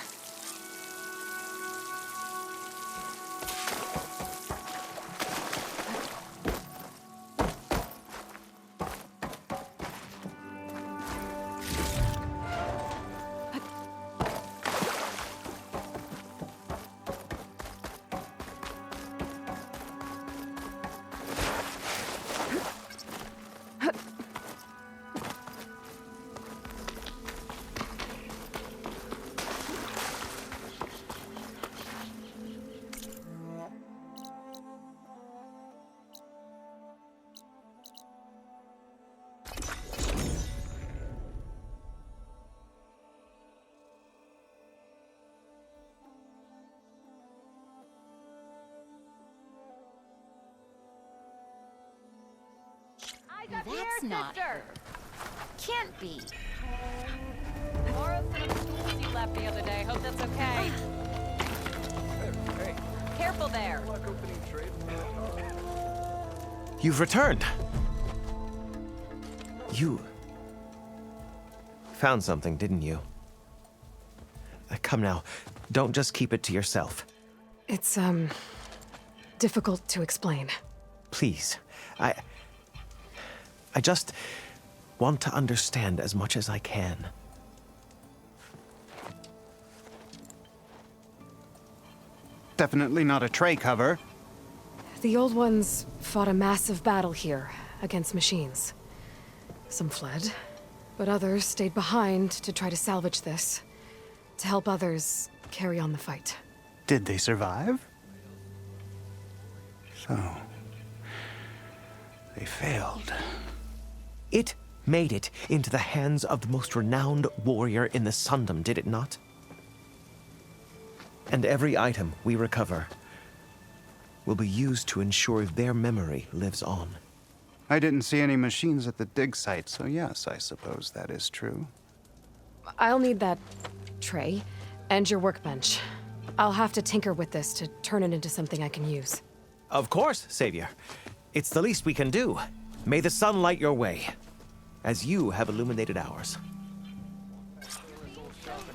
That's not her. Can't be. Nora's some tools you left the other day. Hope that's okay. Hey. Careful there. You've returned. You found something, didn't you? Come now, don't just keep it to yourself. It's, difficult to explain. Please, I just want to understand as much as I can. Definitely not a tray cover. The old ones fought a massive battle here against machines. Some fled, but others stayed behind to try to salvage this, to help others carry on the fight. Did they survive? So, they failed. It made it into the hands of the most renowned warrior in the Sundom, did it not? And every item we recover will be used to ensure their memory lives on. I didn't see any machines at the dig site, so yes, I suppose that is true. I'll need that tray and your workbench. I'll have to tinker with this to turn it into something I can use. Of course, Savior. It's the least we can do. May the sun light your way, as you have illuminated ours.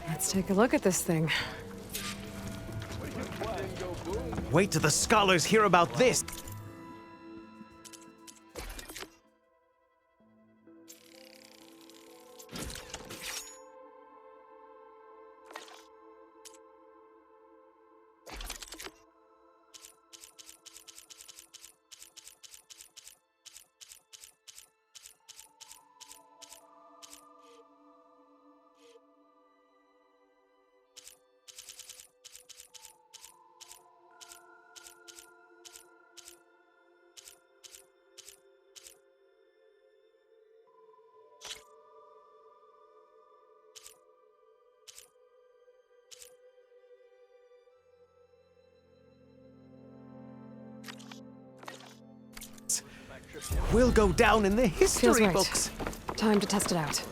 Let's take a look at this thing. Wait till the scholars hear about this! We'll go down in the history Feels right. books. Time to test it out.